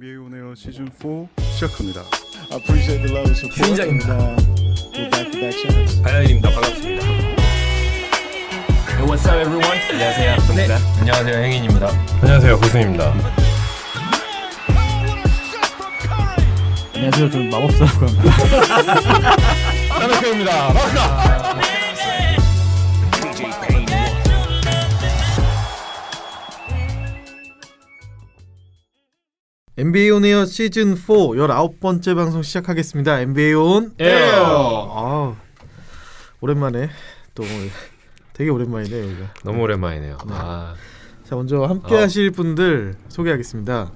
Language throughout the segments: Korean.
NBA 온에어 시즌 4 시작합니다. I appreciate the love and support. 주인장입니다. We're back to back champs. 가야입니다. 반갑습니다. What's up, everyone? 안녕하세요. 박성입니다. 안녕하세요, 행인입니다. 안녕하세요. 고승입니다. 안녕하세요. 저는 마법사라고 합니다. 안녕하십니까. 반갑습니다. NBA 온 에어 시즌 4 19번째 방송 시작하겠습니다. NBA 온 에어. 오랜만에 또 되게 오랜만이네요, 여기가. 너무 오랜만이네요. 네. 아, 자, 먼저 함께 하실 분들 소개하겠습니다.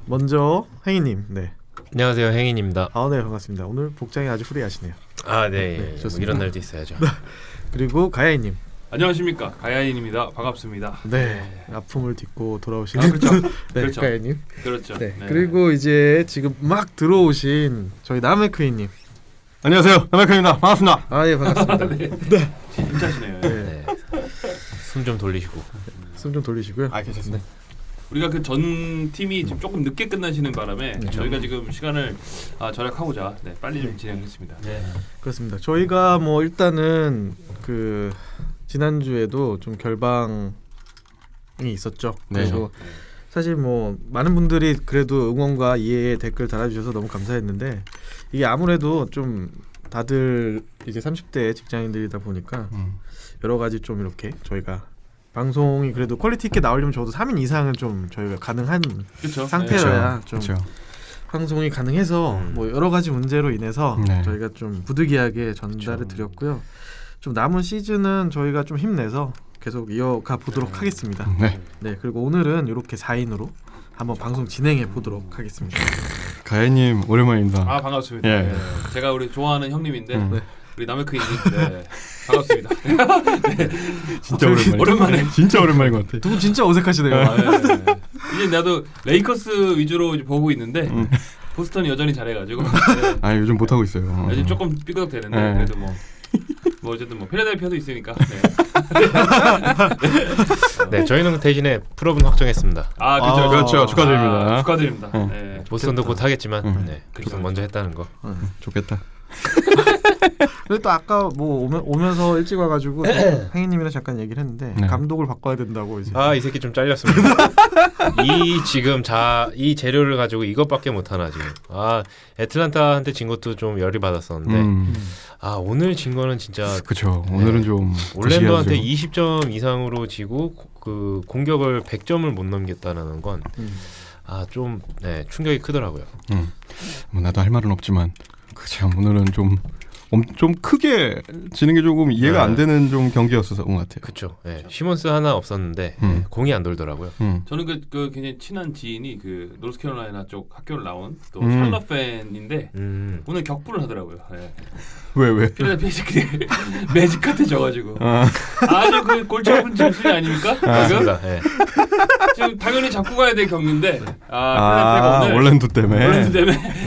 먼저 행이님. 네. 안녕하세요. 행인입니다. 네, 반갑습니다. 오늘 복장이 아주 후리하시네요. 아, 네, 네. 뭐 좋습니다. 이런 날도 있어야죠. 그리고 가야이님. 안녕하십니까, 가야인입니다. 반갑습니다. 네. 아픔을 딛고 돌아오신 그렇죠. 네, 그렇죠. 가야이님. 그렇죠. 네. 그리고 이제 지금 막 들어오신 저희 남해크이님. 안녕하세요. 남학입니다. 반갑습니다. 예, 반갑습니다. 네. 진짜시네요. 네. 숨 좀 돌리시고. 숨 좀 돌리시고요. 괜찮습니다. 우리가 그 전 팀이 지금 조금 늦게 끝나시는 바람에 네. 저희가 지금 시간을 절약하고자 빨리 좀 진행했습니다. 네. 그렇습니다. 저희가 뭐 일단은 그 지난주에도 좀 결방이 있었죠. 네. 그리고 사실 뭐 많은 분들이 그래도 응원과 이해의 댓글 달아주셔서 너무 감사했는데 이게 아무래도 좀 다들 이제 30대 직장인들이다 보니까 여러 가지 좀 이렇게 저희가 방송이 그래도 퀄리티 있게 나오려면 적어도 3인 이상은 좀 저희가 가능한 그렇죠. 상태여야 좀 그렇죠. 방송이 가능해서 뭐 여러 가지 문제로 인해서 네. 저희가 좀 부득이하게 전달을 드렸고요. 좀 남은 시즌은 저희가 좀 힘내서 계속 이어가 보도록 하겠습니다. 네. 네, 그리고 오늘은 이렇게 4인으로 한번 방송 진행해 보도록 하겠습니다. 가야님 오랜만입니다. 반갑습니다. 예. 네. 제가 우리 좋아하는 형님인데 네. 우리 남해크이님 반갑습니다. 진짜 오랜만에. 진짜 오랜만인 것 같아. 두 분 진짜 어색하시네요. 네. 이제 나도 레이커스 위주로 이제 보고 있는데 보스턴이 여전히 잘해가지고 네. 요즘 못 하고 있어요. 이제 조금 삐걱 되는데 네. 그래도 뭐 어쨌든 뭐 필라델피아도 있으니까. 네, 저희는 대신에 풀업은 확정했습니다. 그렇죠. 그렇죠. 축하드립니다. 축하드립니다. 어. 네. 보스턴도 곧 하겠지만, 네, 그렇죠. 계속 먼저 했다는 거. 좋겠다. 그래도 아까 뭐 오면서 일찍 와가지고 행이님이랑 잠깐 얘기를 했는데 네. 감독을 바꿔야 된다고 이제. 이 새끼 좀 잘렸습니다. 이 재료를 가지고 이것밖에 못 하나 지금. 애틀란타한테 진 것도 좀 열이 받았었는데, 오늘 진 거는 진짜. 그렇죠. 오늘은 좀 올랜도한테 거시기하죠. 20점 이상으로 지고 그 공격을 100점을 못 넘겼다는 건 좀 충격이 크더라고요. 뭐 나도 할 말은 없지만 그참 오늘은 좀 크게 지는 게 조금 이해가 안 되는 좀 경기였었던 것 같아요. 그렇죠. 시몬스 하나 없었는데 공이 안 돌더라고요. 저는 그 굉장히 친한 지인이 그 노스캐롤라이나 쪽 학교를 나온 또 샬럿 팬인데 오늘 격부를 하더라고요. 네. 왜? 필라델피아 새끼들이 매직한테 져가지고 아주 그 골치 아픈 점수이 아닙니까? 맞습니다. 지금 당연히 잡고 가야 될 경기인데 필라델피아가 오늘 올랜도 때문에.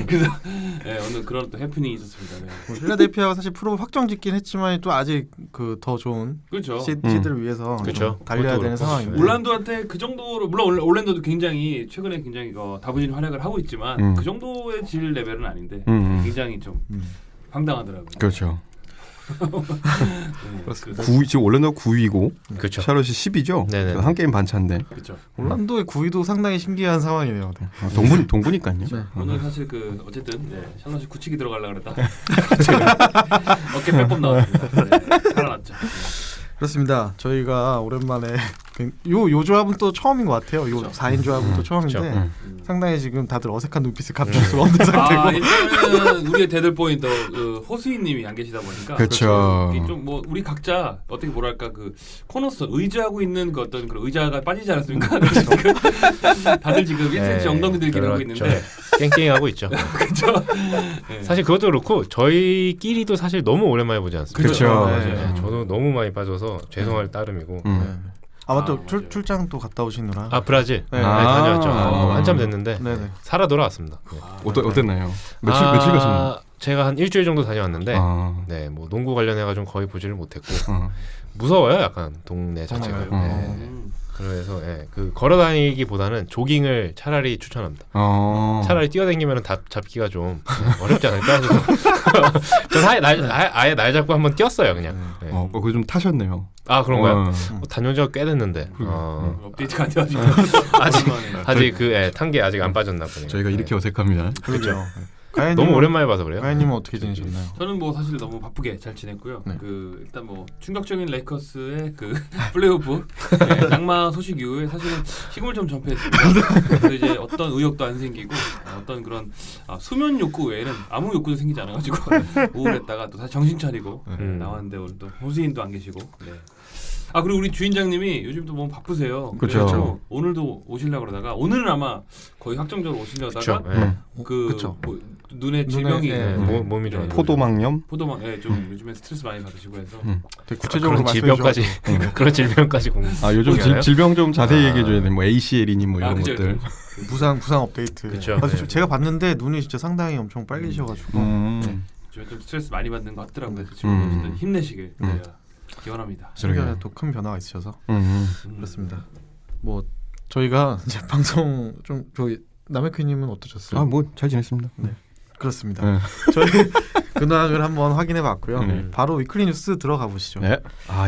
그래서 오늘 그런 또 해프닝이 있었습니다. 네. 뭐 필라델피아가 사실 프로 확정짓긴 했지만 또 아직 그 더 좋은 그렇죠. 시드를 위해서 그렇죠. 좀 달려야 그것도 되는 그렇고. 상황인데. 올란도한테 그 정도로 물론 올랜도도 굉장히 최근에 굉장히 다부진 활약을 하고 있지만 그 정도의 질 레벨은 아닌데 굉장히 좀 황당하더라고요. 그렇죠. 그렇습니다. 지금 올랜도가 9위고 그렇죠. 샬럿이 10위죠. 네네. 한 게임 반차인데. 그렇죠. 올란도의 9위도 상당히 신기한 상황이네요. 동부니까요. 네. 오늘 사실 어쨌든 샬럿이 굳히기 들어가려고 그랬다. 어깨 빼꼼 나왔습니다. 살아났죠. 그렇습니다. 저희가 오랜만에 요 조합은 또 처음인 것 같아요. 요 그렇죠. 4인 조합은 또 처음인데 그렇죠. 상당히 지금 다들 어색한 눈빛을 감출 수가 없는 상태고. 일단은 우리의 대들 포인트 호수인님이 안 계시다 보니까 그렇죠. 좀 뭐 우리 각자 어떻게 뭐랄까 그 코너스 의지하고 있는 그 어떤 그런 의자가 빠지지 않았습니까? 다들 지금 1cm 엉덩이 들기를 하고 있는데 깽깽이하고 있죠. 그렇죠. 사실 그것도 그렇고 저희끼리도 사실 너무 오랜만에 보지 않습니까? 그렇죠. 네. 저도 너무 많이 빠져서 죄송할 따름이고. 맞다. 맞아요. 출장 또 갔다 오시느라. 브라질 네. 다녀왔죠. 한참 됐는데 네네. 살아 돌아왔습니다. 어땠나요? 며칠 가셨나요? 제가 한 일주일 정도 다녀왔는데 뭐 농구 관련해가 좀 거의 보지를 못했고 무서워요, 약간 동네 자체가. 정말요? 그래서 그 걸어다니기보다는 조깅을 차라리 추천합니다. 차라리 뛰어다니면 잡기가 좀 어렵지 않을까 해서 전 아예 날 잡고 한번 뛰었어요 그냥. 그거 좀 타셨네요. 아 그런가요? 다녀온 지가 꽤 됐는데 업데이트가 안 돼가지고 아직 탄 게 아직 안 빠졌나 보네요. 저희가 이렇게 어색합니다. 그렇죠. 너무 오랜만에 봐서 그래요. 가연님은 어떻게 지내셨나요? 저는 뭐 사실 너무 바쁘게 잘 지냈고요. 네. 일단 뭐 충격적인 레이커스의 그 플레이오프 낙마 소식 이후에 사실은 희망을 좀 전폐했습니다. 그래서 이제 어떤 의욕도 안 생기고 어떤 그런 수면 욕구 외에는 아무 욕구도 생기지 않아가지고 우울했다가 또 다시 정신 차리고 나왔는데 오늘 또 호수인도 안 계시고. 네. 그리고 우리 주인장님이 요즘 또 너무 바쁘세요. 그렇죠. 그래서 오늘도 오시려고 그러다가 오늘은 아마 거의 확정적으로 오시려다가 그쵸. 뭐 눈에 질병이 몸이 좀 포도막염? 포도막 좀 요즘에 스트레스 많이 받으시고 해서 되게 구체적으로 그런 질병까지 그런 질병까지 요즘 질병 좀 자세히 얘기해 줘야 돼. 뭐 ACL이니 뭐 이런 그죠, 것들. 부상 업데이트. 그쵸. 제가 봤는데 눈이 진짜 상당히 엄청 빨개지셔가지고. 요즘 좀 스트레스 많이 받는 것 같더라고요. 그래서 지금 어쨌든 힘내시길 제가 기원합니다. 신기하게 또 큰 변화가 있으셔서 그렇습니다. 뭐 저희가 이제 방송 좀 저희 남해퀴님은 어떠셨어요? 뭐 잘 지냈습니다. 네. 그렇습니다. 네. 저희 근황을 한번 확인해봤고요. 네. 바로 위클리 뉴스 들어가 보시죠. 네.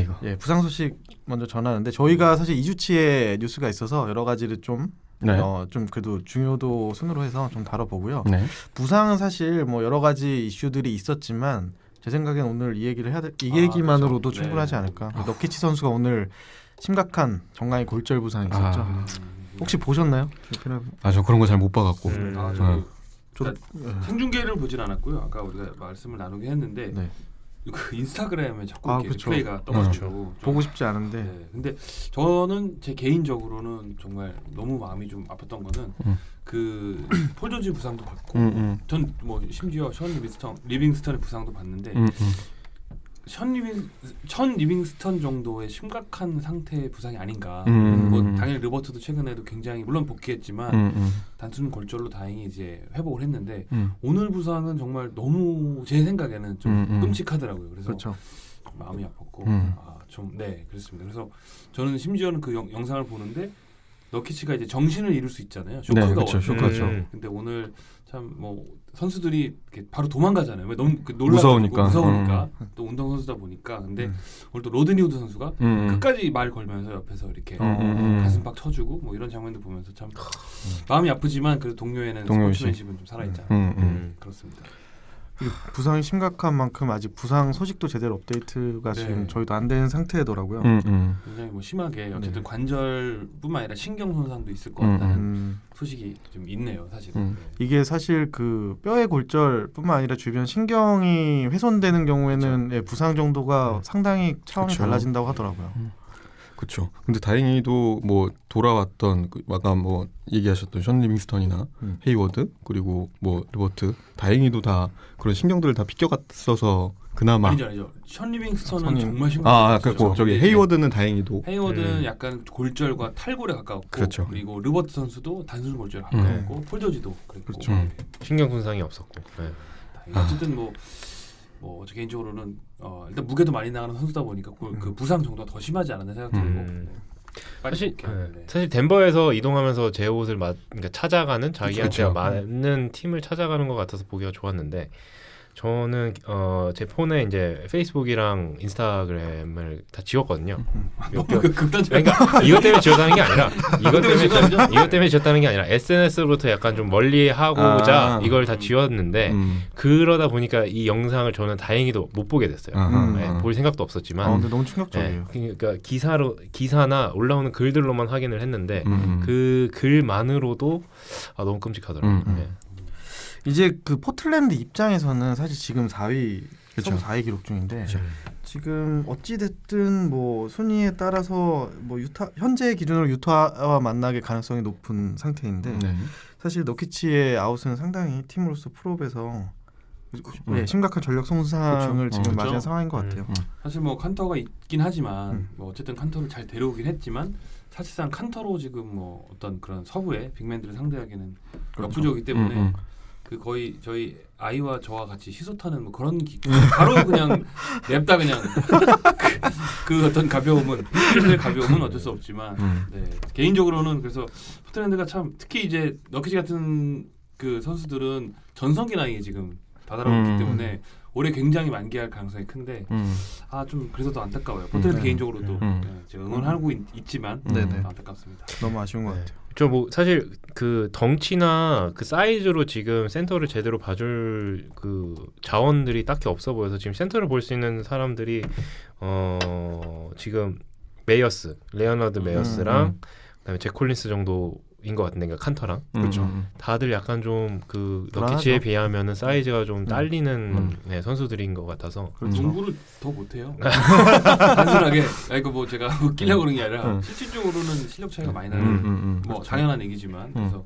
이거. 부상 소식 먼저 전하는데 저희가 사실 2주치의 뉴스가 있어서 여러 가지를 좀 좀 그래도 중요도 순으로 해서 좀 다뤄보고요. 네. 부상은 사실 뭐 여러 가지 이슈들이 있었지만 제 생각엔 오늘 이 얘기를 이 얘기만으로도 그렇죠. 충분하지 않을까. 너키치 선수가 오늘 심각한 정강이 골절 부상이 있었죠. 혹시 보셨나요? 저 그런 거 잘 못 봐갖고. 저도 생중계를 보진 않았고요. 아까 우리가 말씀을 나누긴 했는데 그 인스타그램에 자꾸 이렇게 그쵸. 리플레이가 떠가지고 보고 싶지 않은데. 네. 근데 저는 제 개인적으로는 정말 너무 마음이 좀 아팠던 거는 그 폴 조지 부상도 받고 전 뭐 심지어 션 리빙스턴의 부상도 봤는데 션 리빙스턴 정도의 심각한 상태의 부상이 아닌가. 뭐 당연히 르버트도 최근에도 굉장히 물론 복귀했지만 단순 골절로 다행히 이제 회복을 했는데 오늘 부상은 정말 너무 제 생각에는 좀 끔찍하더라고요. 그래서 그렇죠. 마음이 아팠고 그렇습니다. 그래서 저는 심지어는 그 영상을 보는데 너키치가 이제 정신을 잃을 수 있잖아요. 쇼크가 그렇죠. 쇼크죠. 근데 오늘 참 뭐 선수들이 이렇게 바로 도망가잖아요. 왜 너무 무서우니까. 또 운동 선수다 보니까. 근데 오늘 또 로드니 우드 선수가 끝까지 말 걸면서 옆에서 이렇게 가슴팍 쳐주고 뭐 이런 장면도 보면서 참 마음이 아프지만 그래도 동료에는 스포츠맨십은 좀 살아있잖아요. 그렇습니다. 부상이 심각한 만큼 아직 부상 소식도 제대로 업데이트가 지금 저희도 안 되는 상태더라고요. 굉장히 뭐 심하게 어쨌든 관절뿐만 아니라 신경 손상도 있을 것 같다는 소식이 좀 있네요, 사실은. 이게 사실 그 뼈의 골절뿐만 아니라 주변 신경이 훼손되는 경우에는 부상 정도가 상당히 차원이 달라진다고 하더라고요. 그렇죠. 근데 다행히도 뭐 돌아왔던 아까 뭐 얘기하셨던 션 리빙스턴이나 헤이워드 그리고 뭐 르버트 다행히도 다 그런 신경들을 다 비껴갔어서 그나마 아니죠. 션 리빙스턴은 정말 심각했어요. 그렇고 저기 헤이워드는 다행히도 헤이워드는 약간 골절과 탈골에 가까웠고 그렇죠. 그리고 르버트 선수도 단순 골절에 가까웠고 폴 조지도 그랬고 신경 손상이 없었고 어쨌든 뭐 저 개인적으로는 일단 무게도 많이 나가는 선수다 보니까 그 부상 정도가 더 심하지 않았나 생각 들고 사실 덴버에서 이동하면서 제 옷을 그러니까 찾아가는 자기한테 맞는 팀을 찾아가는 것 같아서 보기가 좋았는데 저는 제 폰에 이제 페이스북이랑 인스타그램을 다 지웠거든요. 그러니까 이것 때문에 지웠다는 게 아니라 이것 때문에 지웠다는 게 아니라 SNS로부터 약간 좀 멀리하고자 이걸 다 지웠는데 그러다 보니까 이 영상을 저는 다행히도 못 보게 됐어요. 볼 생각도 없었지만. 근데 너무 충격적이에요. 그러니까 기사나 올라오는 글들로만 확인을 했는데 그 글만으로도 너무 끔찍하더라고요. 이제 그 포틀랜드 입장에서는 사실 지금 4위, 서부 4위 기록 중인데 지금 어찌 됐든 뭐 순위에 따라서 뭐 현재 기준으로 유타와 만나게 가능성이 높은 상태인데 사실 너키치의 아웃은 상당히 팀으로서 프로업에서 심각한 전력 손상을 지금 맞이한 상황인 것 같아요. 사실 뭐 칸터가 있긴 하지만 뭐 어쨌든 칸터를 잘 데려오긴 했지만 사실상 칸터로 지금 뭐 어떤 그런 서부의 빅맨들을 상대하기는 역부족이기 때문에 그 거의 저희 아이와 저와 같이 시소 타는 뭐 그런 바로 그냥 냅다 그냥 그 어떤 가벼움은 힐의 가벼움은 어쩔 수 없지만 네. 개인적으로는 그래서 포틀랜드가 참 특히 이제 너키지 같은 그 선수들은 전성기 나이에 지금 다다라고 있기 때문에 올해 굉장히 만개할 가능성이 큰데 좀 그래서 더 안타까워요. 포틀랜드 개인적으로도 네, 제가 응원하고 있지만 안타깝습니다. 너무 아쉬운 것 같아요. 저 뭐 사실 그 덩치나 그 사이즈로 지금 센터를 제대로 봐줄 그 자원들이 딱히 없어 보여서 지금 센터를 볼 수 있는 사람들이 지금 메이어스, 레오나드 메이어스랑 그다음에 잭 콜린스 정도인 것 같은데, 그러니까 칸터랑 그렇죠. 다들 약간 좀 그 불안하죠. 너키치에 비하면은 사이즈가 좀 딸리는 네, 선수들인 것 같아서 농구를 더 못해요. 단순하게 이거 뭐 제가 웃기려고 그런 게 아니라 실질적으로는 실력 차이가 많이 나는 뭐 당연한 얘기지만 그래서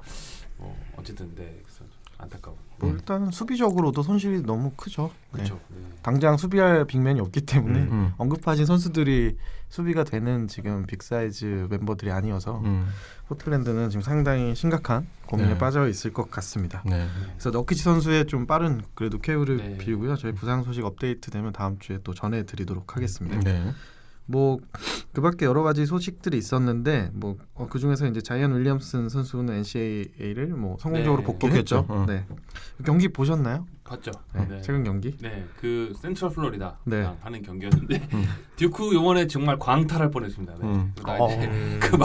어쨌든 네 그래서 안타까워. 뭐 일단 수비적으로도 손실이 너무 크죠. 그렇죠. 네. 네. 당장 수비할 빅맨이 없기 때문에 언급하신 선수들이 수비가 되는 지금 빅사이즈 멤버들이 아니어서 포틀랜드는 지금 상당히 심각한 고민에 네. 빠져 있을 것 같습니다. 네. 그래서 너키치 선수의 좀 빠른 그래도 쾌유를 네. 빌고요. 저희 부상 소식 업데이트 되면 다음 주에 또 전해드리도록 하겠습니다. 네. 뭐 그밖에 여러 가지 소식들이 있었는데 뭐 그 중에서 이제 자이언 윌리엄슨 선수는 NCAA를 뭐 성공적으로 네. 복귀했죠. 복귀했죠. 네. 경기 보셨나요? 봤죠. 네. 네. 최근 경기? 네, 그 센트럴 플로리다 네. 하는 경기였는데 듀크 요번에 정말 광탈할 뻔했습니다. 네. 그러다 이제 그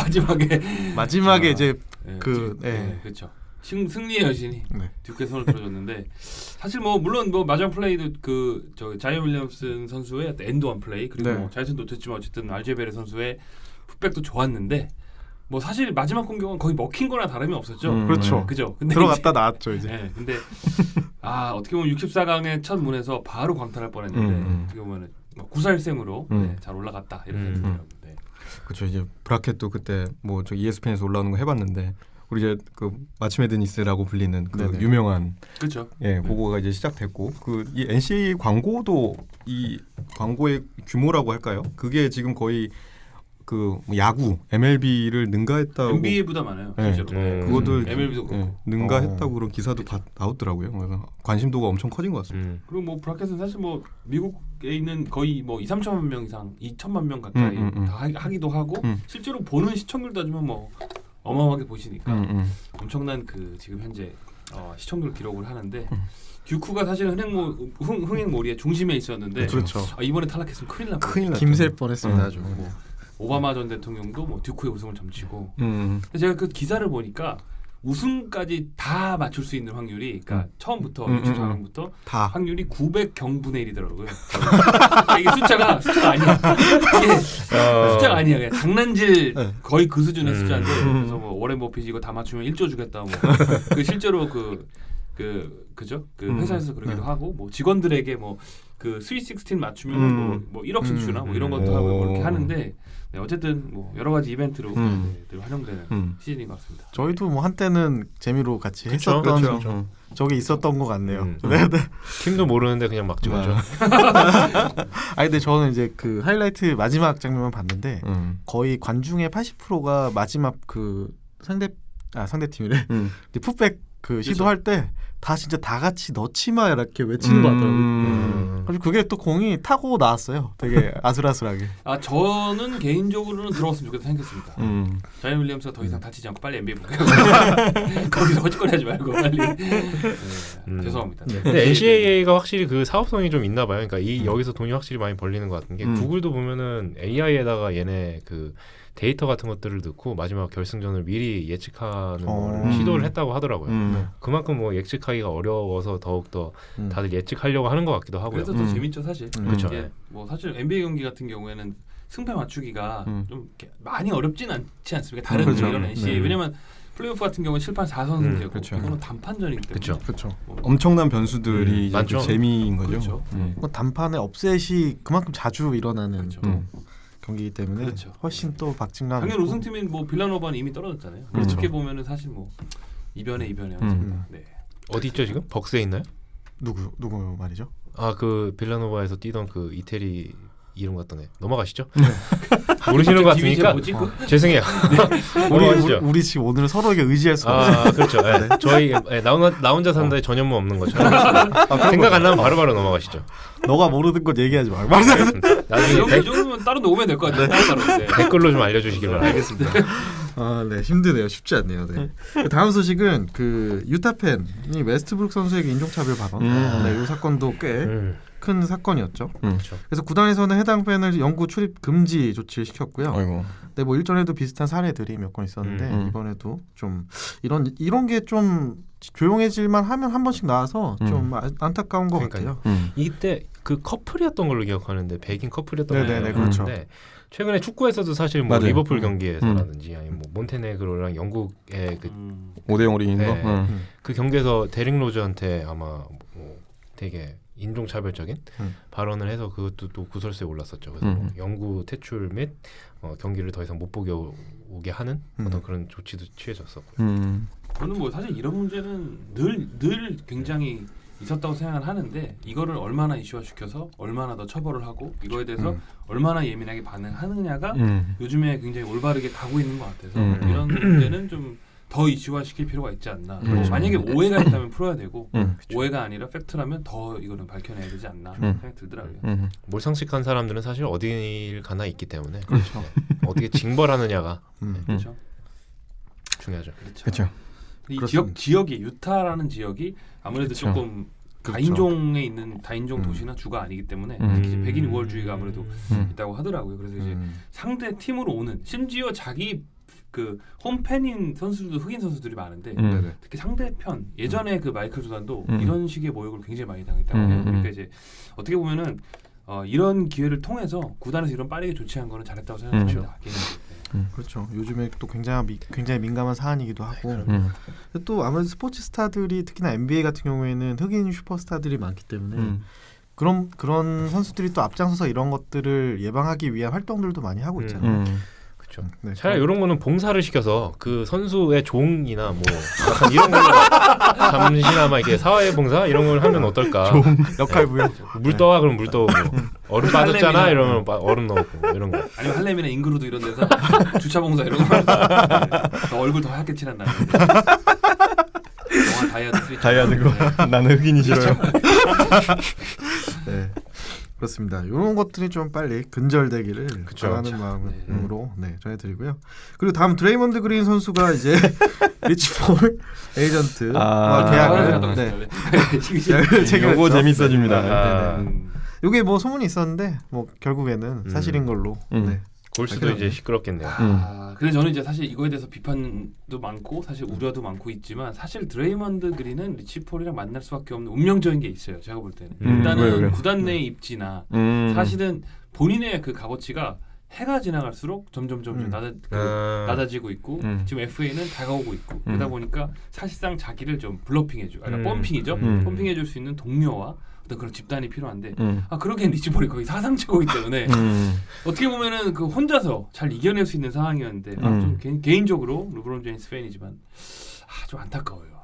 마지막에 이제 네, 그 네, 그렇죠. 승리의 여신이 네. 듀크의 손을 들어줬는데 사실 뭐 물론 뭐 마지막 플레이도 그 저 자이언 윌리엄슨 선수의 엔드원 플레이 그리고 네. 뭐 자이슨 놓쳤지만 어쨌든 알제베레 선수의 풋백도 좋았는데 뭐 사실 마지막 공격은 거의 먹힌 거나 다름이 없었죠. 그렇죠. 그죠? 근데 들어갔다 나왔죠 이제. 네, 근데 어떻게 보면 64강의 첫 문에서 바로 광탈할 뻔했는데 어떻게 보면은 뭐 구살생으로 네, 잘 올라갔다 이런 생각이 들어요. 네. 그렇죠. 이제 브라켓도 그때 뭐 저 ESPN에서 올라오는 거 해봤는데 우리 이제 그 마치 매드니스라고 불리는 그 네네. 유명한 그렇죠. 그거가 이제 시작됐고 그 이 NCAA 광고도 이 광고의 규모라고 할까요? 그게 지금 거의 그뭐 야구 MLB를 능가했다고 NBA보다 많아요. 네. 실제로. 그거들 MLB도 그렇고. 능가했다고 그런 기사도 나왔더라고요. 그래서 관심도가 엄청 커진 것 같습니다. 그리고 뭐 브라켓은 사실 뭐 미국에 있는 거의 뭐 2-3천만 명 이상, 2천만 명 가까이 다 하기도 하고 실제로 보는 시청률 따지면 뭐 어마어마하게 보시니까 엄청난 그 지금 현재 시청률 기록을 하는데 듀크가 사실 흥행몰이의 중심에 있었는데 그렇죠. 이번에 탈락했으면 큰일 날 큰일 났죠. 김셀 뻔했습니다. 아주. 뭐 오바마 전 대통령도 뭐 듀크의 우승을 점치고 근데 제가 그 기사를 보니까 우승까지 다 맞출 수 있는 확률이 그러니까 처음부터 64강부터 다 확률이 900경분의 1이더라고요. 이게 숫자가 아니야. 이게 숫자가 아니야. 그냥 장난질 거의 그 수준의 숫자인데 그래서 뭐 워렌 버핏이 이거 다 맞추면 1조 주겠다 뭐. 그 실제로 그죠? 그 회사에서 그러기도 하고 뭐 직원들에게 뭐 그 스윗 16 맞추면 뭐 1억씩 주나 뭐 이런 것도 하고 그렇게 하는데 네, 어쨌든 뭐 여러 가지 이벤트로 늘 활용되는 시즌인 것 같습니다. 저희도 뭐 한때는 재미로 같이 그쵸, 했었던 그쵸. 적이 있었던 것 같네요. 네. 팀도 모르는데 그냥 막 찍었죠. 근데 저는 이제 그 하이라이트 마지막 장면만 봤는데 거의 관중의 80%가 마지막 그 상대 팀이래. 풋백 그 시도할 때 다 진짜 다 같이 넣지 마 이렇게 외치는 거 같더라고요. 그리고 그게 또 공이 타고 나왔어요. 되게 아슬아슬하게. 저는 개인적으로는 들어갔으면 좋겠다 생각했습니다. 자이언 윌리엄스가 더 이상 다치지 않고 빨리 NBA 복귀하고 거기서 헛짓거리하지 말고 빨리. 죄송합니다. 근데 NCAA가 확실히 그 사업성이 좀 있나 봐요. 그러니까 여기서 돈이 확실히 많이 벌리는 것 같은 게 구글도 보면은 AI에다가 얘네 그 데이터 같은 것들을 넣고 마지막 결승전을 미리 예측하는 걸 시도를 했다고 하더라고요. 그만큼 뭐 예측하기가 어려워서 더욱더 다들 예측하려고 하는 것 같기도 하고요. 그래서 더 재밌죠 사실. 그렇죠. 뭐 사실 NBA 경기 같은 경우에는 승패 맞추기가 좀 이렇게 많이 어렵진 않지 않습니까? 다른 그렇죠. 이런 NCAA 왜냐면 플레이오프 같은 경우는 7판 4선승제고 그렇죠. 이거는 단판전이기 때문에 그렇죠. 엄청난 변수들이 이제 많죠. 그 재미인 거죠. 그렇죠. 뭐 단판에 업셋이 그만큼 자주 일어나는 그렇죠. 경기이기 때문에 그렇죠. 훨씬 또 박진감. 당연 우승팀인 뭐 빌라노바는 이미 떨어졌잖아요. 그렇죠. 그렇게 보면은 사실 뭐 이변에 네. 어디 있죠 지금? 벅스에 있나요? 누구 말이죠? 그 빌라노바에서 뛰던 그 이태리 이름 같던데 넘어가시죠. 모르시는 것 같으니까 뭐지? 죄송해요. 넘어가시죠. 우리 지금 오늘 서로에게 의지할 수가 없어요. 그렇죠. 네. 저희 나 혼자 산다에 전현무 없는 것처럼 생각 안 나면 바로바로 넘어가시죠. 너가 모르는 것 얘기하지 마. 나중에 이 정도면 따로 녹으면 될 것 같아요. 따로. 네. 댓글로 좀 알려주시길 바랍니다. 알겠습니다. 네, 힘드네요. 쉽지 않네요. 네. 다음 소식은 그 유타 팬이 웨스트브룩 선수에게 인종차별 발언. 네, 이 사건도 꽤 큰 사건이었죠. 그렇죠. 그래서 구단에서는 해당 팬을 영구 출입 금지 조치를 시켰고요. 아이고. 네, 뭐 일전에도 비슷한 사례들이 몇 건 있었는데 이번에도 좀 이런 게 좀 조용해질만 하면 한 번씩 나와서 좀 안타까운 것 그러니까요. 같아요. 이때 그 커플이었던 걸로 기억하는데 백인 커플이었던 걸로 네네네, 기억하는데 그렇죠. 최근에 축구에서도 사실 뭐 맞아요. 리버풀 경기에서라든지 아니면 뭐 몬테네그로랑 영국의 그 5대0으로 이긴 네. 거. 그 경기에서 데릭 로즈한테 아마 뭐 되게 인종차별적인 발언을 해서 그것도 또 구설수에 올랐었죠. 그래서 뭐 영구 퇴출 및 경기를 더 이상 못 보게 오게 하는 어떤 그런 조치도 취해졌었고요. 저는 뭐 사실 이런 문제는 늘 굉장히 있었다고 생각을 하는데 이거를 얼마나 이슈화시켜서 얼마나 더 처벌을 하고 이거에 대해서 얼마나 예민하게 반응하느냐가 요즘에 굉장히 올바르게 가고 있는 것 같아서 이런 문제는 좀 더 이슈화시킬 필요가 있지 않나. 만약에 오해가 있다면 풀어야 되고 오해가 아니라 팩트라면 더 이거는 밝혀내야 되지 않나 생각이 들더라고요. 몰상식한 사람들은 사실 어딜 가나 있기 때문에 그렇죠. 어떻게 징벌하느냐가 그렇죠. 중요하죠. 그렇죠. 이 그렇습니다. 지역이 유타라는 지역이 아무래도 그렇죠. 조금 다인종에 있는 다인종 도시나 주가 아니기 때문에 특히 이제 백인 우월주의가 아무래도 있다고 하더라고요. 그래서 이제 상대 팀으로 오는 심지어 자기 그 홈팬인 선수들도 흑인 선수들이 많은데 네네. 특히 상대편 예전에 그 마이클 조단도 이런 식의 모욕을 굉장히 많이 당했다고 해요. 그러니까 이제 어떻게 보면은 이런 기회를 통해서 구단에서 이런 빠르게 조치한 거는 잘했다고 생각합니다. 개인적으로. 그렇죠. 요즘에 또 굉장히 민감한 사안이기도 하고 또 아무래도 스포츠 스타들이 특히나 NBA 같은 경우에는 흑인 슈퍼스타들이 많기 때문에 그런 선수들이 또 앞장서서 이런 것들을 예방하기 위한 활동들도 많이 하고 있잖아요. 그렇죠. 네. 차라리 이런 거는 봉사를 시켜서 그 선수의 종이나 뭐 약간 이런 걸로 잠시나마 이렇게 사회봉사 이런 걸 하면 어떨까? 역할 부여. 물 떠와 그럼 물 떠오고 얼음 빠졌잖아 할렘이나 이러면 얼음 넣고 이런 거. 아니면 할렘이나 잉그루드 이런 데서 주차봉사 이런 거 더 얼굴 더 하얗게 칠한다. 영화 다이아드 거. 나는 흑인이 싫어요. 네. 그렇습니다. 이런 것들이 좀 빨리 근절되기를 그쵸. 바라는 마음으로 전해드리고요. 그리고 다음 드레이먼드 그린 선수가 이제 리치폴 에이전트 계약을 요거 재밌어집니다. 네네. 이게 뭐 소문이 있었는데 뭐 결국에는 사실인 걸로. 네. 골수도 이제 시끄럽겠네요. 근데 저는 이제 사실 이거에 대해서 비판도 많고 사실 우려도 많고 있지만 사실 드레이먼드 그린은 리치폴이랑 만날 수밖에 없는 운명적인 게 있어요. 제가 볼 때는 일단은 왜요? 구단 내 입지나 사실은 본인의 그 값어치가 해가 지나갈수록 점점 낮아지고 있고 지금 FA는 다가오고 있고 그러다 보니까 사실상 자기를 좀 블러핑해줘, 그러니까 펌핑이죠. 펌핑해줄 수 있는 동료와 어떤 그런 집단이 필요한데 그러기엔 리치폴이 거의 사상 최고이기 때문에 어떻게 보면은 그 혼자서 잘 이겨낼 수 있는 상황이었는데 좀 개인적으로 르브론 제임스 팬이지만 좀 안타까워요.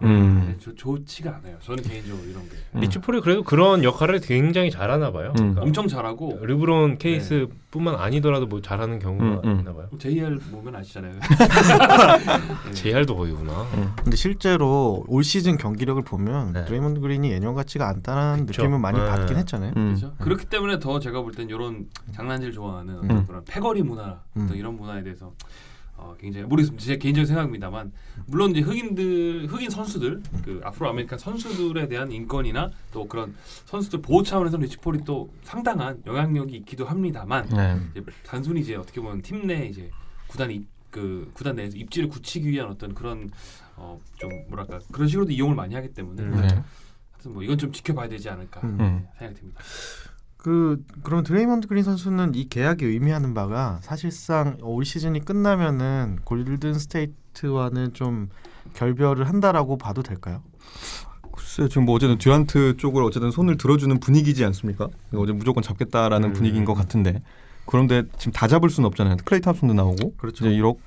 좋지가 않아요. 저는 개인적으로 이런 게. 리치폴이 그래도 그런 역할을 굉장히 잘하나 봐요. 그러니까 엄청 잘하고 르브론 케이스뿐만 아니더라도 뭐 잘하는 경우가 있나 봐요. JR 보면 아시잖아요. JR도 거기구나. 근데 실제로 올 시즌 경기력을 보면 드레이먼드 그린이 예년 같지가 않다는 느낌을 많이 받긴 했잖아요. 그렇죠? 그렇기 때문에 더 제가 볼 땐 이런 장난질 좋아하는 어떤 그런 패거리 문화, 어떤 이런 문화에 대해서 굉장히 모르겠습니다. 제 개인적인 생각입니다만 물론 이제 흑인 선수들, 그 아프로 아메리칸 선수들에 대한 인권이나 또 그런 선수들 보호 차원에서 리치폴이 또 상당한 영향력이 있기도 합니다만 이제 단순히 이제 어떻게 보면 팀 내 이제 구단 내에서 입지를 굳히기 위한 어떤 그런 좀 뭐랄까 그런 식으로도 이용을 많이 하기 때문에 하여튼 뭐 이건 좀 지켜봐야 되지 않을까 생각이 듭니다. 그럼 드레이먼드 그린 선수는 이 계약이 의미하는 바가 사실상 올 시즌이 끝나면은 골든 스테이트와는 좀 결별을 한다라고 봐도 될까요? 글쎄요, 지금 뭐 어쨌든 듀란트 쪽을 어쨌든 손을 들어주는 분위기지 않습니까? 어제 무조건 잡겠다라는 분위기인 것 같은데 그런데 지금 다 잡을 수는 없잖아요. 클레이 탐슨도 나오고 그렇죠. 이제 1억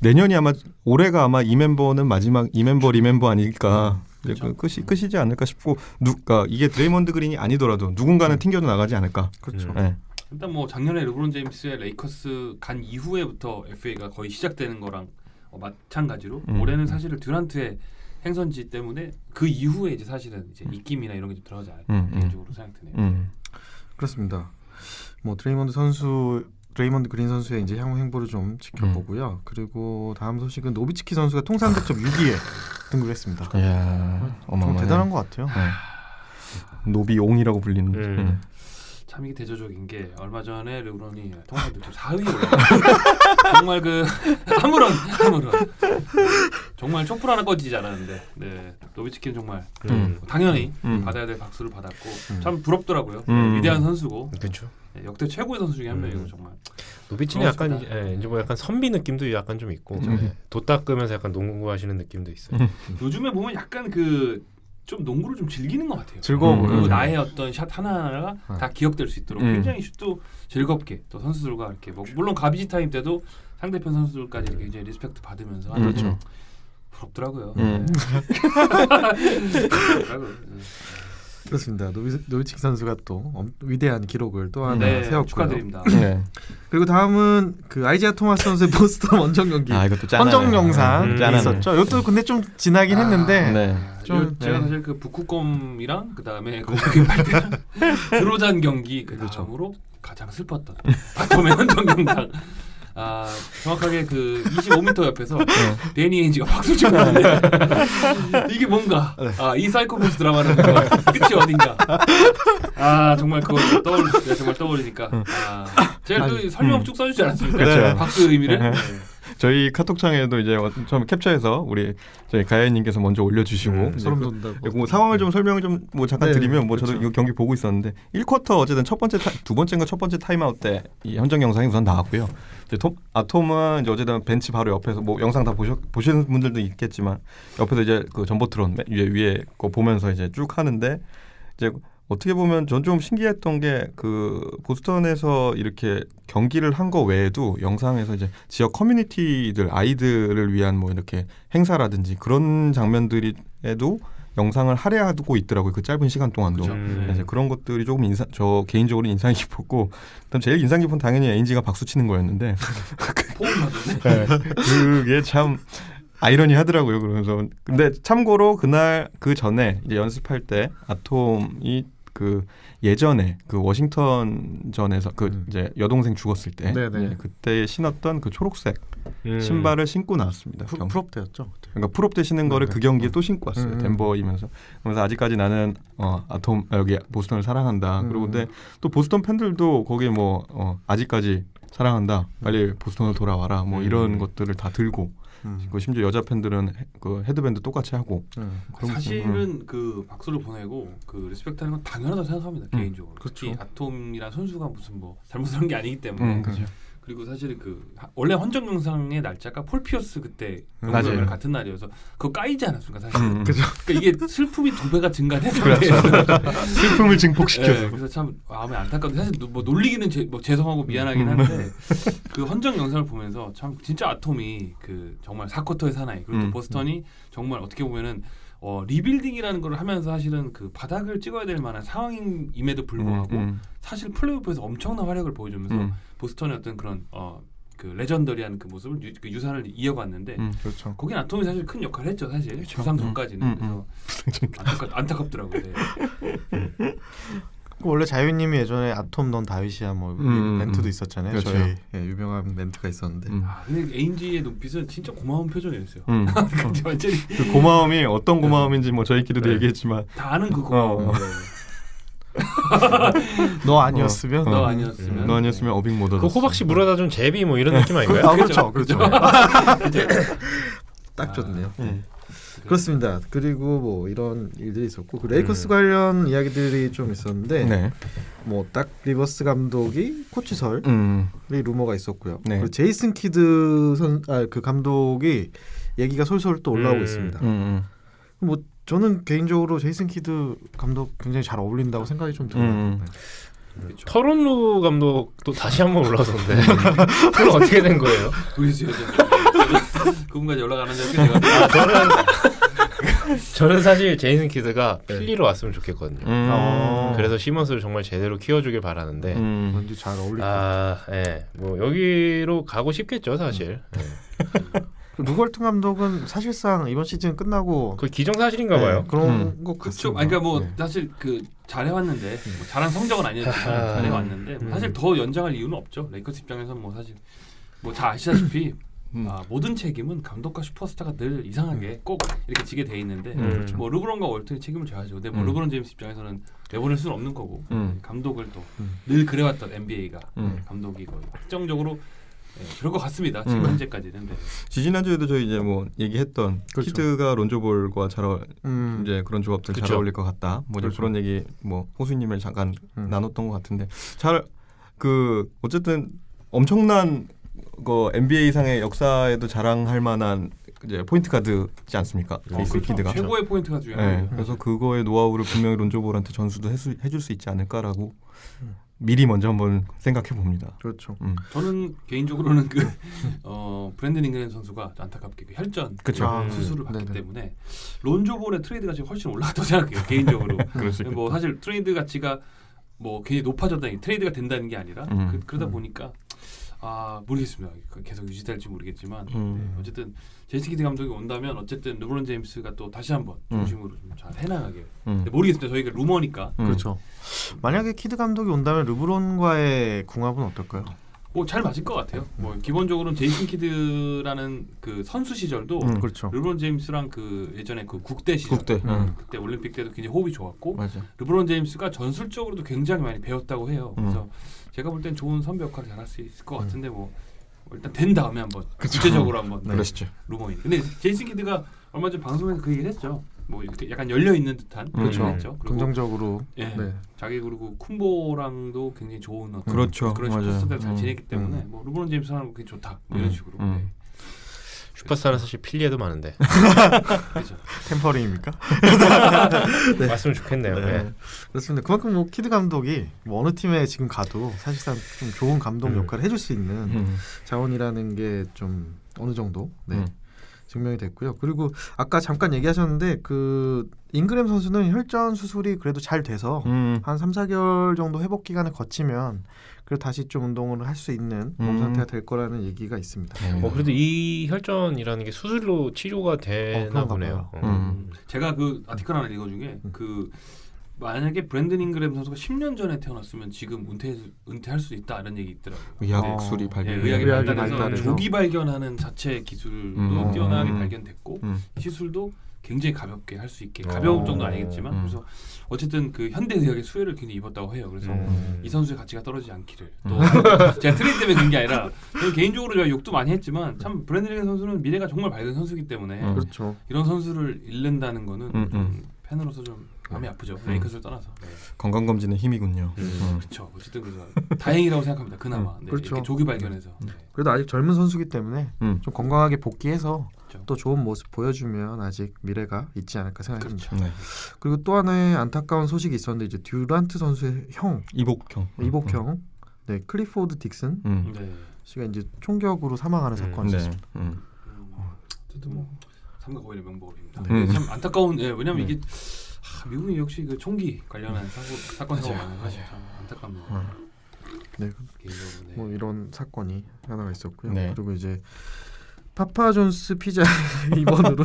내년이 아마 올해가 아마 이 멤버는 마지막 이 멤버 아닐까. 그렇죠. 끝이지 않을까 싶고 그러니까 이게 드레이먼드 그린이 아니더라도 누군가는 튕겨도 나가지 않을까. 그렇죠. 네. 일단 뭐 작년에 르브론 제임스의 레이커스 간 이후에부터 FA가 거의 시작되는 거랑 마찬가지로 올해는 사실은 듀란트의 행선지 때문에 그 이후에 이제 사실은 이제 입김이나 이런 게 좀 들어가지 않을까 개인적으로 생각드네요. 그렇습니다. 뭐 드레이먼드 그린 선수의 이제 향후 행보를 좀 지켜보고요. 그리고 다음 소식은 노비츠키 선수가 통산 득점 6위에 등극했습니다. 이야, 좀 어마어마하네. 대단한 것 같아요. 노비용이라고 불리는. 참 이게 대조적인 게 얼마 전에 르브론이 통산 득점 4위에 올라갔어요. 정말 그 아무런 정말 촛불 하나 꺼지지 않았는데 네, 노비츠키는 정말 당연히 받아야 될 박수를 받았고 참 부럽더라고요. 위대한 선수고 그렇죠. 네, 역대 최고의 선수 중에 한 명이고 정말 노비치는 약간 이제 뭐 약간 선비 느낌도 약간 좀 있고 도 닦으면서 약간 농구 하시는 느낌도 있어요. 요즘에 보면 약간 그 좀 농구를 좀 즐기는 것 같아요. 즐거워. 그리고 나의 어떤 샷 하나하나가 다 기억될 수 있도록 굉장히 슛도 즐겁게 또 선수들과 이렇게 뭐 물론 가비지 타임 때도 상대편 선수들까지 이렇게 이제 리스펙트 받으면서 하는 그렇죠. 부럽더라고요. 그렇습니다. 노비츠키 선수가 또 위대한 기록을 또 하나 네, 세웠고요. 축하드립니다. 네. 그리고 다음은 그 아이지아 토마스 선수의 보스턴 원정 경기 이것도 짠하네. 헌정 영상이 짠하네. 있었죠. 이것도 근데 좀 지나긴 했는데 네. 좀 제가 네. 사실 그 북극곰이랑 그 다음에 고기발대랑 드로잔 경기 그 그렇죠. 다음으로 가장 슬펐던 바텀의 헌정 영상. 정확하게 그 25m 옆에서 데니 에인지가 박수 치고 있는데 이게 뭔가 이 사이코패스 드라마는 끝이 어딘가 정말 그거 정말 떠오르니까 제가 그 설명 쭉 써주지 않았습니까? 그렇죠. 박수 의미를 네. 저희 카톡창에도 이제 처음 캡처해서 우리 저희 가야님께서 먼저 올려주시고 이제 소름 그- 돋는다고. 뭐 상황을 좀 설명을 좀 뭐 잠깐 네, 드리면 뭐 저도 그렇죠. 이 경기 보고 있었는데 1쿼터 어쨌든 두 번째인가 첫 번째 타임아웃 때 이 현장 영상이 우선 나왔고요. 이제 톰은 이제 어쨌든 벤치 바로 옆에서 뭐 영상 다 보시는 분들도 있겠지만 옆에서 이제 그 전보트론 위에 거 보면서 이제 쭉 하는데 이제 어떻게 보면 전 좀 신기했던 게 그 보스턴에서 이렇게 경기를 한 거 외에도 영상에서 이제 지역 커뮤니티들 아이들을 위한 뭐 이렇게 행사라든지 그런 장면들에도 영상을 할애하고 있더라고요. 그 짧은 시간 동안도. 그렇죠. 그래서 그런 것들이 조금 저 개인적으로 인상 깊었고, 그다음 제일 인상 깊은 당연히 에인지가 박수 치는 거였는데 포옹 맞았네. 그게 참 아이러니하더라고요. 그러면서 근데 참고로 그날 그 전에 이제 연습할 때 아톰이 그 예전에 그 워싱턴전에서 그 이제 여동생 죽었을 때 네네. 그때 신었던 그 초록색 신발을 신고 나왔습니다. 프롭 때였죠. 그러니까 풀업 때 신는 거를 그 경기에 또 신고 왔어요. 음. 덴버이면서. 그래서 아직까지 나는 아톰 여기 보스턴을 사랑한다. 그리고 근데 또 보스턴 팬들도 거기에 뭐 아직까지 사랑한다. 빨리 보스턴으로 돌아와라. 뭐 이런 것들을 다 들고. 그 심지어 여자 팬들은 그 헤드밴드 똑같이 하고. 그런 사실은 그 박수를 보내고 그 리스펙트하는 건 당연하다고 생각합니다. 개인적으로. 특히 아톰이란 선수가 무슨 뭐 잘못한 게 아니기 때문에. 그렇죠. 그리고 사실 그 원래 헌정 영상의 날짜가 폴 피어스 그때 맞아요. 경기랑 같은 날이어서 그거 까이지 않았습니까 사실. 그죠. 그러니까 이게 슬픔이 2배가 증가된 그렇죠. 상태에서 슬픔을 증폭시켜서. 네, 그래서 참 마음이 안타깝고 사실 뭐 놀리기는 뭐 죄송하고 미안하긴 한데 그 헌정 영상을 보면서 참 진짜 아톰이 그 정말 4쿼터의 사나이 그리고 또 보스턴이 정말 어떻게 보면은 리빌딩이라는 걸 하면서 사실은 그 바닥을 찍어야 될 만한 상황임에도 불구하고 사실 플레이오프에서 엄청난 활약을 보여주면서 보스턴의 어떤 그런 그 레전더리한 그 모습을 그 유산을 이어갔는데 그렇죠. 거긴 아톰이 사실 큰 역할을 했죠 사실 부상 전까지는 그래서 안타깝더라고요. 네. 원래 자유님이 예전에 아톰 넌 다윗이야 뭐 멘트도 있었잖아요. 그렇죠. 저희 유명한 멘트가 있었는데. 근데 에인지의 눈빛은 진짜 고마운 표정이었어요. 완전히 그 고마움이 어떤 고마움인지 뭐 저희끼리도 네. 얘기했지만 다 아는 그 고마움. 네. 너 아니었으면. 너 아니었으면. 너 아니었으면 어빙 못 그 얻었어. 호박씨 물어다 준 제비 뭐 이런 느낌 아닌가요? 아 그렇죠, 그렇죠. 딱 좋네요. 그렇습니다. 그리고 뭐 이런 일들이 있었고 그 레이커스 관련 이야기들이 좀 있었는데 네. 뭐 딱 리버스 감독이 코치설이 루머가 있었고요. 네. 그리고 제이슨 키드 그 감독이 얘기가 솔솔 또 올라오고 있습니다. 뭐 저는 개인적으로 제이슨 키드 감독 굉장히 잘 어울린다고 생각이 좀 들어요. 그렇죠. 터론루 감독도 다시 한번 올라오던데 그건 어떻게 된 거예요? 그분까지 연락 안 한 적이 내가 저는 사실 제이슨 키드가 필리로 왔으면 좋겠거든요. 그래서 네. 시몬스를 정말 제대로 키워주길 바라는데 왠지 잘 어울릴 것 같아요. 예, 뭐 여기로 가고 싶겠죠 사실. 예. 루걸튼 감독은 사실상 이번 시즌 끝나고 그 기정사실인가봐요. 네, 그런 것 그렇죠. 같습니다. 아니, 그러니까 뭐 네. 사실 그 잘해왔는데 뭐 잘한 성적은 아니었지만 잘해왔는데 뭐 사실 더 연장할 이유는 없죠. 레이커스 입장에서는 뭐 사실 뭐 다 아시다시피 모든 책임은 감독과 슈퍼스타가 늘 이상하게 꼭 이렇게 지게 돼 있는데 뭐 르브론과 월튼이 책임을 져야죠. 근데 뭐 르브론 제임스 입장에서는 내보낼 수는 없는 거고 감독을 또 늘 그래왔던 NBA가 감독이 거의 확정적으로 그럴 것 같습니다. 지금 현재까지는. 네. 지지난주에도 저희 이제 뭐 얘기했던 그렇죠. 키드가 론조볼과 이제 그런 조합들 잘 그쵸. 어울릴 것 같다. 뭐 이제 그렇죠. 그런 얘기 뭐 호수님을 잠깐 나눴던 것 같은데 잘 그 어쨌든 엄청난 그 NBA 상의 역사에도 자랑할 만한 이제 포인트 가드지 않습니까? 제이슨 키드가. 최고의 포인트가 중요해요. 네, 그래서 그거의 노하우를 분명히 론조볼한테 전수도 해줄 수 있지 않을까라고 미리 먼저 한번 생각해 봅니다. 그렇죠. 저는 개인적으로는 그 브랜든 잉그램 선수가 안타깝게 그 혈전 그쵸. 수술을 받기 네네. 때문에 론조볼의 트레이드 가치가 훨씬 올라갔다고 생각해요. 개인적으로. 그럴 수 뭐 사실 트레이드 가치가 뭐 괜히 높아졌다니 트레이드가 된다는 게 아니라 그러다 보니까 모르겠습니다. 계속 유지될지 모르겠지만 네, 어쨌든 제이슨 키드 감독이 온다면 어쨌든 르브론 제임스가 또 다시 한번 중심으로 좀 잘 해나가게. 근데 모르겠습니다. 저희가 루머니까. 그렇죠. 만약에 키드 감독이 온다면 르브론과의 궁합은 어떨까요? 뭐 잘 맞을 것 같아요. 뭐 기본적으로는 제이슨 키드라는 그 선수 시절도 그렇죠. 르브론 제임스랑 그 예전에 그 국대 시절 국대. 그때 올림픽 때도 굉장히 호흡이 좋았고 맞아. 르브론 제임스가 전술적으로도 굉장히 많이 배웠다고 해요. 그래서 제가 볼 땐 좋은 선배 역할을 잘할 수 있을 것 같은데 뭐 일단 된 다음에 한번 구체적으로 한번 그러시죠. 루머인. 근데 제이슨 키드가 얼마 전 방송에서 그 얘기를 했죠. 뭐 이렇게 약간 열려 있는 듯한 그런 그렇죠. 얘기를 했죠. 그리고 긍정적으로. 예, 네. 자기 그리고 쿤보랑도 굉장히 좋은 어떤 그렇죠. 그런 맞아요. 슈퍼스타를 잘 지냈기 때문에 뭐 르브론 제임스 하는 거 굉장히 좋다 뭐 이런 식으로. 네. 슈퍼스타는 사실 필리에도 많은데 그렇죠. 템퍼링입니까? 왔으면 좋겠네요. 네. 예. 그렇습니다. 그만큼 뭐 키드 감독이 뭐 어느 팀에 지금 가도 사실상 좀 좋은 감독 역할을 해줄 수 있는 자원이라는 게 좀 어느 정도 증명이 됐고요. 그리고 아까 잠깐 얘기하셨는데 그 잉그램 선수는 혈전 수술이 그래도 잘 돼서 한 3, 4개월 정도 회복 기간을 거치면 그래도 다시 좀 운동을 할 수 있는 몸 상태가 될 거라는 얘기가 있습니다. 그래도 이 혈전이라는 게 수술로 치료가 되나 그런가 보네요. 봐요. 제가 그 아티클 하나 읽어 중에 그 만약에 브랜든 잉그램 선수가 10년 전에 태어났으면 지금 은퇴할 수 있다 이런 얘기 있더라고요. 의학술이 예, 발견. 의학이 의학이 발달해서 발달해서. 조기 발견하는 자체 기술도 뛰어나게 발견됐고 시술도 굉장히 가볍게 할 수 있게 가벼운 정도 는 아니겠지만 그래서 어쨌든 그 현대 의학의 수혜를 굉장히 입었다고 해요. 그래서 이 선수의 가치가 떨어지지 않기를 또 제가 트레이드 때문에 그런 게 아니라 저는 개인적으로 제가 욕도 많이 했지만 참 브랜든 잉그램 선수는 미래가 정말 밝은 선수이기 때문에 그렇죠. 이런 선수를 잃는다는 거는 좀 팬으로서 좀 마음이 아프죠. 레이커스를 떠나서. 네. 건강 검진의 힘이군요. 그렇죠. 어쨌든 그래서 다행이라고 생각합니다. 그나마 네, 그렇죠. 이렇게 조기 발견해서. 네. 그래도 아직 젊은 선수기 때문에 좀 건강하게 복귀해서 그렇죠. 또 좋은 모습 보여주면 아직 미래가 있지 않을까 생각합니다. 그렇죠. 네. 그리고 또 하나의 안타까운 소식이 있었는데 이제 듀란트 선수의 형, 이복형. 이복형, 네 클리포드 딕슨 네. 씨가 이제 총격으로 사망하는 사건이 네. 있었습니다. 어쨌든 뭐 삼가 고인의 명복입니다. 네. 참 안타까운. 왜냐면 이게 미국이 역시 그 총기 관련한 사건 사고가 많아서 참 안타깝네요. 네, 개인적으로, 네. 뭐 이런 사건이 하나가 있었고요. 네. 그리고 이제 파파존스 피자 임원으로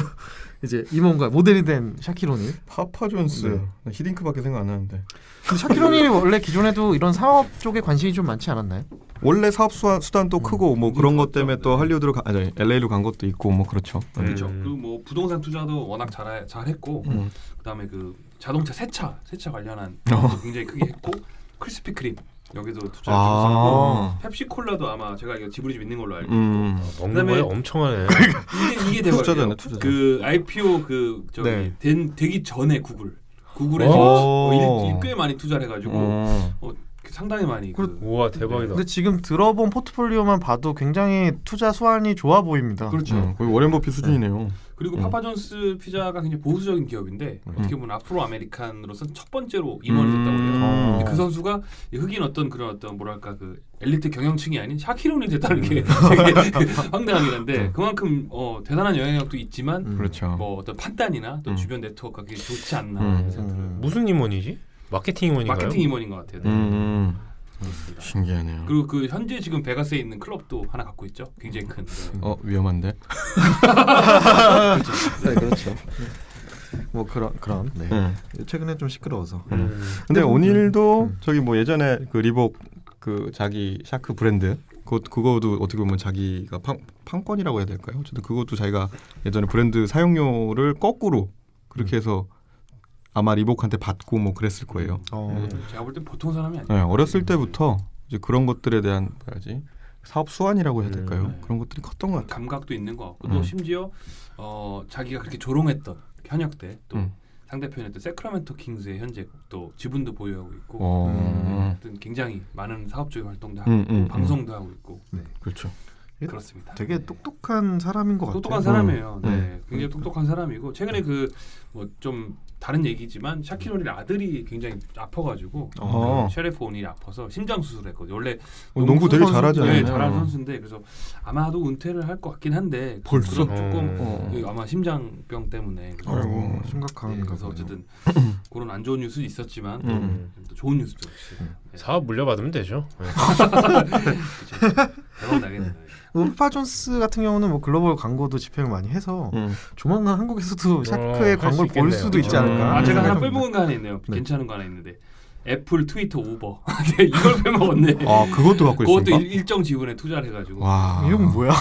이제 임원과 모델이 된 샤키로닐. 파파 존스. 나 히딩크밖에 생각 안 나는데. 근데 샤키로닐이 원래 기존에도 이런 사업 쪽에 관심이 좀 많지 않았나요? 원래 사업 수단도 크고 뭐 그런 것 때문에 또 네. 할리우드로 LA로 간 것도 있고 뭐 그렇죠. 그렇죠. 그리고 뭐 부동산 투자도 워낙 잘했고 그다음에 그 자동차 세차 관련한 것도 굉장히 크게 했고 크리스피 크림 여기도 투자를 했고 펩시콜라도 아마 제가 이거 지분이 좀 있는 걸로 알고 있고 먹는 거에 엄청 하네. 이게 대박이에요. 투자잖아요. 그 IPO 그 저기 네. 되기 전에 구글에 오. 꽤 많이 투자를 해가지고 상당히 많이 우와 대박이다. 근데 지금 들어본 포트폴리오만 봐도 굉장히 투자 수완이 좋아 보입니다. 그렇죠. 거의 워렌 버핏 수준이네요. 그리고 파파존스 피자가 굉장히 보수적인 기업인데 어떻게 보면 앞으로 아메리칸으로서 첫 번째로 임원이 됐다고 해요. 근데 그 선수가 흑인 어떤 그런 어떤 뭐랄까 그 엘리트 경영층이 아닌 샤키론이 됐다는 게 되게 황당하긴 한데 그만큼 대단한 영향력도 있지만 그렇죠. 뭐 어떤 판단이나 또 주변 네트워크가 그게 좋지 않나 생각을 무슨 임원이지? 마케팅 임원인가요? 마케팅 임원인 것 같아요. 네. 그렇습니다. 신기하네요. 그리고 그 현재 지금 베가스에 있는 클럽도 하나 갖고 있죠. 굉장히 큰. 네. 위험한데. 네, 그렇죠. 뭐 그런. 네. 최근에 좀 시끄러워서. 근데 오닐도 저기 뭐 예전에 그 리복 그 자기 샤크 브랜드 그거도 어떻게 보면 자기가 판권이라고 해야 될까요? 어쨌든 그것도 자기가 예전에 브랜드 사용료를 거꾸로 그렇게 해서 아마 리복한테 받고 뭐 그랬을 거예요. 제가 볼 때 보통 사람이 아니에요. 네, 어렸을 때부터 이제 그런 것들에 대한 뭐야지 사업 수완이라고 해야 될까요? 그런 것들이 컸던 것 같아요. 감각도 있는 것 같고 또 심지어 자기가 그렇게 조롱했던 현역 때 또 상대편이었던 세크라멘토 킹스의 현재 또 지분도 보유하고 있고 어떤 굉장히 많은 사업적인 활동도 하고 방송도 하고 있고 그렇죠. 그렇습니다. 되게 네. 똑똑한 사람인 것 같아요. 똑똑한 사람이에요. 네, 굉장히 똑똑한 사람이고 최근에 그 뭐 좀 다른 얘기지만 샤키로니 아들이 굉장히 아파가지고 셰레프 오닐이 아파서 심장 수술했거든요. 원래 농구 되게 잘하잖아요. 네, 잘하는 선수인데 그래서 아마도 은퇴를 할 것 같긴 한데 벌써? 조금 아마 심장병 때문에 아이고 심각한. 네, 그래서 어쨌든 그런 안 좋은 뉴스 있었지만 또 좋은 뉴스도 역시 네. 사업 물려받으면 되죠. 대박 나겠네요. 파파존스 같은 경우는 뭐 글로벌 광고도 집행을 많이 해서 조만간 한국에서도 샤크의 할 광고를 수 볼 있겠네요. 수도 있지 않을까. 제가 하나 생각합니다. 빼먹은 거 하나 있네요. 네. 괜찮은 거 하나 있는데 애플, 트위터, 우버 이걸 빼먹었네. 그것도 갖고 그것도 있습니까? 일정 지분에 투자를 해가지고 와. 이건 뭐야?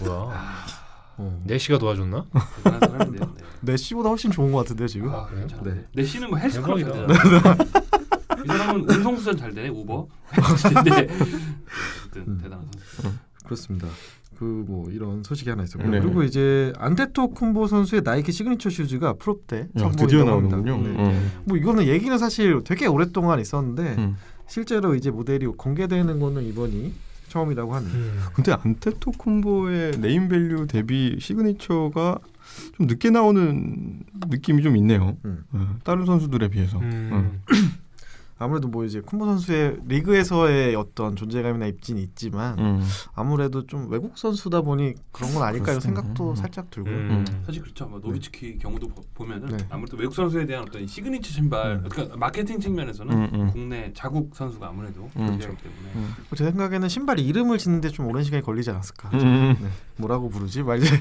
뭐야? 내시가 도와줬나? 대단한 사람인데요. 네. 내시보다 훨씬 좋은 것 같은데요 지금. 괜찮은데. 네. 내 씨는 뭐 헬스클럽 잘 대박이다. 되잖아. 이 사람은 운송수단 잘 되네 우버. 근데 어쨌든 대단한 선수. 그렇습니다. 그 뭐 이런 소식이 하나 있었고요. 네. 그리고 이제 안테토쿤보 선수의 나이키 시그니처 슈즈가 프로 때 드디어 선보인다고 합니다. 나오는군요. 네. 뭐 이거는 얘기는 사실 되게 오랫동안 있었는데 실제로 이제 모델이 공개되는 거는 이번이 처음이라고 하네요. 근데 안테토쿤보의 네임밸류 대비 시그니처가 좀 늦게 나오는 느낌이 좀 있네요. 다른 선수들에 비해서. 아무래도 뭐 이제 쿤보 선수의 리그에서의 어떤 존재감이나 입지는 있지만 아무래도 좀 외국 선수다 보니 그런 건 아닐까 이런 생각도 살짝 들고요. 사실 그렇죠. 뭐 노비츠키 경우도 보면은 네. 아무래도 외국 선수에 대한 어떤 시그니처 신발, 그러니까 마케팅 측면에서는 국내 자국 선수가 아무래도 존재하기 때문에 제 생각에는 신발 이름을 짓는데 좀 오랜 시간이 걸리지 않았을까. 네. 뭐라고 부르지? 말 이제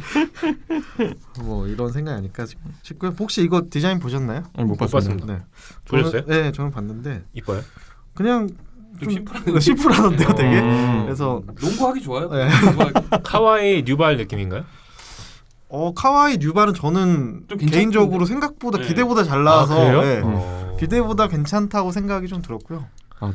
뭐 이런 생각이 아닐까 싶고요. 혹시 이거 디자인 보셨나요? 아니, 못 봤습니다. 네. 보셨어요? 네, 저는 봤는데 이뻐요? 그냥 좀 심플하던데요, 되게. 그래서 농구하기 좋아요. 네. 농구하기. 카와이 뉴발 느낌인가요? 카와이 뉴발은 저는 좀 개인적으로 생각보다 네. 기대보다 잘 나와서 그래요? 네. 기대보다 괜찮다고 생각이 좀 들었고요.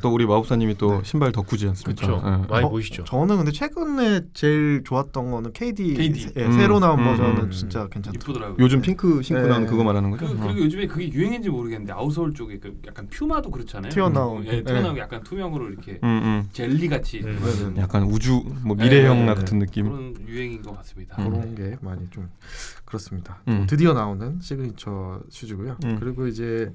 또 우리 마법사님이 또 신발 덕후지 않습니까? 그렇죠. 많이 보이시죠? 저는 근데 최근에 제일 좋았던 거는 KD. KD. 새로 나온 버전은 진짜 괜찮더라고요. 이쁘더라고요. 요즘 핑크 신고 네. 나오는 그거 말하는 거죠? 그리고 요즘에 그게 유행인지 모르겠는데 아웃솔 쪽에 그 약간 퓨마도 그렇잖아요. 튀어나온. 튀어나오고 약간 투명으로 이렇게 젤리 같이 약간 우주 뭐 미래형 네. 같은 느낌. 그런 유행인 것 같습니다. 그런 게 많이 좀 그렇습니다. 음. 드디어 나오는 시그니처 슈즈고요. 그리고 이제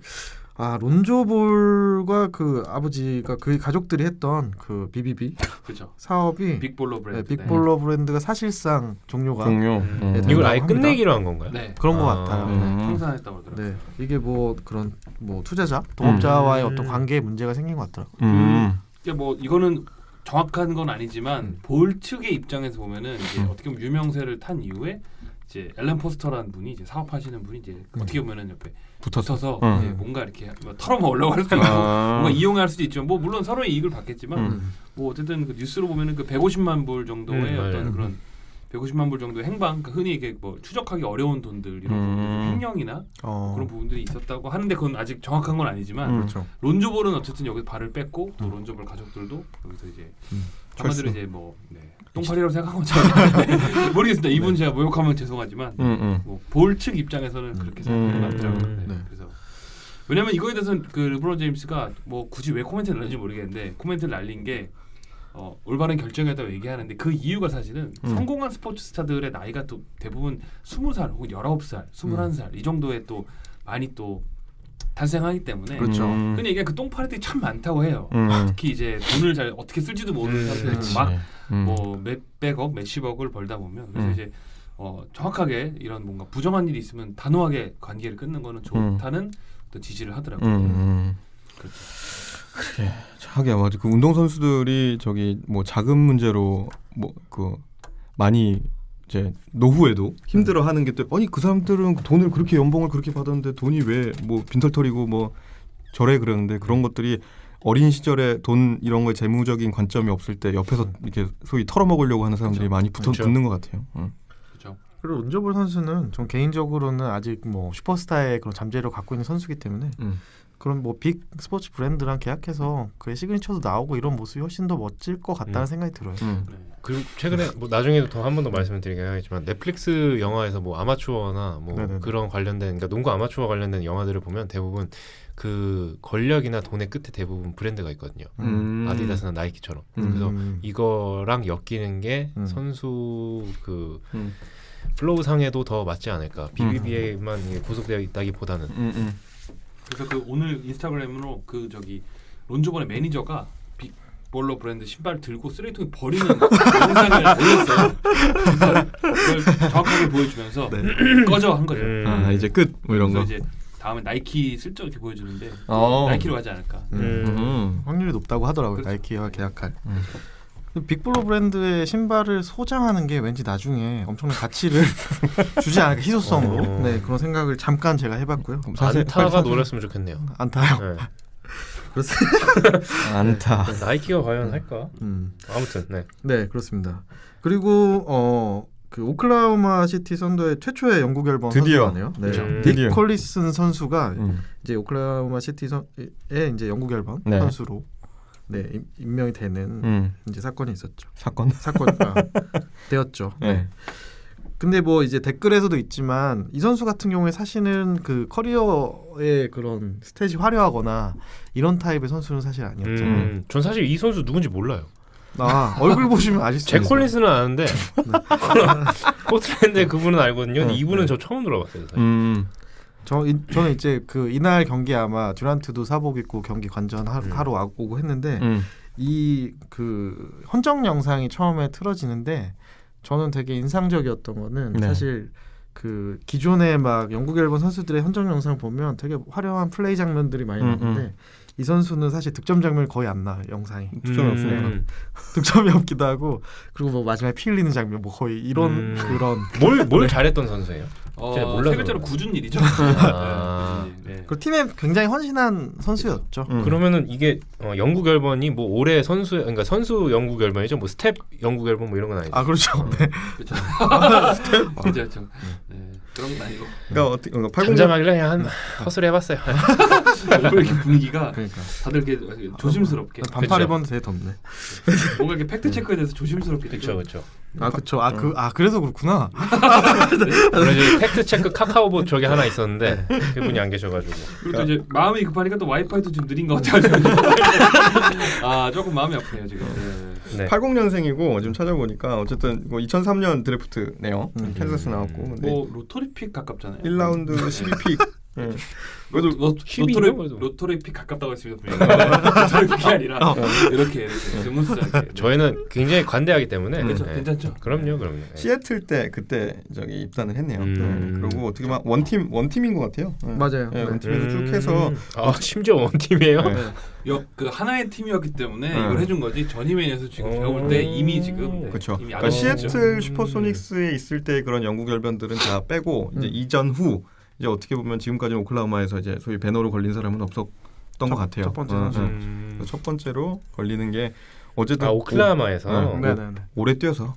론조볼과 그 아버지가 그 가족들이 했던 그 BBB 그렇죠. 사업이 빅볼러 브랜드. 빅볼러 브랜드가 사실상 종료가 종료. 이걸 아예 합니다. 끝내기로 한 건가요? 네. 그런 것 아, 같아요. 청산했다고 하더라고요. 네, 이게 뭐 그런 뭐 투자자, 동업자와의 어떤 관계에 문제가 생긴 것 같더라고요. 그러니까 뭐 이거는 정확한 건 아니지만 볼 측의 입장에서 보면은 이제 어떻게 보면 유명세를 탄 이후에 이제 앨런 포스터라는 분이 이제 사업하시는 분이 이제 어떻게 보면은 옆에 붙어서 이제 뭔가 이렇게 뭐 털어먹으려고 할 수도 있고 뭔가 이용할 수도 있지만 뭐 물론 서로의 이익을 받겠지만 뭐 어쨌든 그 뉴스로 보면은 그 150만 불 정도의 어떤 그런 150만 불 정도의 행방, 그러니까 흔히 이게 뭐 추적하기 어려운 돈들 이런 부분들, 횡령이나 그런 부분들이 있었다고 하는데 그건 아직 정확한 건 아니지만 그렇죠. 론조볼은 어쨌든 여기서 발을 뺐고 또 론조볼 가족들도 여기서 이제 한마디로 이제 뭐 똥파리라고 생각한 것처럼 모르겠습니다. 이분 제가 모욕하면 죄송하지만 뭐 볼 측 입장에서는 그렇게 생각하는 것 같더라고요. 네. 그래서 왜냐면 이거에 대해서는 그 르브론 제임스가 뭐 굳이 왜 코멘트를 날는지 모르겠는데 코멘트를 날린 게 올바른 결정이었다고 얘기하는데 그 이유가 사실은 성공한 스포츠 스타들의 나이가 또 대부분 20살 혹은 19살, 21살 이 정도에 또 많이 또 탄생하기 때문에 그렇죠. 근데 이게 그 똥파리들이 참 많다고 해요. 특히 이제 돈을 잘 어떻게 쓸지도 모르는 사람들이 막뭐 몇백억, 몇십억을 벌다 보면 그래서 이제 정확하게 이런 뭔가 부정한 일이 있으면 단호하게 관계를 끊는 거는 좋다는 또 지지를 하더라고요. 그렇죠. 그래, 하게 맞아. 그 운동 선수들이 저기 뭐 자금 문제로 뭐 그 많이 이제 노후에도 힘들어하는 게 또 아니 그 사람들은 돈을 그렇게 연봉을 그렇게 받았는데 돈이 왜 뭐 빈털터리고 뭐 저래 그러는데 그런 것들이 어린 시절에 돈 이런 거에 재무적인 관점이 없을 때 옆에서 이렇게 소위 털어먹으려고 하는 사람들이 많이 붙는 것 같아요. 그렇죠. 그리고 은저볼 선수는 전 개인적으로는 아직 뭐 슈퍼스타의 그런 잠재력을 갖고 있는 선수이기 때문에 그런 뭐 빅 스포츠 브랜드랑 계약해서 그의 시그니처도 나오고 이런 모습이 훨씬 더 멋질 것 같다는 생각이 들어요. 그리고 최근에 뭐 나중에도 더 한 번 더 말씀을 드리긴 하겠지만 넷플릭스 영화에서 뭐 아마추어나 뭐 네네네. 그런 관련된 그러니까 농구 아마추어 관련된 영화들을 보면 대부분 그 권력이나 돈의 끝에 대부분 브랜드가 있거든요. 아디다스나 나이키처럼. 그래서 이거랑 엮이는 게 선수 그 플로우 상에도 더 맞지 않을까. BBVA만 구속되어 있다기보다는. 그래서 그 오늘 인스타그램으로 그 저기 론조번의 매니저가 빅볼러 브랜드 신발 들고 쓰레기통에 버리는 영상을 올렸어요. 그래서 그걸 정확하게 보여주면서 꺼져 한 거죠. 아 이제 끝 뭐 이런 거. 그래서 이제 다음에 나이키 슬쩍 이렇게 보여주는데 나이키로 가지 않을까. 확률이 높다고 하더라고요. 그렇죠. 나이키와 계약할. 빅블로 브랜드의 신발을 소장하는 게 왠지 나중에 엄청난 가치를 주지 않을까 희소성으로 네, 그런 생각을 잠깐 제가 해봤고요. 안타가 노렸으면 좋겠네요. 안타요. 네. 그렇습니다. 안타. 나이키가 과연 할까? 아무튼 네. 네 그렇습니다. 그리고 그 오클라호마 시티 선더의 최초의 영국 앨범 드디어. 선수가네요. 네. 드디어. 닉 콜리슨 선수가 이제 오클라호마 시티의 이제 영국 앨범 네. 선수로 네 임명이 되는 이제 사건이 있었죠. 사건 되었죠. 네. 근데 뭐 이제 댓글에서도 있지만 이 선수 같은 경우에 사실은 그 커리어의 그런 스탯이 화려하거나 이런 타입의 선수는 사실 아니었잖아요. 전 사실 이 선수 누군지 몰라요. 얼굴 보시면 아실 수 잭 있어요. 콜린스는 아는데 포틀랜드의 그분은 알거든요. 근데 이분은 저 처음 들어봤어요. 사실. 저는 이제 그 이날 경기 아마 듀란트도 사복 입고 경기 관전하러 오고 했는데 이 그 헌정 영상이 처음에 틀어지는데 저는 되게 인상적이었던 거는 사실 그 기존의 막 영국 앨범 선수들의 헌정 영상을 보면 되게 화려한 플레이 장면들이 많이 나오는데 이 선수는 사실 득점 장면이 거의 안 나와요. 영상이 득점이 없으니까 득점이 없기도 하고 그리고 뭐 마지막에 피 흘리는 장면 뭐 거의 이런 그런 뭘 잘했던 선수예요? 제가 몰라서 세 글자로 굳은 일이죠. 네. 그 팀에 굉장히 헌신한 선수였죠. 그러면은 이게 영국 앨범이 뭐 올해 선수 그러니까 선수 영국 앨범이죠. 뭐 스텝 영국 앨범 뭐 이런 건 아니죠. 아 그렇죠. 네. 그렇죠. 네. 그런 건 아니고. 그러니까 어떻게 잠잠하길래 그냥 한 헛소리 해봤어요. 오늘 이렇게 분위기가 그러니까 다들 이렇게 조심스럽게 반팔 입었는데 되게 덥네. 뭔가 이렇게 팩트 체크에 대해서 조심스럽게 그렇죠. 그렇죠. 그래서 그렇구나. 그래서 팩트 체크 카카오봇 저기 하나 있었는데 그분이 안 계셔가지고. 그리고 또 이제 마음이 급하니까 또 와이파이도 좀 느린 것 같아요. 조금 마음이 아프네요 지금. 네. 80년생이고 지금 찾아보니까 어쨌든 뭐 2003년 드래프트네요. 캔자스 나왔고 근데 뭐 로터리 픽 가깝잖아요. 1라운드 12픽. 그래도 로터리 픽 가깝다고 했습니다. 로터리 픽이 아니라 이렇게 스무스하게. 저희는 굉장히 관대하기 때문에 그렇죠. 괜찮죠. 그럼요. 시애틀 때 그때 저기 입단을 했네요. 그리고 어떻게 보면 원팀인 것 같아요. 맞아요. 네, 원팀에서 쭉 해서 심지어 원팀이에요. 그 하나의 팀이었기 때문에 이걸 해준 거지 전임에서 지금 제가 볼 때 이미 지금 그렇죠. 이미 그러니까 시애틀 슈퍼소닉스에 있을 때 그런 영국 열변들은 다 빼고 이제 이전 후 이제 어떻게 보면 지금까지 오클라호마에서 이제 소위 배너로 걸린 사람은 없었던 것 같아요. 첫 번째 선수. 첫 번째로 걸리는 게 어쨌든 오클라호마에서 오래 뛰어서.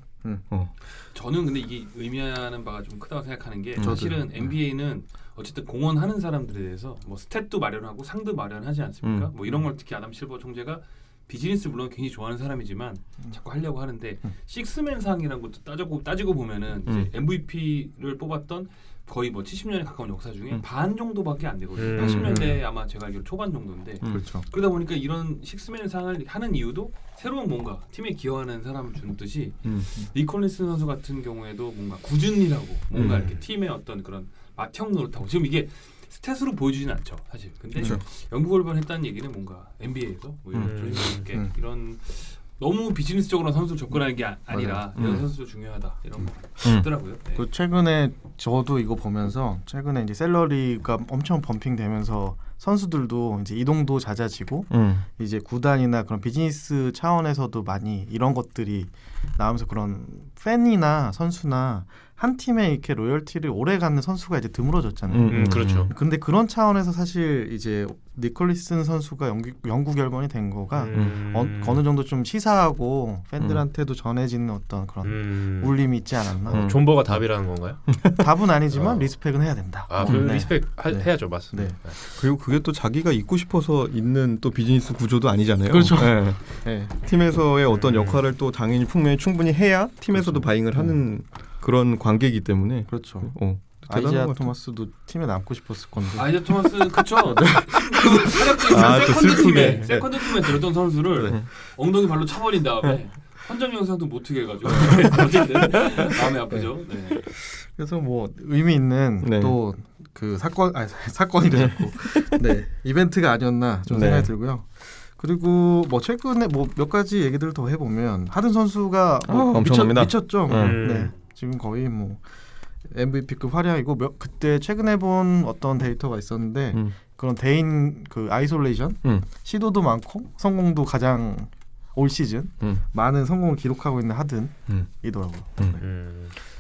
저는 근데 이게 의미하는 바가 좀 크다고 생각하는 게 사실은 NBA는 어쨌든 공헌하는 사람들에 대해서 뭐 스탯도 마련하고 상도 마련하지 않습니까? 뭐 이런 걸 특히 아담 실버 총재가 비즈니스 물론 굉장히 좋아하는 사람이지만 자꾸 하려고 하는데 식스맨상이라는 것도 따지고 보면은 이제 MVP를 뽑았던 거의 뭐 70년에 가까운 역사 중에 반 정도밖에 안 되거든요. 음. 80년대 아마 제가 알기로 초반 정도인데 그렇죠. 그러다 보니까 이런 식스맨 상을 하는 이유도 새로운 뭔가 팀에 기여하는 사람을 주는 뜻이 니콜리슨 선수 같은 경우에도 뭔가 꾸준히라고 뭔가 이렇게 팀의 어떤 그런 맏형 노릇하고 지금 이게 스탯으로 보여주진 않죠 사실. 근데 그렇죠. 영국 올바를 했다는 얘기는 뭔가 NBA에서 뭐 이런 조심스럽게 이런 너무 비즈니스적으로 선수를 접근하는 게 아니라 이런 선수도 중요하다 이런 거 있더라고요. 네. 그 최근에 저도 이거 보면서 최근에 이제 샐러리가 엄청 범핑되면서 선수들도 이제 이동도 잦아지고 이제 구단이나 그런 비즈니스 차원에서도 많이 이런 것들이 나오면서 그런 팬이나 선수나 한 팀에 이렇게 로열티를 오래 갖는 선수가 이제 드물어졌잖아요. 그렇죠. 근데 그런 차원에서 사실 이제 니콜리슨 선수가 영구 결번이 된 거가 어느 정도 좀 시사하고 팬들한테도 전해지는 어떤 그런 울림이 있지 않았나. 존버가 답이라는 건가요? 답은 아니지만 리스펙은 해야 된다. 그 네. 리스펙 네. 해야죠, 맞습니다. 네. 그리고 그게 또 자기가 있고 싶어서 있는 또 비즈니스 구조도 아니잖아요. 그렇죠. 네. 네. 팀에서의 어떤 역할을 또 당연히 풍면이 충분히 해야 팀에서도 바잉을 하는 그런 관계이기 때문에 그렇죠. 대단한 아이지아 것 같아요. 토마스도 팀에 남고 싶었을 건데. 아이자 토마스 그쵸? 그 또 슬프게. 세컨드 팀에 들었던 선수를 엉덩이 발로 차버린 다음에 헌정 영상도 못 트게 해가지고 어쨌든 마음이 아프죠. 네. 그래서 뭐 의미 있는 네. 또 그 사건이래 자꾸 네 이벤트가 아니었나 좀 네. 생각이 들고요. 그리고 뭐 최근에 뭐 몇 가지 얘기들을 더 해보면 하든 선수가 뭐 엄청납니다. 미쳤죠. 네 지금 거의 뭐 MVP급 활약이고 그때 최근에 본 어떤 데이터가 있었는데 그런 대인 그 아이솔레이션 시도도 많고 성공도 가장 올 시즌 많은 성공을 기록하고 있는 하든이더라고요.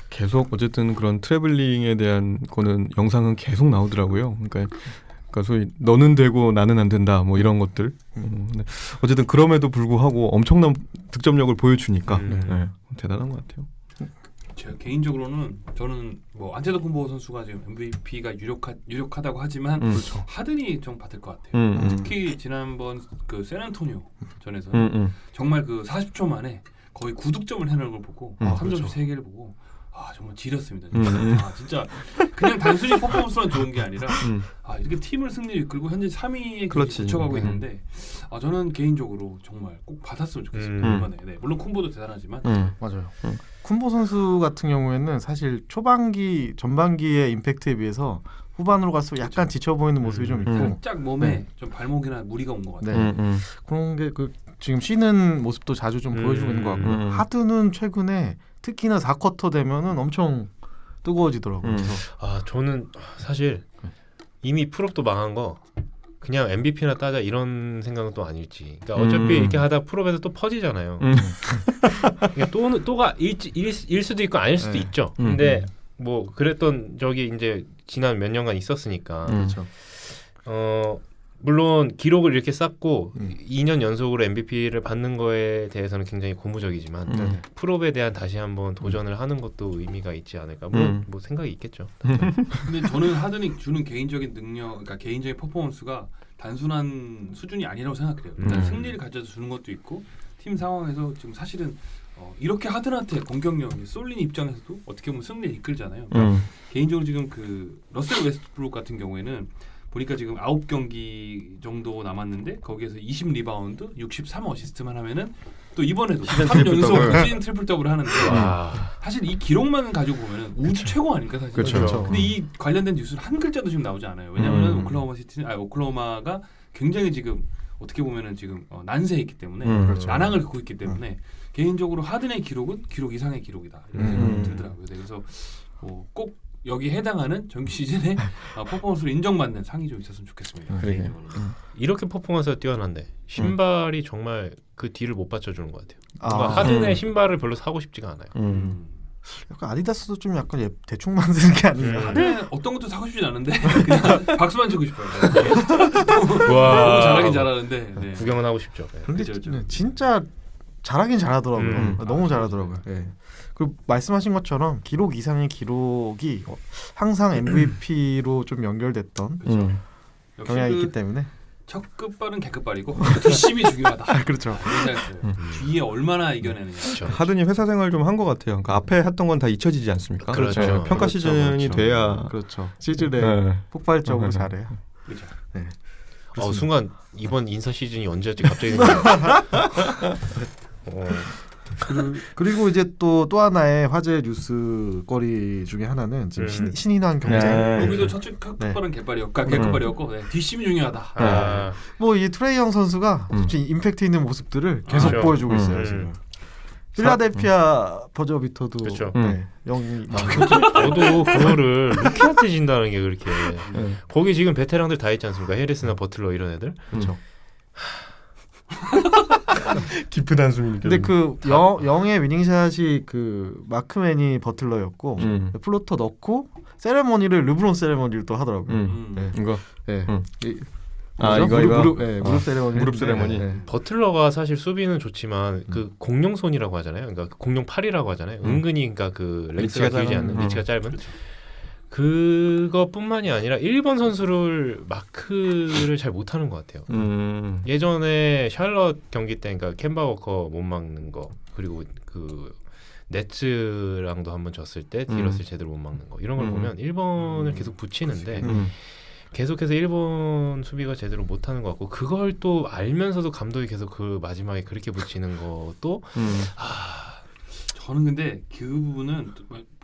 계속 어쨌든 그런 트래블링에 대한 거는 영상은 계속 나오더라고요. 그러니까 소위 너는 되고 나는 안 된다 뭐 이런 것들. 근데 어쨌든 그럼에도 불구하고 엄청난 득점력을 보여주니까 네, 대단한 것 같아요. 제가 개인적으로는 저는 뭐 안테도쿤보 선수가 지금 MVP가 유력하다고 하지만 하든이 좀 받을 것 같아요. 특히 지난번 그 샌안토니오 전에서는 정말 그 40초 만에 거의 9득점을 해내는 걸 보고 3점슛 3개를 보고 정말 지렸습니다. 진짜 그냥 단순히 퍼포먼스만 좋은 게 아니라 이렇게 팀을 승리를 이끌고 현재 3위에 붙여가고 있는데 저는 개인적으로 정말 꼭 받았으면 좋겠습니다. 이번에. 네, 물론 쿤보도 대단하지만 맞아요. 쿤보 선수 같은 경우에는 사실 초반기 전반기의 임팩트에 비해서 후반으로 갈수록 약간 지쳐 보이는 모습이 좀 있고 살짝 몸에 좀 발목이나 무리가 온 것 같아요. 그런 게 그 지금 쉬는 모습도 자주 좀 보여주고 있는 것 같고요. 하드는 최근에 특히나 4쿼터 되면은 엄청 뜨거워지더라고요. 그래서 저는 사실 이미 풀업도 망한 거 그냥 MVP나 따자 이런 생각은 또 아닐지. 그러니까 어차피 이렇게 하다 풀업에서 또 퍼지잖아요. 그러니까 또가 일 수도 있고 아닐 수도 있죠. 근데 뭐 그랬던 적이 이제 지난 몇 년간 있었으니까. 그렇죠. 물론 기록을 이렇게 쌓고 2년 연속으로 MVP를 받는 거에 대해서는 굉장히 고무적이지만 풀업에 대한 다시 한번 도전을 하는 것도 의미가 있지 않을까. 물론 뭐 생각이 있겠죠. 근데 저는 하든이 주는 개인적인 능력, 그러니까 개인적인 퍼포먼스가 단순한 수준이 아니라고 생각해요. 일단 승리를 가져다 주는 것도 있고 팀 상황에서 지금 사실은 이렇게 하든한테 공격력이 쏠린 입장에서도 어떻게 보면 승리를 이끌잖아요. 그러니까 개인적으로 지금 그 러셀 웨스트브룩 같은 경우에는 보니까 지금 9경기 정도 남았는데 거기에서 20 리바운드, 63 어시스트만 하면은 또 이번에도 3연속 시즌 트리플 더블을 하는데 사실 이 기록만 가지고 보면은 우주 최고 아닐까 사실. 그렇죠. 근데 이 관련된 뉴스는 한 글자도 지금 나오지 않아요. 왜냐하면 오클라호마가 굉장히 지금 어떻게 보면은 지금 난세에 있기 때문에 난항을 겪고 있기 때문에 개인적으로 하든의 기록은 기록 이상의 기록이다 이런 생각이 들더라고요. 네, 그래서 꼭 여기 해당하는 정규 시즌에 퍼포먼스로 인정받는 상이 좀 있었으면 좋겠습니다. 개인적으로. 이렇게 퍼포먼스가 뛰어난데 신발이 정말 그 뒤를 못 받쳐주는 것 같아요. 뭔가 하든의 신발을 별로 사고 싶지가 않아요. 약간 아디다스도 좀 약간 대충 만드는 게 아닌가. 하든 어떤 것도 사고 싶진 않은데 그냥 박수만 치고 싶어요. 너무 잘하긴 잘하는데 네. 구경은 하고 싶죠. 네. 근데 그렇죠. 진짜 잘하긴 잘하더라고요. 너무 잘하더라고요. 네. 그리고 말씀하신 것처럼 기록 이상의 기록이 항상 MVP로 좀 연결됐던 경향이 있기 때문에 첫 끝발은 개끝발이고 뒷심이 중요하다. 그렇죠. 뒤에 얼마나 이겨내느냐. 그렇죠. 하드님 회사 생활 좀 한 것 같아요. 그러니까 앞에 했던 건 다 잊혀지지 않습니까? 그렇죠. 네, 평가 그렇죠, 시즌이 그렇죠. 돼야 그렇죠. 시즌에 네. 폭발적으로 네. 잘해요. 그렇죠. 순간 이번 인사 시즌이 언제였지 갑자기 생각나. 그리고 이제 또 하나의 화제 뉴스거리 중에 하나는 지금 신인왕 경쟁. 네. 여기도 첫 끝발은 개끝발이었고 뒷심이 중요하다. 뭐 이 트레이 영 선수가 솔직히 임팩트 있는 모습들을 계속 그렇죠. 보여주고 있어요. 지금. 필라델피아 버저비터도 그렇죠. 네, 영이 저도 그거를 루키한테 진다는 게 그렇게 거기 지금 베테랑들 다 있지 않습니까? 해리스나 버틀러 이런 애들. 그렇죠. 깊은 한숨이 근데 느껴져요. 그 영의 위닝샷이 그 마크맨이 버틀러였고 플로터 넣고 세레머니를 르브론 세레머니를 또 하더라고요. 네. 이거 네. 이거 무릎 세레머니. 무릎 세레머니. 네. 버틀러가 사실 수비는 좋지만 그 공룡손이라고 하잖아요. 그러니까 공룡 팔이라고 하잖아요. 은근히 그러니까 그 렌치가 길지 않는 렌치가 짧은. 그것뿐만이 아니라 1번 선수를 마크를 잘 못하는 것 같아요. 예전에 샬럿 경기 때 그러니까 캔바 워커 못 막는 거 그리고 그 네츠랑도 한번 졌을 때 디러스를 제대로 못 막는 거 이런 걸 보면 1번을 계속 붙이는데 계속해서 일본 수비가 제대로 못하는 것 같고 그걸 또 알면서도 감독이 계속 그 마지막에 그렇게 붙이는 것도 저는 근데 그 부분은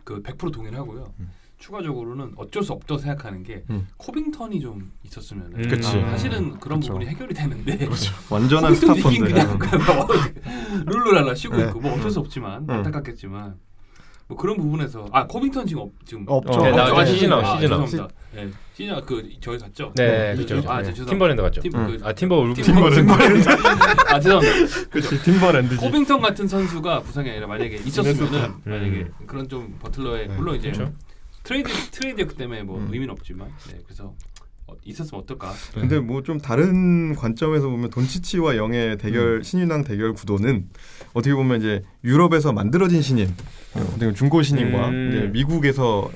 그 100% 동의를 하고요. 추가적으로는 어쩔 수 없다고 생각하는 게 코빙턴이 좀 있었으면 그치. 사실은 그런 그렇죠. 부분이 해결이 되는데 완전한 코빙턴이 스타퍼인데. 그냥 룰루랄라 쉬고 네. 있고 뭐 어쩔 수 없지만 안타깝겠지만 뭐 그런 부분에서 코빙턴 지금 없죠. 네, 나오죠. 없죠. 시즌 아웃. 죄송합니다. 네, 시즌 아웃 저희 갔죠? 네, 그렇죠. 죄송합니다. 팀버랜드 갔죠. 팀버울브. 죄송합니다. 그렇지. 팀버랜드지. 코빙턴 같은 선수가 부상이 아니라 만약에 있었으면은 만약에 그런 좀 버틀러의 물론 이제 그렇죠. 트레이드였기 때문에 뭐 의미는 없지만 그래서 있었으면 어떨까? 근데 뭐 좀 다른 관점에서 보면 돈치치와 영의 대결 신인왕 대결 구도는 어떻게 보면 이제 유럽에서 만들어진 신인, 어떻게 중고 신인과 이제 미국에서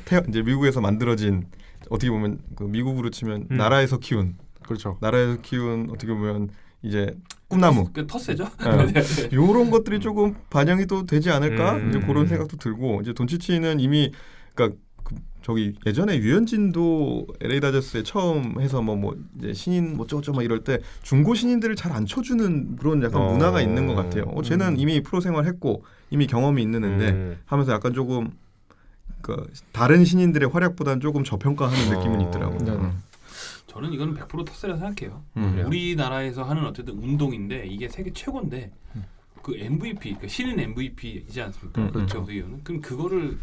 만들어진 어떻게 보면 그 미국으로 치면 나라에서 키운 그렇죠. 나라에서 키운 어떻게 보면 이제 꿈나무 그 텃세죠. 이런 것들이 조금 반영이 또 되지 않을까 이제 그런 생각도 들고 이제 돈치치는 이미 그러니까 저기 예전에 유현진도 LA 다저스에 처음 해서 뭐 이제 신인 뭐 저쩌고 막 이럴 때 중고 신인들을 잘 안 쳐주는 그런 약간 문화가 있는 것 같아요. 쟤는 이미 프로 생활했고 이미 경험이 있는 애인데 하면서 약간 조금 그 다른 신인들의 활약보다는 조금 저평가하는 느낌은 있더라고요. 저는 이거는 100% 텃세라 생각해요. 그래요? 우리나라에서 하는 어쨌든 운동인데 이게 세계 최고인데 그 MVP, 그 신인 MVP이지 않습니까? 그렇죠. 그럼 그거를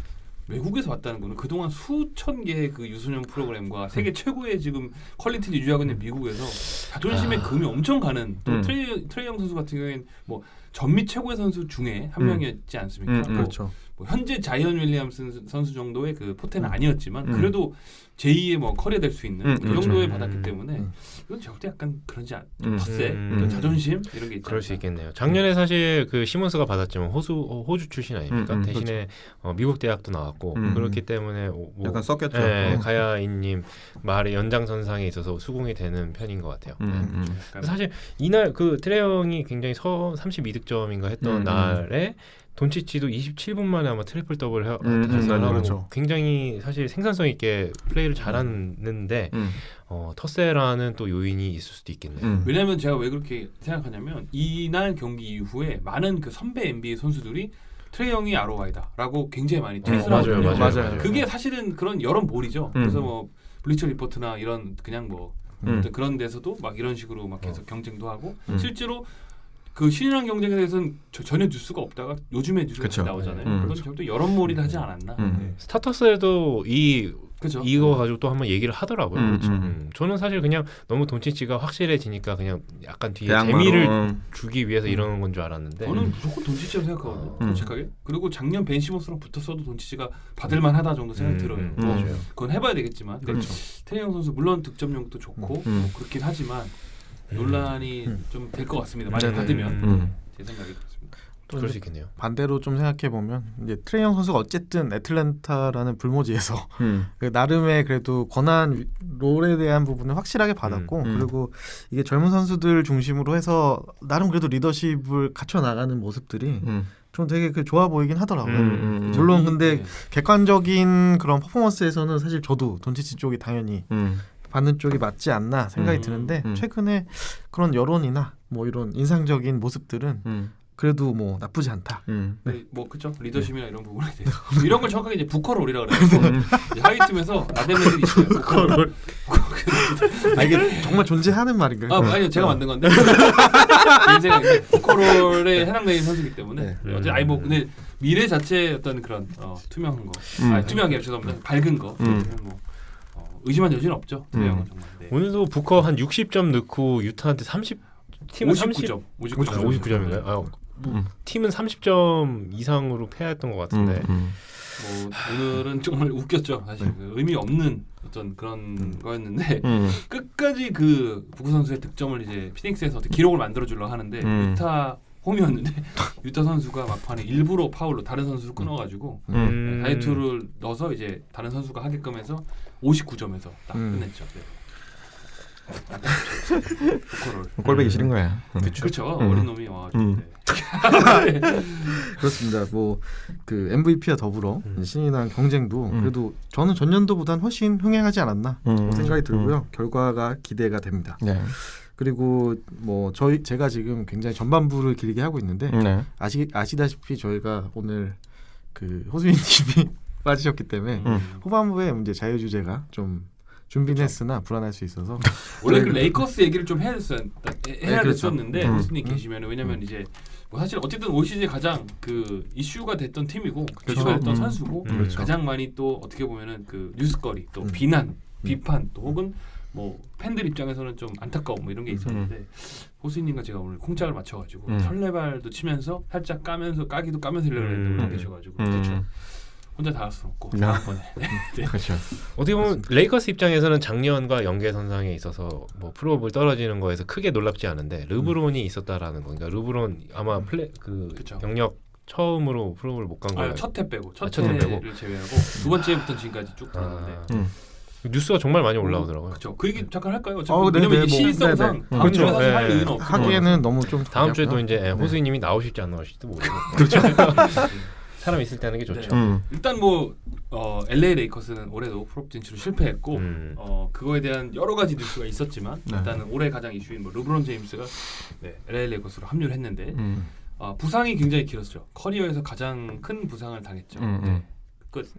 외국에서 왔다는 거는 그동안 수천 개의 그 유소년 프로그램과 세계 최고의 지금 퀄리티를 유지하고 있는 미국에서 자존심에 금이 엄청 가는 또 트레이 영 선수 같은 경우에는 뭐 전미 최고의 선수 중에 한 명이었지 않습니까? 그렇죠. 뭐 현재 자이언 윌리엄슨 선수 정도의 그 포텐은 아니었지만 그래도 제2의 뭐 커리어 될 수 있는 그 그렇죠. 정도에 받았기 때문에 이건 제가 볼 때 약간 그런지 텃세, 또 자존심 이런 게 있지 그럴 수 않을까. 있겠네요. 작년에 사실 그 시몬스가 받았지만 호주 출신 아닙니까? 대신에 미국 대학도 나왔고 그렇기 때문에 뭐 약간 섞였죠. 네, 가야인님 말의 연장선상에 있어서 수긍이 되는 편인 것 같아요. 약간 사실 이날 그 트레형이 굉장히 32득점인가 했던 날에 돈치치도 27분 만에 아마 트리플 더블 달성하고 그렇죠. 굉장히 사실 생산성 있게 플레이를 잘하는데 텃세라는 또 요인이 있을 수도 있겠네요. 왜냐하면 제가 왜 그렇게 생각하냐면 이날 경기 이후에 많은 그 선배 NBA 선수들이 트레이 형이 ROI다라고 굉장히 많이 트윗을 하거든요. 맞아요. 그게 사실은 그런 여론몰이죠. 그래서 뭐 블리처 리포트나 이런 그냥 뭐 어떤 그런 데서도 막 이런 식으로 막 계속 경쟁도 하고 실제로 그 신인왕 경쟁에 대해서는 전혀 뉴스가 없다가 요즘에 뉴스가 그쵸. 나오잖아요. 그건 절대 여론몰이를 하지 않았나. 네. 스타터스에도 그렇죠. 이거 가지고 또 한번 얘기를 하더라고요. 그렇죠. 저는 사실 그냥 너무 돈치치가 확실해지니까 그냥 약간 뒤에 대항마로. 재미를 주기 위해서 이러는 건 줄 알았는데 저는 무조건 돈치치라고 생각하거든요. 솔직하게. 그리고 작년 벤 시몬스랑 붙었어도 돈치치가 받을만하다 정도 생각이 들어요. 뭐 맞아요. 그건 해봐야 되겠지만. 그렇죠. 트레이 형 선수 물론 득점력도 좋고 뭐 그렇긴 하지만 논란이 좀 될 것 같습니다. 만약 받으면 제 생각이 그렇습니다. 또 그럴 이제 수 있겠네요. 반대로 좀 생각해 보면 이제 트레이 영 선수가 어쨌든 애틀랜타라는 불모지에서 그 나름의 그래도 권한 롤에 대한 부분을 확실하게 받았고 그리고 이게 젊은 선수들 중심으로 해서 나름 그래도 리더십을 갖춰 나가는 모습들이 좀 되게 그 좋아 보이긴 하더라고요. 물론 근데 객관적인 그런 퍼포먼스에서는 사실 저도 돈치치 쪽이 당연히 받는 쪽이 맞지 않나 생각이 드는데 최근에 그런 여론이나 뭐 이런 인상적인 모습들은 그래도 뭐 나쁘지 않다. 네. 뭐 그쵸 리더십이나 이런 부분에 대해서 이런 걸 정확하게 이제 부커롤이라 그래요. 하위 팀에서 나대면들이 있어요. 부커롤. 아 이게 정말 존재하는 말인가요? 아니요 제가 만든 건데 제 생각에 부커롤에 해당되는 선수이기 때문에 어제 아니 뭐 근데 미래 자체의 어떤 그런 투명한 거, 아니 투명한 게 죄송합니다. 밝은 거, 뭐 의심한 여지는 없죠. 투명은 정말. 네. 오늘도 부커 한 60점 넣고 유타한테 팀은 59점. 59점인가요? 팀은 30점 이상으로 패했던 것 같은데. 뭐 오늘은 정말 웃겼죠. 사실 그 의미 없는 어떤 그런 거였는데 끝까지 그 부쿠 선수의 득점을 이제 피닉스에서 어떻게 기록을 만들어 주려 하는데 유타 홈이었는데 유타 선수가 막판에 일부러 파울로 다른 선수를 끊어가지고 다이투를 넣어서 이제 다른 선수가 하게끔 해서 59점에서 딱 끝냈죠. 네. 꼴배기 싫은 거야. 그렇죠. 어린 놈이 와가지고. 그렇습니다. 뭐 그 MVP와 더불어 신인왕 경쟁도 그래도 저는 전년도보다는 훨씬 흥행하지 않았나 생각이 들고요. 결과가 기대가 됩니다. 네. 그리고 뭐 제가 지금 굉장히 전반부를 길게 하고 있는데 아시다시피 저희가 오늘 그 호수인님이 빠지셨기 때문에 후반부에 이제 자유주제가 좀 준비는 했으나 불안할 수 있어서 원래 그 레이커스 얘기를 좀 해야 그렇죠. 됐었는데 교수님 계시면 왜냐면 이제 뭐 사실 어쨌든 올 시즌 가장 그 이슈가 됐던 팀이고 이슈가 됐던 선수고 가장 많이 또 어떻게 보면은 그 뉴스거리 또 비난 비판 또 혹은 뭐 팬들 입장에서는 좀 안타까움 뭐 이런 게 있었는데 호수님과 제가 오늘 콩짝을 맞춰가지고 설레발도 치면서 살짝 까기도 까면서 이러고 있는데 계셔가지고 그렇죠. 혼자 다 할 수 없고 다음번에 네. 그렇죠. 어떻게 보면 레이커스 입장에서는 작년과 연계선상에 있어서 뭐 프로볼 떨어지는 거에서 크게 놀랍지 않은데 르브론이 있었다라는 거. 그러니까 르브론 아마 경력 처음으로 프로볼 못 간 거예요. 첫 해 빼고 첫 해 빼고. 해를 제외하고 두 번째부터 지금까지 쭉 들었는데 뉴스가 정말 많이 올라오더라고요. 그렇죠. 그 얘기 잠깐 할까요? 네, 왜냐면 이제 시의성상 다음 주에 사실 할 이유는 없고 하기에는 너무 좀 다음 주에도 이제 호수이님이 나오실지 안 나오실지도 모르고 그렇죠. 사람 있을 때 하는 게 좋죠. 일단 뭐 LA 레이커스는 올해도 프로업 진출을 실패했고 그거에 대한 여러 가지 뉴스가 있었지만 일단은 올해 가장 이슈인 뭐 르브론 제임스가 LA 레이커스로 합류를 했는데 부상이 굉장히 길었죠. 커리어에서 가장 큰 부상을 당했죠. 네. 끝.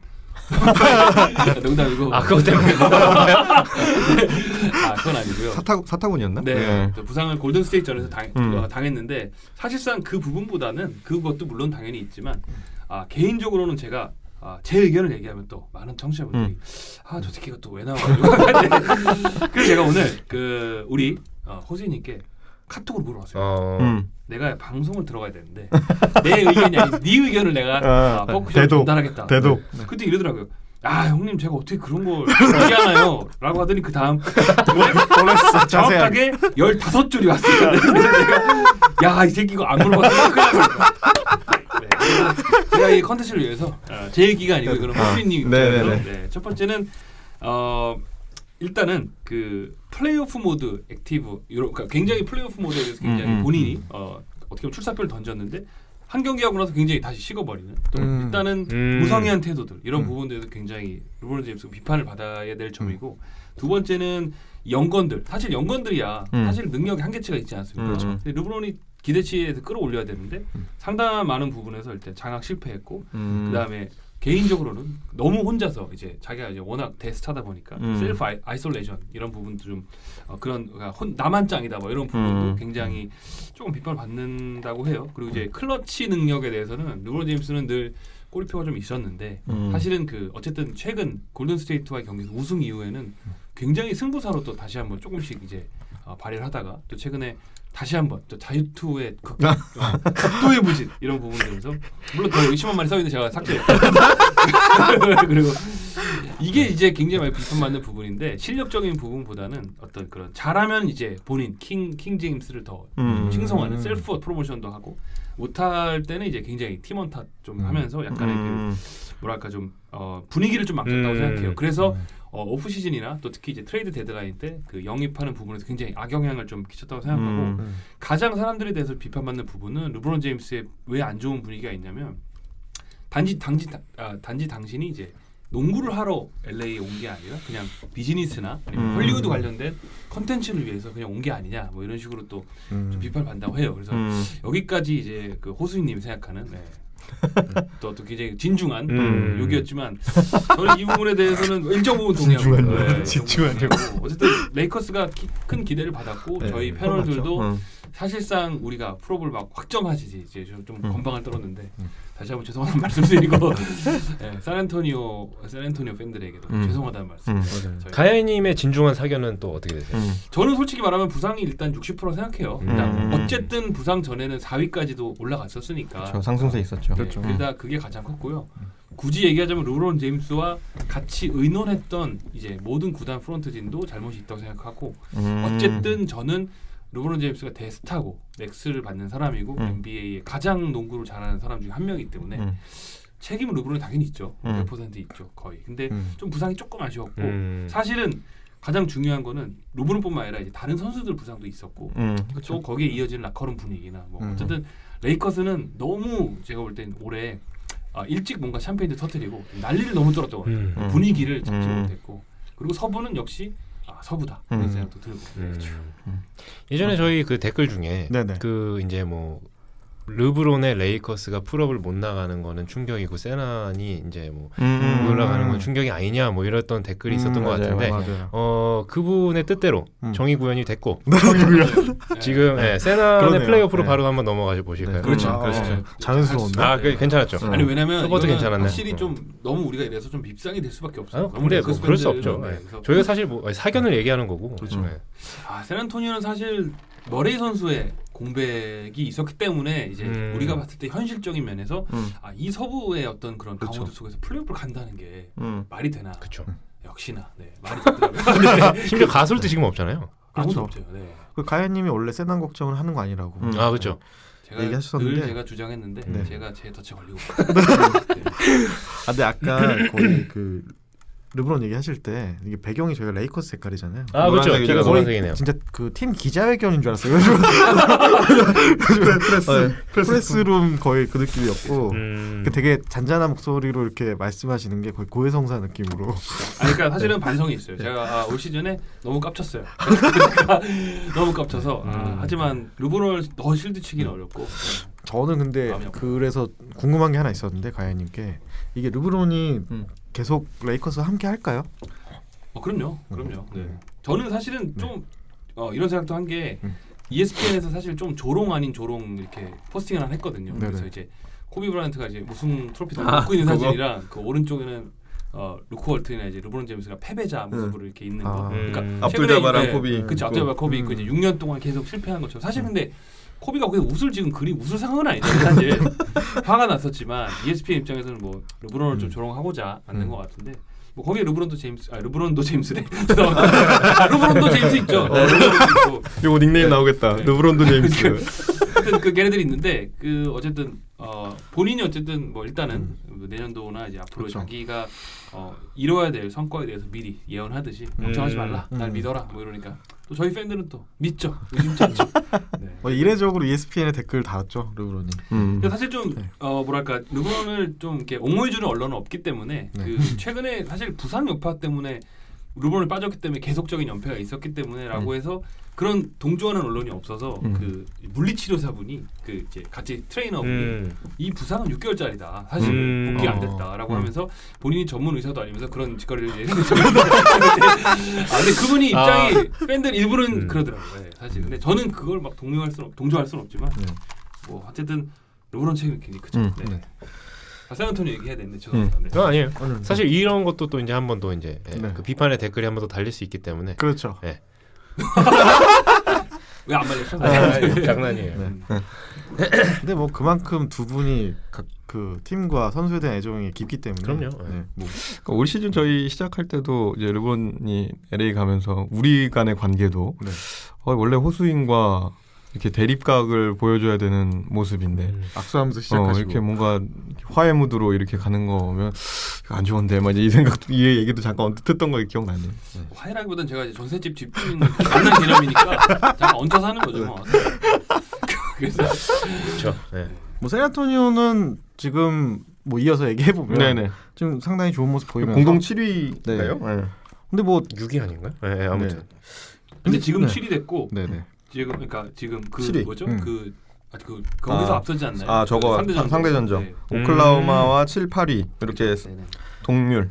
농담이고. 그것 때문에 그건 아니고요. 사타구니였나? 네. 부상을 골든 스테이트전에서 당했는데 사실상 그 부분보다는 그것도 물론 당연히 있지만 개인적으로는 제가 제 의견을 얘기하면 또 많은 청취자분들이 저 새끼가 또 왜 나와가지고 그래서 제가 오늘 그 우리 호수님께 카톡으로 물어봤어요. 내가 방송을 들어가야 되는데 내 의견이 아닌 네 의견을 내가 포커스로 전달하겠다. 대독. 그때 이러더라고요. 형님 제가 어떻게 그런 걸 얘기하나요? 라고 하더니 그 다음 정확하게 15줄이 왔어요. 이 새끼 이거 안 물어봤으면 큰일 날 거야. 제가 이 컨텐츠를 위해서 제 얘기가 아니고 그런 호수님 첫 번째는 일단은 그 플레이오프 모드 액티브 그러니까 굉장히 플레이오프 모드에 대해서 굉장히 본인이 어떻게 보면 출사표를 던졌는데 한 경기 하고 나서 굉장히 다시 식어버리는 또 일단은 무성의한 태도들 이런 부분들에서 굉장히 르브론 제임스 비판을 받아야 될 점이고 두 번째는 연건들 사실 연건들이야 사실 능력의 한계치가 있지 않습니까? 근데 르브론이 기대치에서 끌어올려야 되는데 상당한 많은 부분에서 일단 장악 실패했고 그다음에 개인적으로는 너무 혼자서 이제 자기가 이제 워낙 대스타다 보니까 셀프 아이솔레이션 이런 부분도 좀 그런 나만 짱이다 뭐 이런 부분도 굉장히 조금 비판을 받는다고 해요. 그리고 이제 클러치 능력에 대해서는 르브론 제임스는 늘 꼬리표가 좀 있었는데 사실은 그 어쨌든 최근 골든 스테이트와의 경기에서 우승 이후에는 굉장히 승부사로 또 다시 한번 조금씩 이제 발휘를 하다가 또 최근에 다시 한번 또 자유투의 극도의 부진 이런 부분들에서 물론 더 20만 마리 써 있는 제가 삭제했고 그리고 이게 이제 굉장히 많이 비판받는 부분인데 실력적인 부분보다는 어떤 그런 잘하면 이제 본인 킹 제임스를 더 칭송하는 셀프 프로모션도 하고 못할 때는 이제 굉장히 팀원 탓 좀 하면서 약간의 그 뭐랄까 좀 분위기를 좀 망쳤다고 생각해요. 그래서 오프 시즌이나 또 특히 이제 트레이드 데드라인 때 그 영입하는 부분에서 굉장히 악영향을 좀 끼쳤다고 생각하고 가장 사람들에 대해서 비판받는 부분은 르브론 제임스의 왜 안 좋은 분위기가 있냐면 단지 당신이 이제 농구를 하러 LA에 온 게 아니라 그냥 비즈니스나 아니면 헐리우드 관련된 컨텐츠를 위해서 그냥 온 게 아니냐 뭐 이런 식으로 또 좀 비판을 받는다고 해요. 그래서 여기까지 이제 그 호수인님이 생각하는 또 굉장히 진중한 욕이었지만 저는 이 부분에 대해서는 일정 부분 동의하고 진중한 어쨌든 레이커스가 큰 기대를 받았고 저희 패널들도 사실상 우리가 프로볼 막 확정하시지 이제 좀 건방을 떨었는데 다시 한번 죄송하다는 말씀드리고 샌안토니오 팬들에게도 죄송하다는 말씀. 가야님의 진중한 사견은 또 어떻게 되세요? 저는 솔직히 말하면 부상이 일단 60% 생각해요. 어쨌든 부상 전에는 4위까지도 올라갔었으니까 그렇죠. 상승세 있었죠. 그렇죠. 그게 가장 컸고요. 굳이 얘기하자면 르브론 제임스와 같이 의논했던 이제 모든 구단 프런트진도 잘못이 있다고 생각하고 어쨌든 저는 르브론 제임스가 대스타고 맥스를 받는 사람이고 NBA의 가장 농구를 잘하는 사람 중에 한 명이기 때문에 책임은 르브론이 당연히 있죠. 100% 있죠. 거의. 근데 좀 부상이 조금 아쉬웠고 사실은 가장 중요한 거는 르브론뿐만 아니라 이제 다른 선수들 부상도 있었고 또 거기에 이어지는 라커룸 분위기나 뭐 어쨌든 레이커스는 너무 제가 볼 땐 올해 일찍 뭔가 샴페인을 터뜨리고 난리를 너무 떨었던 것 같아요. 분위기를 잡지 못했고 그리고 서부는 역시 서부다 그런 생각도 들고. 예전에 저희 그 댓글 중에 네네. 그 이제 뭐 르브론의 레이커스가 풀업을 못 나가는 거는 충격이고 세난이 이제 뭐 올라가는 건 충격이 아니냐 뭐 이랬던 댓글이 있었던 것 같은데 맞아요. 그분의 뜻대로 정의 구현이 됐고 네. 지금 세난의 그러네요. 플레이오프로 네. 바로 한번 넘어가셔 보실까요? 네. 그렇죠. 그렇죠. 자연스러운데. 괜찮았죠. 아니 왜냐면 서버도 이거는 괜찮았네. 확실히 좀 너무 우리가 이래서 좀 밉상이 될 수밖에 없어요. 근데 뭐 그럴 수 없죠. 그래서 저희가 사실 뭐 사견을 얘기하는 거고. 그렇죠. 네. 샌안토니오는 사실 머레이 선수의 공백이 있었기 때문에 이제 우리가 봤을 때 현실적인 면에서 이 서부의 어떤 그런 강호들 속에서 플레이오프를 간다는 게 말이 되나? 그렇죠. 역시나 말이 되더라고요. 심지어 가수도 지금 없잖아요. 아무도 그렇죠. 없죠. 네. 그 가야님이 원래 세난 걱정을 하는 거 아니라고. 그렇죠. 제가 얘기하셨었는데. 늘 제가 주장했는데 네. 제가 제 덫에 걸리고. 네. 근데 아까 거의 그 르브론 얘기하실 때 이게 배경이 저희가 레이커스 색깔이잖아요. 그렇죠. 노란색이죠. 제가 거의 노란색이네요. 진짜 그 팀 기자회견인 줄 알았어요. 프레스룸 거의 그 느낌이었고 그 되게 잔잔한 목소리로 이렇게 말씀하시는 게 거의 고해성사 느낌으로. 그러니까 사실은 반성이 있어요. 제가 올 시즌에 너무 깝쳤어요. 너무 깝쳐서 하지만 르브론을 더 실드치기는 어렵고. 저는 근데 그래서 궁금한 게 하나 있었는데 가야님께 이게 르브론이 계속 레이커스와 함께 할까요? 그럼요. 네. 저는 사실은 좀 이런 생각도 한 게 ESPN에서 사실 좀 조롱 아닌 조롱 이렇게 포스팅을 하나 했거든요. 네네. 그래서 이제 코비 브라이언트가 이제 우승 트로피를 안고 있는 사진이랑 그 오른쪽에는 루크 월튼이나 이제 르브론 제임스가 패배자 모습으로 이렇게 있는 거. 그러니까 압둘자바랑 코비. 그렇죠. 압둘자바 코비 있고 이제 6년 동안 계속 실패한 것처럼 사실 근데 코비가 거기서 웃을 지금 웃을 상황은 아니잖아요. 사실 화가 났었지만 ESPN 입장에서는 뭐 르브론을 좀 조롱하고자 만든 것 같은데 뭐 거기에 르브론도 제임스래. 르브론도 제임스 있죠. 요거 닉네임 나오겠다. 네. 르브론도 제임스. 하여튼 그 걔네들이 있는데 그 어쨌든 본인이 어쨌든 뭐 일단은 내년도나 이제 앞으로 그렇죠. 자기가 이뤄야 될 성과에 대해서 미리 예언하듯이 걱정하지 말라, 날 믿어라 뭐 이러니까 또 저희 팬들은 또 믿죠, 의심치 않죠. 네. 이례적으로 ESPN에 댓글 달았죠 르브론이. 근데 사실 좀 뭐랄까 르브론을 좀 이렇게 옹호해주는 언론은 없기 때문에 그 최근에 사실 부상 여파 때문에 르브론이 빠졌기 때문에 계속적인 연패가 있었기 때문에라고 해서 그런 동조하는 언론이 없어서 그 물리치료사분이 그 이제 같이 트레이너분이 이 부상은 6개월짜리다 사실 복귀 안 됐다라고 하면서 본인이 전문 의사도 아니면서 그런 짓거리를 했는데 근데 그분이 입장이 팬들 일부는 그러더라고요. 네, 사실 근데 저는 그걸 막 동조할 수는 없지만 뭐 어쨌든 르브론 책임이 굉장히 크죠. 네. 샌안토니오 얘기해야 되는데 죄송합니다. 네. 아니에요. 사실 이런 것도 또 이제 한 번 또 이제 네. 그 비판의 댓글이 한 번 더 달릴 수 있기 때문에 그렇죠. 왜 안 말렸어? 장난이에요. 근데 뭐 그만큼 두 분이 각 그 팀과 선수에 대한 애정이 깊기 때문에 그럼요. 네. 뭐 그러니까 올 시즌 저희 시작할 때도 이제 르브론이 LA 가면서 우리 간의 관계도 네. 원래 호수인과 이렇게 대립각을 보여줘야 되는 모습인데 악수하면서 시작하시고 이렇게 뭔가 화해 무드로 이렇게 가는 거 보면 안 좋은데 막 이제 이 생각도 이 얘기도 잠깐 언뜻 했던 거 기억나네요. 화해라기보다는 제가 이제 전셋집 집주인 만난 개념이니까 잠깐 얹혀서 하는 거죠. 뭐. 그래서 그렇죠. 네. 뭐 샌안토니오는 지금 뭐 이어서 얘기해 보면 네네. 지금 상당히 좋은 모습 보이면서 공동 7위인가요? 네. 근데 뭐 6위 아닌가요? 네, 아무튼. 네. 근데 지금 네. 7위 됐고 네네 지금 그러니까 지금 그 7위. 뭐죠? 음. 거기서 앞서지 않나요? 아 저거 상대전적 네. 오클라호마와 7, 8위 이렇게 네네. 동률.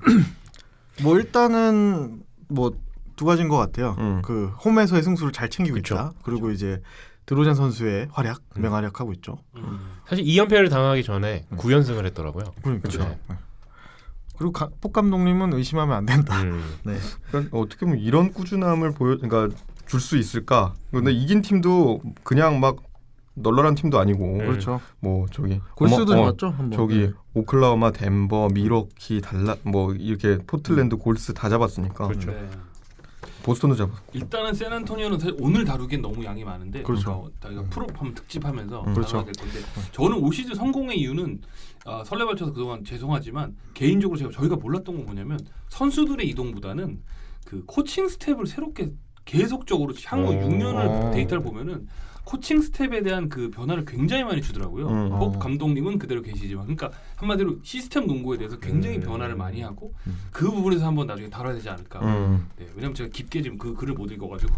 뭐 일단은 뭐 두 가지인 것 같아요. 그 홈에서의 승수를 잘 챙기고 그쵸. 있다. 그리고 이제 드로잔 선수의 활약, 맹활약하고 있죠. 사실 2연패를 당하기 전에 9연승을 했더라고요. 그러니까 그쵸. 네. 그리고 폭 감독님은 의심하면 안 된다. 네. 그러니까 어떻게 보면 이런 꾸준함을 그러니까 줄 수 있을까? 근데 이긴 팀도 그냥 막 널널한 팀도 아니고 그렇죠. 뭐 저기 골스도 좋았죠. 한번. 저기 네. 오클라호마, 덴버, 미러키, 달라 뭐 이렇게 포틀랜드 골스 다 잡았으니까. 그렇죠. 네. 보스턴도 잡았어. 일단은 샌안토니오는 사실 오늘 다루기엔 너무 양이 많은데 그렇죠. 저희가 프로 한번 특집하면서 그렇죠. 다뤄야 될 건데 저는 올 시즌 성공의 이유는 설레발쳐서 그동안 죄송하지만 개인적으로 저희가 몰랐던 건 뭐냐면 선수들의 이동보다는 그 코칭 스텝을 새롭게 계속적으로 향후 6년을 데이터를 보면은 코칭 스텝에 대한 그 변화를 굉장히 많이 주더라고요. 꼭 감독님은 그대로 계시지만, 그러니까 한마디로 시스템 농구에 대해서 굉장히 변화를 많이 하고 그 부분에서 한번 나중에 다뤄야 되지 않을까. 네, 왜냐면 제가 깊게 지금 그 글을 못 읽어가지고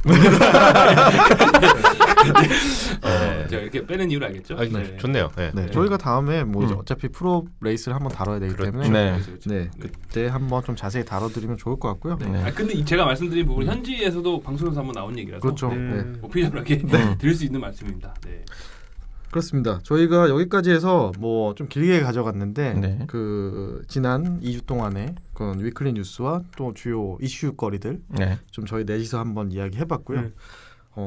제가 이렇게 빼는 이유를 알겠죠? 아, 네. 좋네요. 네. 네. 저희가 다음에 뭐 이제 어차피 프로 레이스를 한번 다뤄야 되기 그렇죠. 때문에 네. 그렇죠. 네, 그때 한번 좀 자세히 다뤄드리면 좋을 것 같고요. 네. 네. 근데 제가 말씀드린 부분 현지에서도 방송에서 한번 나온 얘기라서 그렇죠. 네. 네. 오피셜하게 드릴 수 있는 말씀입니다. 네. 그렇습니다. 저희가 여기까지 해서 뭐 좀 길게 가져갔는데 네. 그 지난 2주 동안의 그런 위클리 뉴스와 또 주요 이슈거리들 네. 좀 저희 넷이서 한번 이야기해봤고요.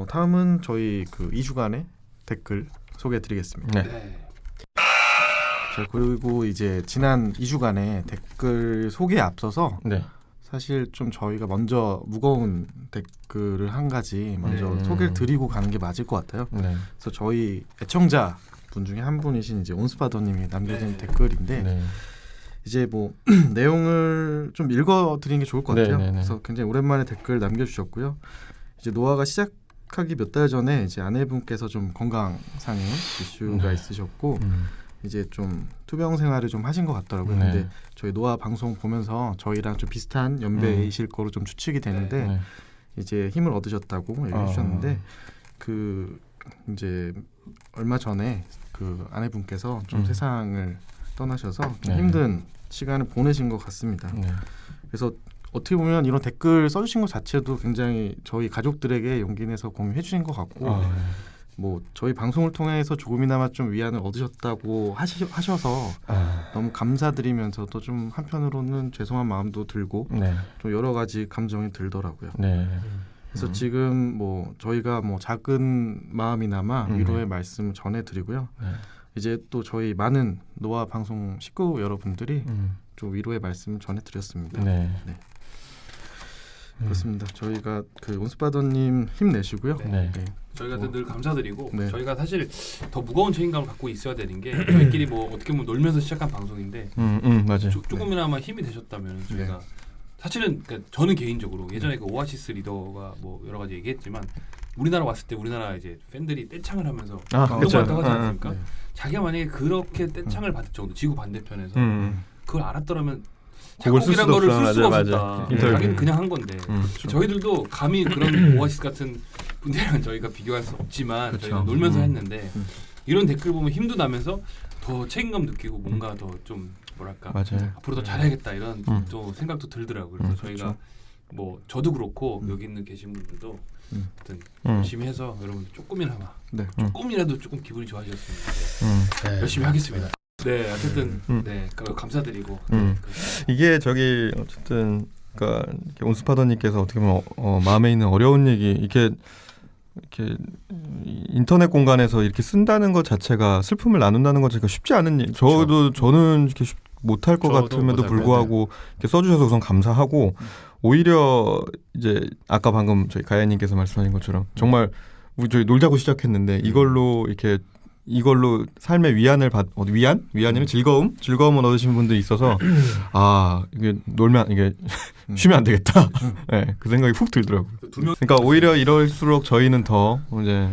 다음은 저희 그 2주간의 댓글 소개해드리겠습니다. 네. 네. 자, 그리고 이제 지난 2주간의 댓글 소개에 앞서서 네. 사실 좀 저희가 먼저 무거운 댓글을 한 가지 먼저 네. 소개를 드리고 가는 게 맞을 것 같아요. 네. 그래서 저희 애청자 분 중에 한 분이신 이제 온스파더님이 남겨진 네. 댓글인데 네. 이제 뭐 내용을 좀 읽어드리는 게 좋을 것 같아요. 네, 네, 네. 그래서 굉장히 오랜만에 댓글 남겨주셨고요. 이제 노아가 시작하기 몇 달 전에 이제 아내분께서 좀 건강상의 이슈가 있으셨고 이제 좀 투병 생활을 좀 하신 것 같더라고요. 네. 근데 저희 노아 방송 보면서 저희랑 좀 비슷한 연배이실 거로 좀 추측이 되는데 네. 이제 힘을 얻으셨다고 얘기해 주셨는데 그 이제 얼마 전에 그 아내분께서 좀 세상을 떠나셔서 좀 네. 힘든 시간을 보내신 것 같습니다. 네. 그래서 어떻게 보면 이런 댓글 써주신 것 자체도 굉장히 저희 가족들에게 용기 내서 공유해 주신 것 같고 뭐 저희 방송을 통해서 조금이나마 좀 위안을 얻으셨다고 하셔서 너무 감사드리면서도 좀 한편으로는 죄송한 마음도 들고 네. 좀 여러 가지 감정이 들더라고요. 네. 그래서 지금 뭐 저희가 뭐 작은 마음이나마 위로의 말씀을 전해드리고요. 네. 이제 또 저희 많은 노아 방송 식구 여러분들이 좀 위로의 말씀을 전해드렸습니다. 네. 그렇습니다. 저희가 그 온스파더님 힘내시고요. 네. 저희가 늘 감사드리고 네. 저희가 사실 더 무거운 책임감을 갖고 있어야 되는 게 저희끼리 뭐 어떻게 보면 놀면서 시작한 방송인데 맞아요. 조금이나마 힘이 되셨다면 저희가 사실은 그러니까 저는 개인적으로 예전에 그 오아시스 리더가 뭐 여러 가지 얘기했지만 우리나라 왔을 때 우리나라 이제 팬들이 떼창을 하면서 운동받다고 하지 않습니까? 네. 자기가 만약에 그렇게 떼창을 받을 정도 지구 반대편에서 그걸 알았더라면 그걸 쓸 작곡이란 수도 거를 없어. 쓸 수가 맞아. 없었다. 인터뷰. 자기는 그냥 한 건데 저희들도 감히 그런 오아시스 같은 분들이랑 저희가 비교할 수 없지만 그쵸. 저희가 놀면서 했는데 이런 댓글 보면 힘도 나면서 더 책임감 느끼고 뭔가 더 좀 뭐랄까 맞아요. 앞으로 더 잘해야겠다 이런 또 생각도 들더라고요. 그래서 저희가 뭐 저도 그렇고 여기 있는 계신 분들도 하여튼 열심히 해서 여러분 조금이나마 네. 조금이라도 조금 기분이 좋아지셨으면 열심히 하겠습니다. 네, 어쨌든 네, 감사드리고. 이게 저기 어쨌든 그러니까 온스파더님께서 어떻게 보면 마음에 있는 어려운 얘기 이렇게 인터넷 공간에서 이렇게 쓴다는 것 자체가 슬픔을 나눈다는 것 자체가 쉽지 않은 일. 저는 이렇게 못할 것 같음에도 불구하고 이렇게 써주셔서 우선 감사하고 오히려 이제 아까 방금 저희 가야님께서 말씀하신 것처럼 정말 우리 저희 놀자고 시작했는데 이걸로 삶의 위안이면 즐거움을 얻으신 분들이 있어서 이게 놀면 이게 쉬면 안 되겠다. 네, 그 생각이 훅 들더라고요. 그러니까 오히려 이럴수록 저희는 더 이제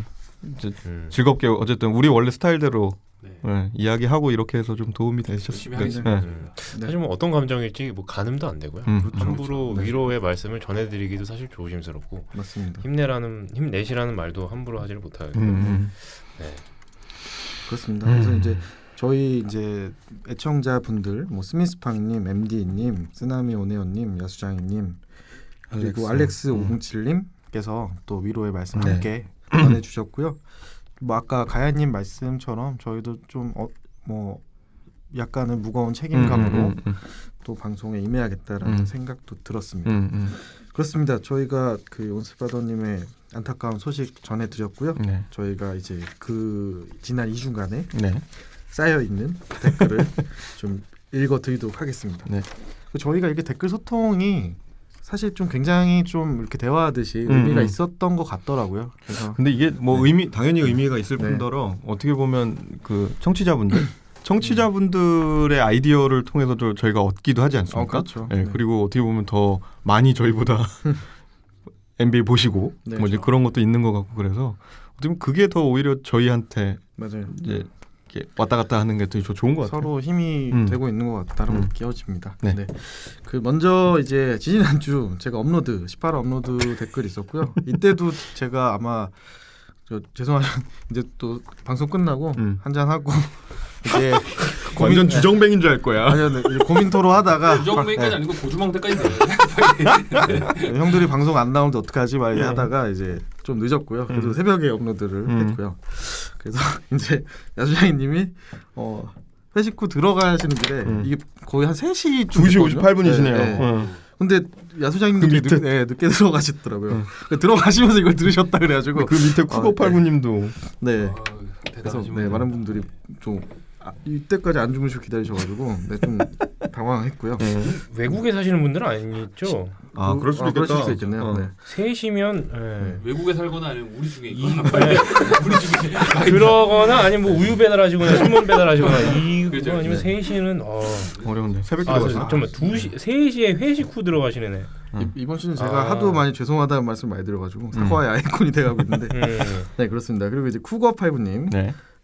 즐겁게 어쨌든 우리 원래 스타일대로 이야기하고 이렇게 해서 좀 도움이 되셨으면 좋겠습니다. 사실 뭐 어떤 감정일지 뭐 가늠도 안 되고요. 함부로 위로의 말씀을 전해드리기도 사실 조심스럽고 맞습니다. 힘내시라는 말도 함부로 하지를 못하고 네. 그렇습니다. 그래서 이제 저희 이제 애청자분들 뭐 스미스팡님, MD님, 쓰나미 오네오님, 야수장이님 그리고 알렉스 507님께서 또 위로의 말씀 함께 전해주셨고요. 뭐 아까 가야님 말씀처럼 저희도 좀 뭐 약간은 무거운 책임감으로 또 방송에 임해야겠다라는 생각도 들었습니다. 그렇습니다. 저희가 그 온스파더님의 안타까운 소식 전해드렸고요. 저희가 이제 그 지난 2주간에 쌓여 있는 댓글을 좀 읽어드리도록 하겠습니다. 저희가 이렇게 댓글 소통이 사실 좀 굉장히 좀 이렇게 대화하듯이 의미가 있었던 것 같더라고요. 그래서 근데 이게 뭐 당연히 의미가 있을 뿐더러 어떻게 보면 그 청취자분들의 아이디어를 통해서도 저희가 얻기도 하지 않습니까? 그렇죠. 그리고 어떻게 보면 더 많이 저희보다 NBA 보시고 뭐 이제 그런 것도 있는 것 같고 그래서 어떻게 보면 그게 더 오히려 저희한테 맞아요. 이제 이렇게 왔다 갔다 하는 게 되게 좋은 것 같아요. 서로 힘이 되고 있는 것 같다는 걸 느껴집니다. 그 먼저 이제 지난주 제가 18화 업로드 댓글 있었고요. 이때도 제가 아마 죄송하지만 이제 또 방송 끝나고 한잔 하고 이제 완전 주정뱅인 줄 알 거야. 아니요, 고민 토로하다가 주정뱅이까지 아니고 고주망대까지 형들이 방송 안 나오는데 어떡하지 막 하다가 이제 좀 늦었고요. 그래도 새벽에 업로드를 했고요. 그래서 이제 야수장이님이 회식 후 들어가시는 길에 이게 거의 한 3시 2시 58분이시네요. 근데 야수장님도 늦게 들어가시더라고요. 들어가시면서 이걸 들으셨다 그래가지고 그 밑에 쿠거팔구님도 그래서 많은 분들이 좀 이때까지 안 주무시고 기다리셔가지고 좀 당황했고요. 외국에 사시는 분들은 아니죠? 그럴 수도 그럴 수도 있겠네요. 3시면 외국에 살거나 아니면 우리 중에 그러거나 아니면 뭐 우유 배달하시거나 신문 배달하시거나 이거 그렇죠. 아니면 3시는 어려운데 새벽에 정말 3시에 회식 후 들어가시네. 이번 시즌 제가 하도 많이 죄송하다는 말씀 많이 드려가지고 사과의 아이콘이 돼가고 있는데 네 그렇습니다. 그리고 이제 쿠거파이브님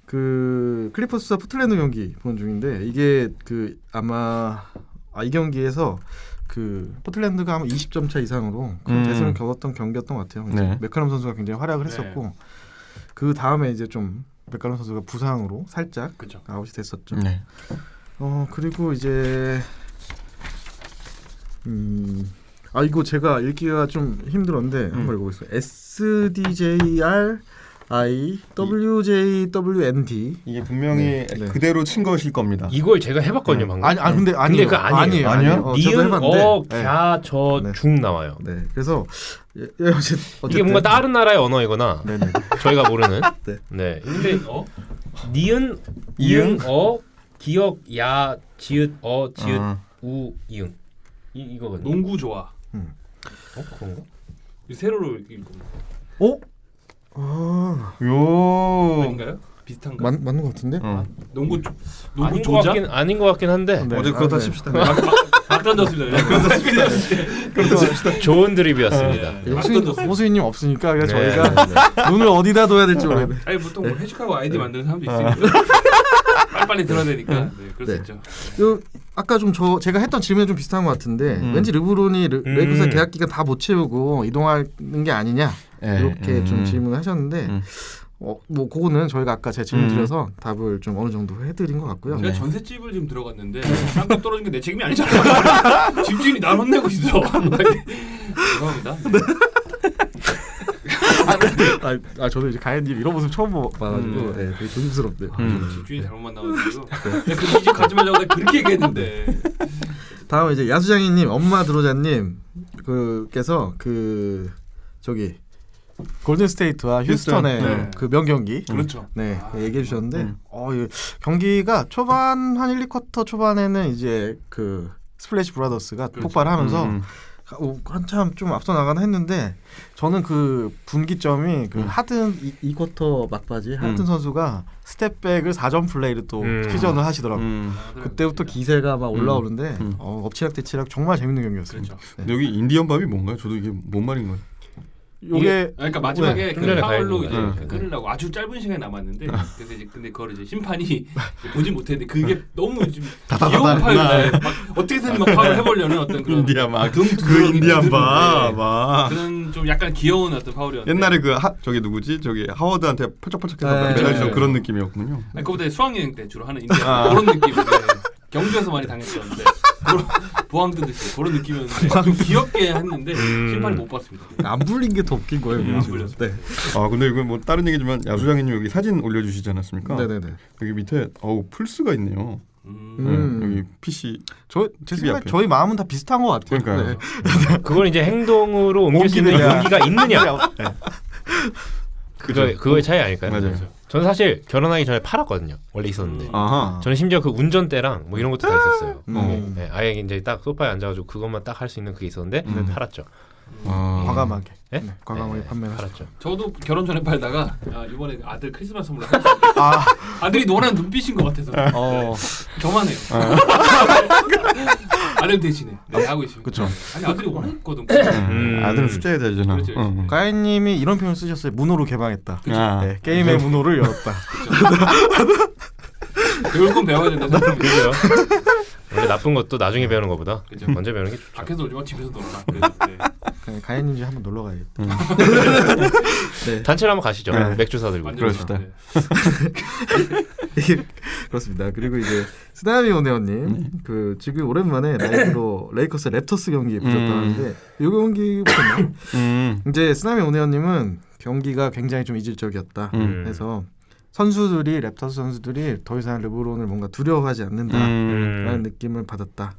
그 클리퍼스와 포틀랜드 경기 보는 중인데 이게 그 아마 이 경기에서 그 포틀랜드가 아마 20점 차 이상으로 대승을 겨웠던 경기였던 것 같아요. 맥컬럼 선수가 굉장히 활약을 했었고 그 다음에 이제 좀 맥컬럼 선수가 부상으로 살짝 아웃이 됐었죠. 그리고 이제 이거 제가 읽기가 좀 힘들었는데 한번 읽어보겠습니다. SDJR WJWND 이게 분명히 그대로 친 것일 겁니다. 이걸 제가 해봤거든요 방금. 근데 그거 아니에요. 니은 갸저중 나와요. 그래서 어쨌든 이게 뭔가 다른 나라의 언어이거나 저희가 모르는. 근데 니은 이응 기역 야 지읒 지읒 우 이응 이거거든요. 농구 좋아. 그런가? 세로로 읽고. 요 비슷한가? 맞는 것 같은데? 농구 조자? 아닌 것 같긴 한데. 어제 그렇다 칩시다. 막 던졌습니다. 좋은 드립이었습니다. 호수인님 없으니까 그냥 저희가 눈을 어디다 둬야 될지 모르겠네. 아니 보통 회식하고 아이디 만드는 사람도 있으니까 빨리 들어야 되니까 그럴 수 있죠. 아까 좀 제가 했던 질문이 좀 비슷한 것 같은데 왠지 르브론이 레이커스 계약 기간 다 못 채우고 이동하는 게 아니냐 이렇게 좀 질문을 하셨는데 뭐 그거는 저희가 아까 제 질문 드려서 답을 좀 어느 정도 해드린 것 같고요. 제가 전셋집을 지금 들어갔는데 쌍값 떨어진 게 내 책임이 아니잖아. 집주인이 날 혼내고 있어. 죄송합니다. 저도 이제 가연님 이런 모습 처음 봐가지고 네, 되게 조심스럽네요. 집주인이 잘못 만나가지고 그 이집 가지 말라고 내가 그렇게 얘기했는데. 다음 이제 야수장이님, 엄마 드로자님 그께서 그 저기 골든스테이트와 휴스턴의 네. 그 명경기 그렇죠. 네 얘기해 주셨는데 이 경기가 초반 한 1, 2쿼터 초반에는 이제 그 스플래시 브라더스가 그렇죠. 폭발하면서 한참 좀 앞서 나가나 했는데 저는 그 분기점이 그 하든 2쿼터 막바지 하든 선수가 스텝백을 4점 플레이를 또 시전을 하시더라고요. 그때부터 기세가 막 올라오는데 엎치락뒤치락 정말 재밌는 경기였어요. 그렇죠. 근데 여기 인디언 밥이 뭔가요? 저도 이게 뭔 말인 거예요? 요게 그러니까 마지막에 좀 그 전에 파울로 가야 이제 되는데. 끊으려고 아주 짧은 시간이 남았는데 그래서 이제 근데 그걸 이제 심판이 이제 보진 못했는데 그게 너무 좀 귀여운 파울이야. 막 어떻게든 막 파울 해보려는 어떤 그런 인디안 막 등 그 인디안 밥 네. 막 그런 좀 약간 귀여운 어떤 파울이었는데 옛날에 저기 누구지? 저기 하워드한테 펄쩍펄쩍해서 네. 매달리던 네. 그런 느낌이었군요. 아니, 그거보다 수학여행 때 주로 하는 인디안 그런 느낌인데 경주에서 많이 당했었는데 보항 뜨듯이 그런 느낌이었는데 좀 귀엽게 했는데 심판이 못 봤습니다. 안 불린 게 더 웃긴 거예요. 안 지금. 불렸어요. 네. 아 근데 이거 뭐 다른 얘기지만 야수장님 여기 사진 올려주시지 않았습니까? 네네네. 여기 밑에 플스가 있네요. 여기 PC 제 TV 생각 앞에. 저희 마음은 다 비슷한 것 같아요. 그러니까요. 네. 그걸 이제 행동으로 옮길 수 있는 옮기느냐. 용기가 있느냐. 그죠. 그거의 차이 아닐까요? 맞아요. 저는 사실 결혼하기 전에 팔았거든요. 원래 있었는데. 아하. 저는 심지어 그 운전대랑 뭐 이런 것도 다 있었어요. 음. 아예 이제 딱 소파에 앉아가지고 그것만 딱 할 수 있는 그게 있었는데 팔았죠. 과감하게. 네? 과감하게 판매를 팔았죠. 저도 결혼 전에 팔다가 이번에 아들 크리스마스 선물로 샀어요. 아들이 노란 눈빛인 것 같아서 저만 해요. 아들 대신에 하고 있습니다. 그쵸. 아니 아들이 원했거든. 아들은 숫자에 되잖아. 그렇죠, 그렇죠. 가인님이 이런 표현 쓰셨어요. 문호로 개방했다. 아. 네, 게임의 문호를 열었다. 배울 건 배워야 된다. 그죠? 원래 나쁜 것도 나중에 배우는 것보다 그죠. 먼저 배우는 게 좋죠. 밖에서 놀지 마 집에서 놀아라. 그래서, 네. 가인님 집 한번 놀러 가야겠다. 네. 단체로 한번 가시죠. 네. 맥주 사들고. 완전 그러시다. 네. 그렇습니다. 그리고 이제 스나미 오네오님 그 지금 오랜만에 라이브로 레이커스 랩터스 경기 보셨다는데 이 경기 보셨나요? 이제 스나미 오네오님은 경기가 굉장히 좀 이질적이었다. 해서 선수들이 랩터스 선수들이 더 이상 르브론을 뭔가 두려워하지 않는다라는 느낌을 받았다.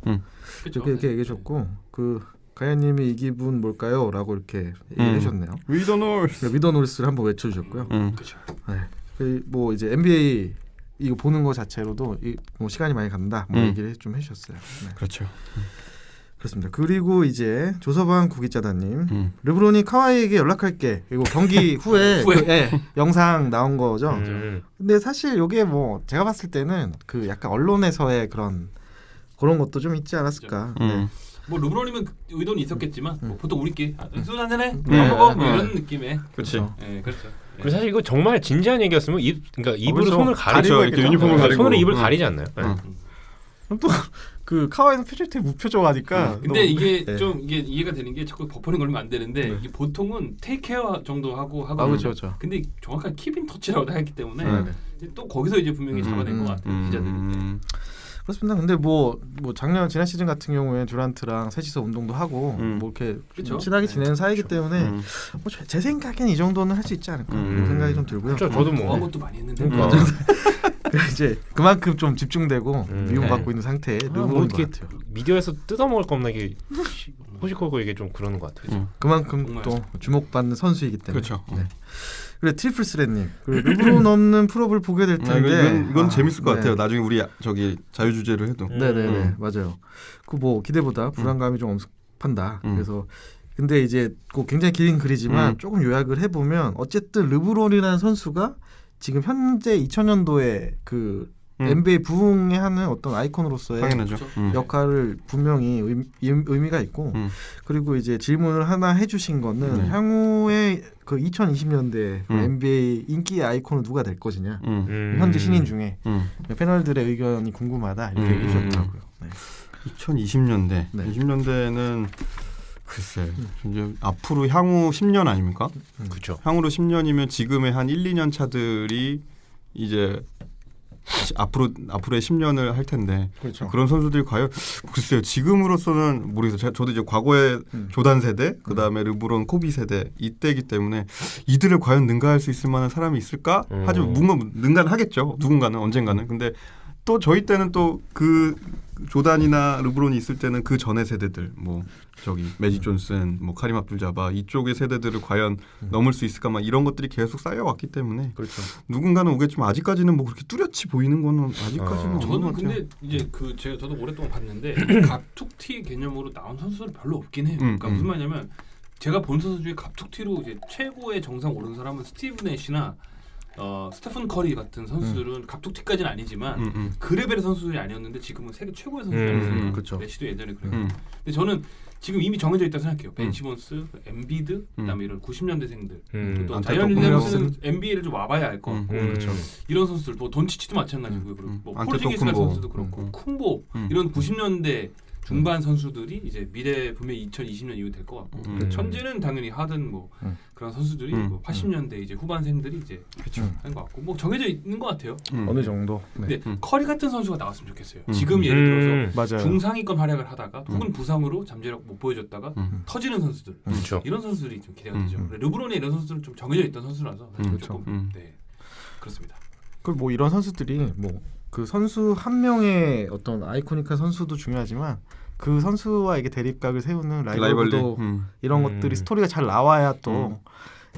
그쵸. 이렇게 얘기해 줬고 그 가야님이 이 기분 뭘까요? 라고 이렇게 얘기해 주셨네요. 위더놀스. 위더노리스를 한번 외쳐주셨고요. 그렇죠. 네. 뭐 이제 NBA 이거 보는 거 자체로도 뭐 시간이 많이 간다. 뭐 얘기를 좀 해주셨어요. 네. 그렇죠. 그렇습니다. 그리고 이제 조서방 구기자다님, 르브론이 카와이에게 연락할게. 그리고 경기 후에 영상 나온 거죠. 근데 사실 이게 뭐 제가 봤을 때는 그 약간 언론에서의 그런 것도 좀 있지 않았을까. 네. 뭐 르브론이면 의도는 있었겠지만 뭐 보통 우리끼리 술 한잔해, 먹어 뭐 이런 느낌의. 그렇지. 네, 그렇죠. 그리고 사실 이거 정말 진지한 얘기였으면 그러니까 입으로 그렇죠. 손을 가리고 이렇게 유니폼을 가리고. 손으로 입을 가리지 않나요? 그 카와이는 표정이 되게 무표정하니까. 근데 이게 네. 좀 이게 이해가 되는 게 자꾸 버퍼링 걸리면 안 되는데 이게 보통은 테이크케어 정도 하고 그렇죠. 근데 정확한 킵인 터치라고 했기 때문에 네. 또 거기서 이제 분명히 잡아낸 것 같아요 기자들이. 그렇습니다. 근데 뭐 지난 시즌 같은 경우에 듀란트랑 셋이서 운동도 하고 뭐 이렇게 그쵸? 친하게 지내는 사이기 그쵸. 때문에 뭐 제 생각엔 이 정도는 할 수 있지 않을까 그런 생각이 좀 들고요. 그렇죠. 저도 좋아한 뭐 것도 많이 했는데. 그러니까. 이제 그만큼 좀 집중되고 미움받고 있는 상태에 뭐 르브론인 어떻게 것 같아요. 미디어에서 뜯어먹을 거 없나 이게 호시코고 이게 좀 그러는 것 같아요. 그만큼 정말. 또 주목받는 선수이기 때문에. 그렇죠. 네. 그래 트리플 스레님 르브론 없는 풀업을 보게 될 텐데 이건 재밌을 것 네. 같아요. 나중에 우리 저기 자유 주제를 해도. 네네네 맞아요. 그 뭐 기대보다 불안감이 좀 엄습한다. 그래서 근데 이제 그 굉장히 긴 글이지만 조금 요약을 해보면 어쨌든 르브론이라는 선수가 지금 현재 2000년도에 그 NBA 부흥에 하는 어떤 아이콘으로서의 당연하죠. 역할을 분명히 의미가 있고 그리고 이제 질문을 하나 해주신 거는 향후에 그 2020년대 NBA 인기의 아이콘은 누가 될 것이냐 현재 신인 중에 패널들의 의견이 궁금하다 이렇게 얘기해 주셨더라고요. 네. 2020년대. 네. 20년대는 글쎄 이제 앞으로 향후 10년 아닙니까? 그렇죠. 향후로 10년이면 지금의 한 1, 2년 차들이 이제 앞으로의 10년을 할 텐데 그렇죠. 그런 선수들이 과연 글쎄요. 지금으로서는 모르겠어요. 저도 이제 과거에 조단 세대, 그 다음에 르브론, 코비 세대 이때이기 때문에 이들을 과연 능가할 수 있을 만한 사람이 있을까? 하지만 뭔가 능가는 하겠죠. 누군가는 언젠가는. 근데 또 저희 때는 또 그 조단이나 르브론이 있을 때는 그 전의 세대들 뭐 저기 매직 존슨, 뭐 카림 압둘자바 이쪽의 세대들을 과연 넘을 수 있을까 막 이런 것들이 계속 쌓여왔기 때문에 그렇죠. 누군가는 오겠지만 아직까지는 뭐 그렇게 뚜렷이 보이는 거는 아직까지는 없는 저는 것 같아요. 근데 이제 저도 오랫동안 봤는데 갑툭튀 개념으로 나온 선수들 별로 없긴 해요. 그러니까 무슨 말이냐면 제가 본 선수 중에 갑툭튀로 이제 최고의 정상 오른 사람은 스티브 내시나 스테픈 커리 같은 선수들은 갑툭튀까지는 아니지만 그 레벨의 선수들이 아니었는데 지금은 세계 최고의 선수들이었어요. 그렇죠. 내시도 예전에 그랬고. 근데 저는 지금 이미 정해져 있다고 생각해요. 벤 시몬스, 엠비드, 그다음에 이런 90년대생들, 또 자이언 윌리엄스는 NBA를 좀 와봐야 알 것 같고, 그렇죠. 이런 선수들, 뭐 돈치치도 마찬가지고요. 그리고 뭐 포르징기스 안테토쿤보. 같은 선수도 그렇고, 쿵보 이런 90년대 중반 선수들이 이제 미래 분명히 2020년 이후 될 것 같고, 천재는 당연히 하든 뭐 그런 선수들이 뭐 80년대 이제 후반생들이 이제 하는 것 같고, 뭐 정해져 있는 것 같아요. 어느 정도. 네. 근데 커리 같은 선수가 나왔으면 좋겠어요. 지금 예를 들어서 맞아요. 중상위권 활약을 하다가 혹은 부상으로 잠재력 못 보여줬다가 터지는 선수들 그렇죠. 이런 선수들이 좀 기대가 되죠. 르브론이 이런 선수들은 좀 정해져 있던 선수라서 사실 그렇죠. 조금 네 그렇습니다. 그 뭐 이런 선수들이 뭐 그 선수 한 명의 어떤 아이코닉한 선수도 중요하지만 그 선수와 이게 대립각을 세우는 라이벌도 이런 것들이 스토리가 잘 나와야 또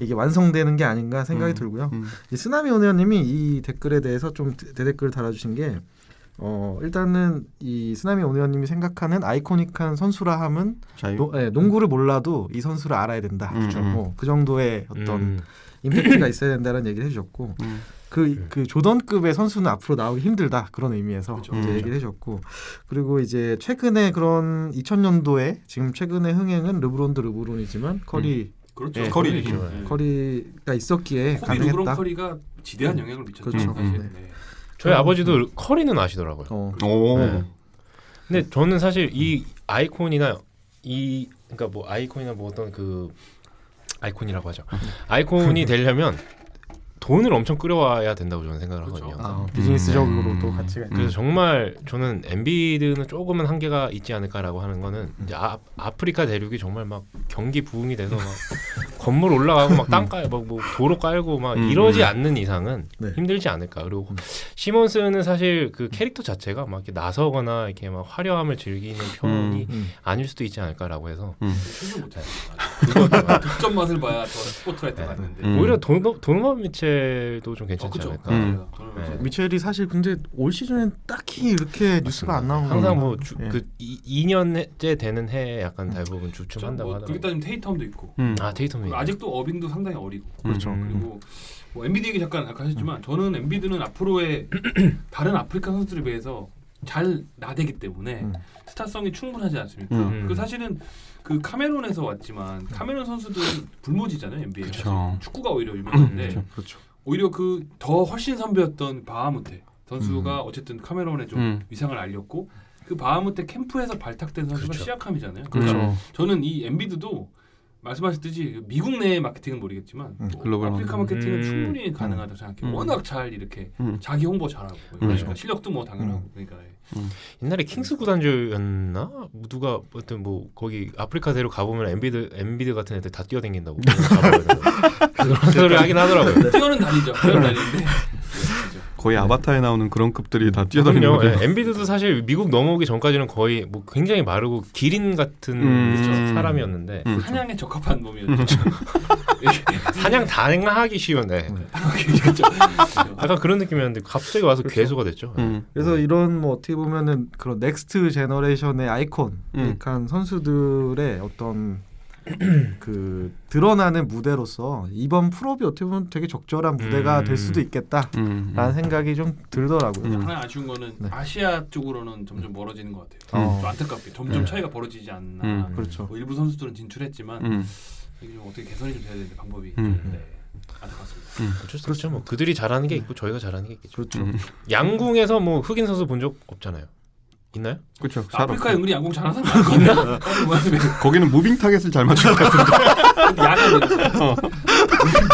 이게 완성되는 게 아닌가 생각이 들고요. 이 쓰나미 오네어님이 이 댓글에 대해서 좀 대댓글을 달아주신 게 일단은 이 쓰나미 오네어님이 생각하는 아이코닉한 선수라 함은 농구를 몰라도 이 선수를 알아야 된다. 뭐 그 정도의 어떤 임팩트가 있어야 된다는 얘기를 해주셨고 그 조던급의 선수는 앞으로 나오기 힘들다 그런 의미에서 그렇죠. 이제 얘기를 해줬고 그리고 이제 최근에 그런 2000년도에 지금 최근의 흥행은 르브론도 르브론이지만 커리 그렇죠. 네, 커리가 있었기에 코비 르브론 가능했다. 커리가 지대한 영향을 미쳤죠. 그렇죠. 사실. 네. 네. 저희 아버지도 커리는 아시더라고요. 오. 네. 근데 저는 사실 이 아이콘이나 그러니까 뭐 아이콘이나 뭐 어떤 그 아이콘이라고 하죠. 아이콘이 되려면 돈을 엄청 끌어와야 된다고 저는 생각을 그렇죠. 하거든요. 비즈니스적으로도 가치가 있는. 그래서 정말 저는 엔비드는 조금은 한계가 있지 않을까라고 하는 거는 이제 아프리카 대륙이 정말 막 경기 부흥이 돼서 막 건물 올라가고 막 땅 깔고 뭐 도로 깔고 막 이러지 않는 이상은 네. 힘들지 않을까. 그리고 시몬스는 사실 그 캐릭터 자체가 막 이렇게 나서거나 이렇게 막 화려함을 즐기는 편이 아닐 수도 있지 않을까라고 해서 실수 못해요. 그거 득점 맛을 봐야 더 스포트라이트 맞는데. 오히려 도노반 미첼도 좀 괜찮지 그렇죠. 않을까. 네. 미첼이 사실 근데 올 시즌엔 딱히 이렇게 뉴스가 안 나온 항상 거예요. 뭐 예. 그 2년째 되는 해에 약간 대부분 주춤한다고 뭐 하더라고요. 그렇게 따지면 테이텀도 있고 테이텀이 그리고 아직도 어빙도 상당히 어리고 그렇죠. 그리고 뭐 엔비디 얘기 잠깐 아까 하셨지만 저는 엔비드는 앞으로의 다른 아프리카 선수들에 비해서 잘 나대기 때문에 스타성이 충분하지 않습니까? 그 사실은 그 카메룬에서 왔지만 카메룬 선수들은 불모지잖아요 NBA. 그렇죠. 축구가 오히려 유명한데 그렇죠. 오히려 그 더 훨씬 선배였던 바하무테 선수가 어쨌든 카메룬에 좀 위상을 알렸고 그 바하무테 캠프에서 발탁된 선수가 그렇죠. 시아캄이잖아요. 그렇죠. 저는 이 엔비드도 말씀하셨듯이 미국 내 마케팅은 모르겠지만 뭐 글로벌 아프리카 마케팅은 충분히 가능하다고 생각해요. 워낙 잘 이렇게 자기 홍보 잘하고 그러니까 실력도 뭐 당연하고 그러니까 옛날에 킹스 구단주였나 누가 어떤 뭐 거기 아프리카 대로 가보면 엔비드 같은 애들 다 뛰어댕긴다고 그런 소리 하긴 하더라고요. 뛰어는 다니죠. 뛰어는 다니는데 거의 아바타에 나오는 그런 급들이 다 뛰어다니는 그럼요. 거죠. 엔비드도 사실 미국 넘어오기 전까지는 거의 뭐 굉장히 마르고 기린 같은 사람이었는데 사냥에 적합한 몸이었죠. 사냥 당하기 쉬운데 그렇죠. 약간 그런 느낌이었는데 갑자기 와서 괴수가 됐죠. 그래서 이런 뭐 어떻게 보면은 그런 넥스트 제너레이션의 아이콘한 선수들의 어떤 그 드러나는 무대로서 이번 풀업이 어떻게 보면 되게 적절한 무대가 될 수도 있겠다라는 생각이 좀 들더라고요. 하나 아쉬운 거는 네. 아시아 쪽으로는 점점 멀어지는 것 같아요. 좀 안타깝게 점점 차이가 벌어지지 않나. 그렇죠. 뭐 일부 선수들은 진출했지만 이게 좀 어떻게 개선이 좀 돼야 되는데 방법이 좀, 네, 안타깝습니다. 어쩔 수 없죠. 뭐 그들이 잘하는 게 있고 저희가 잘하는 게 있겠죠. 그렇죠. 양궁에서 뭐 흑인 선수 본 적 없잖아요. 있나요? 그렇죠. 아프리카에 은근히 양궁 잘하는 사람 있나? 거기는 무빙 타겟을 잘 맞출 것 같은데. 야간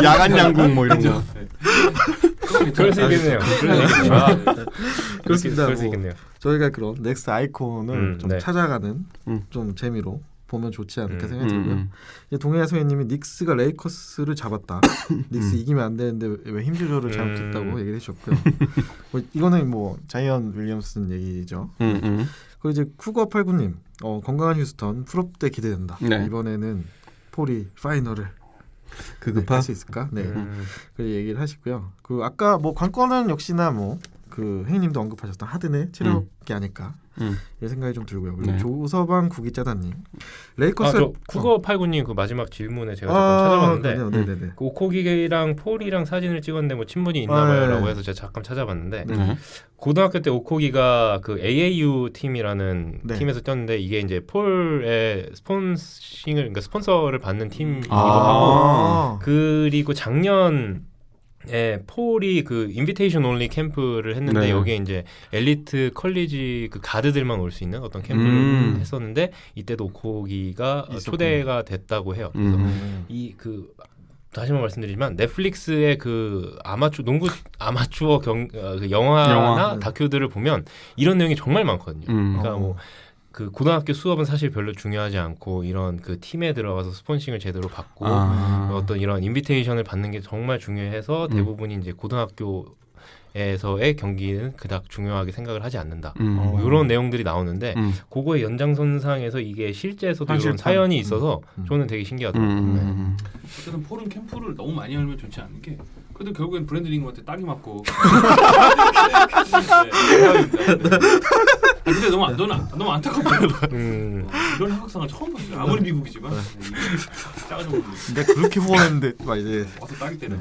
야간 양궁 뭐 이런 거. 그럴 수 있겠네요. 그렇습니다. 그럴 수 뭐 있겠네요. 저희가 그런 넥스트 아이콘을 좀 네. 찾아가는 좀 재미로 보면 좋지 않을까 생각이 들고요. 이제 동해야 소혜님이 닉스가 레이커스를 잡았다. 닉스 이기면 안 되는데 왜 힘 조절을 잘못했다고 얘기를 해주셨고요. 뭐 이거는 뭐 자이언 윌리엄슨 얘기죠. 그리고 이제 쿠거89님 건강한 휴스턴 풀업 때 기대된다. 네. 이번에는 폴이 파이널을 그급하 할 수 있을까? 네. 그 얘기를 하시고요. 그 아까 뭐 관건은 역시나 뭐 그 행님도 언급하셨던 하든의 체력이 아닐까 이런 생각이 좀 들고요. 그리고 네. 조서방 구기짜다님 레이커스 저 쿠거 89님 그 마지막 질문에 제가 잠깐 찾아봤는데 네네네. 그 오코기랑 폴이랑 사진을 찍었는데 뭐 친분이 있나봐요라고 네. 해서 제가 잠깐 찾아봤는데 네. 고등학교 때 오코기가 그 AAU 팀이라는 네. 팀에서 뛰었는데 이게 이제 폴의 스폰싱을 그러니까 스폰서를 받는 팀이기도 하고 아. 그리고 작년에 폴이 그 인비테이션 올리 캠프를 했는데 네. 여기에 이제 엘리트 컬리지 그 가드들만 올 수 있는 어떤 캠프를 했었는데 이때도 오코기가 있었군요. 초대가 됐다고 해요. 그래서 이 그 다시 한번 말씀드리지만 넷플릭스의 그 농구 아마추어 그 영화나 영화. 다큐들을 보면 이런 내용이 정말 많거든요. 그러니까 어. 뭐 그 고등학교 수업은 사실 별로 중요하지 않고 이런 그 팀에 들어가서 스폰싱을 제대로 받고 어떤 이런 인비테이션을 받는 게 정말 중요해서 대부분이 이제 고등학교에서의 경기는 그닥 중요하게 생각을 하지 않는다. 뭐 이런 내용들이 나오는데 그거의 연장선상에서 이게 실제에서도 이런 현실판. 사연이 있어서 저는 되게 신기하더라고요. 어쨌든 폴은 캠프를 너무 많이 열면 좋지 않은 게 그래도 결국엔 브랜드 링한테 딱이 맞고 근데 너무 안타깝더라고요. 이런 하극상을 처음 봤어요. 아무리 미국이지만 짜가지고 근데 그렇게 후원했는데 막 이제 와서 딱이 때려.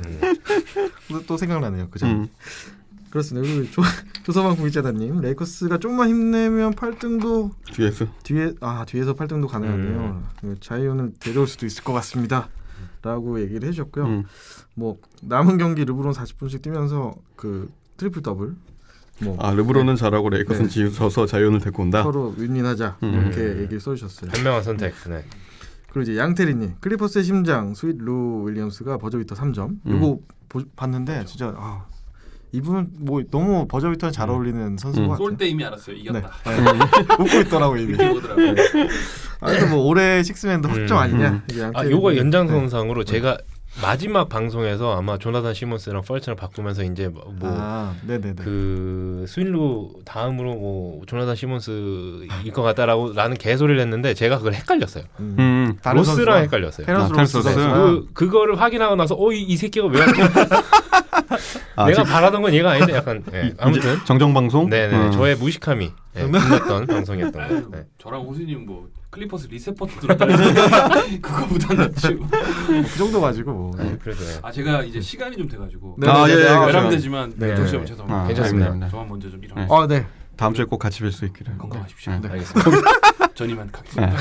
또 생각나네요. 그죠? 그렇습니다. 그리고 조서방 구기짜다님 레이커스가 좀만 힘내면 8등도 뒤에서 8등도 가능한데요. 자이언을 데려올 수도 있을 것 같습니다. 라고 얘기를 해주셨고요. 뭐 남은 경기 르브론 40분씩 뛰면서 그 트리플 더블 뭐 르브론은 잘하고 레이커스는 져서 자이언을 데리고 온다. 서로 윈윈하자 이렇게 얘기를 써주셨어요. 현명한 선택. 네. 그리고 이제 양태리님 클리퍼스의 심장 스윗 루 윌리엄스가 버저비터 3점. 이거 봤는데 진짜 이분은 뭐 너무 버저비터에 잘 어울리는 선수인 것 같아요. 쏠 때 이미 알았어요. 이겼다. 웃고 있더라고 이미. 이거더라고요. 그래서 뭐 올해 식스맨도 확정 아니냐. 요거 연장선상으로 제가 마지막 방송에서 아마 조나단 시몬스랑 펄츠랑 바꾸면서 이제 그 스윈루 다음으로 뭐 조나단 시몬스일 것 같다라는 개소리를 했는데 제가 그걸 헷갈렸어요. 로스랑 헷갈렸어요. 테러스 로스. 그거를 확인하고 나서 이 새끼가 왜 내가 바라던 건 얘가 아닌데 약간 아무튼 정정 방송. 네네 저의 무식함이 끝났던 방송이었던 거예요. 네. 저랑 호수님 뭐 클리퍼스 리셋 버튼 들었다 그거보단 낫지. 그 정도 가지고 뭐. 그래도 제가 이제 시간이 좀 돼가지고 외람되지만 조금 죄송합니다. 괜찮습니다. 저만 먼저 좀 일어나. 네. 다음 주에 꼭 같이 뵐 수 있기를. 건강하십시오. 알겠습니다. 전 이만 가겠습니다.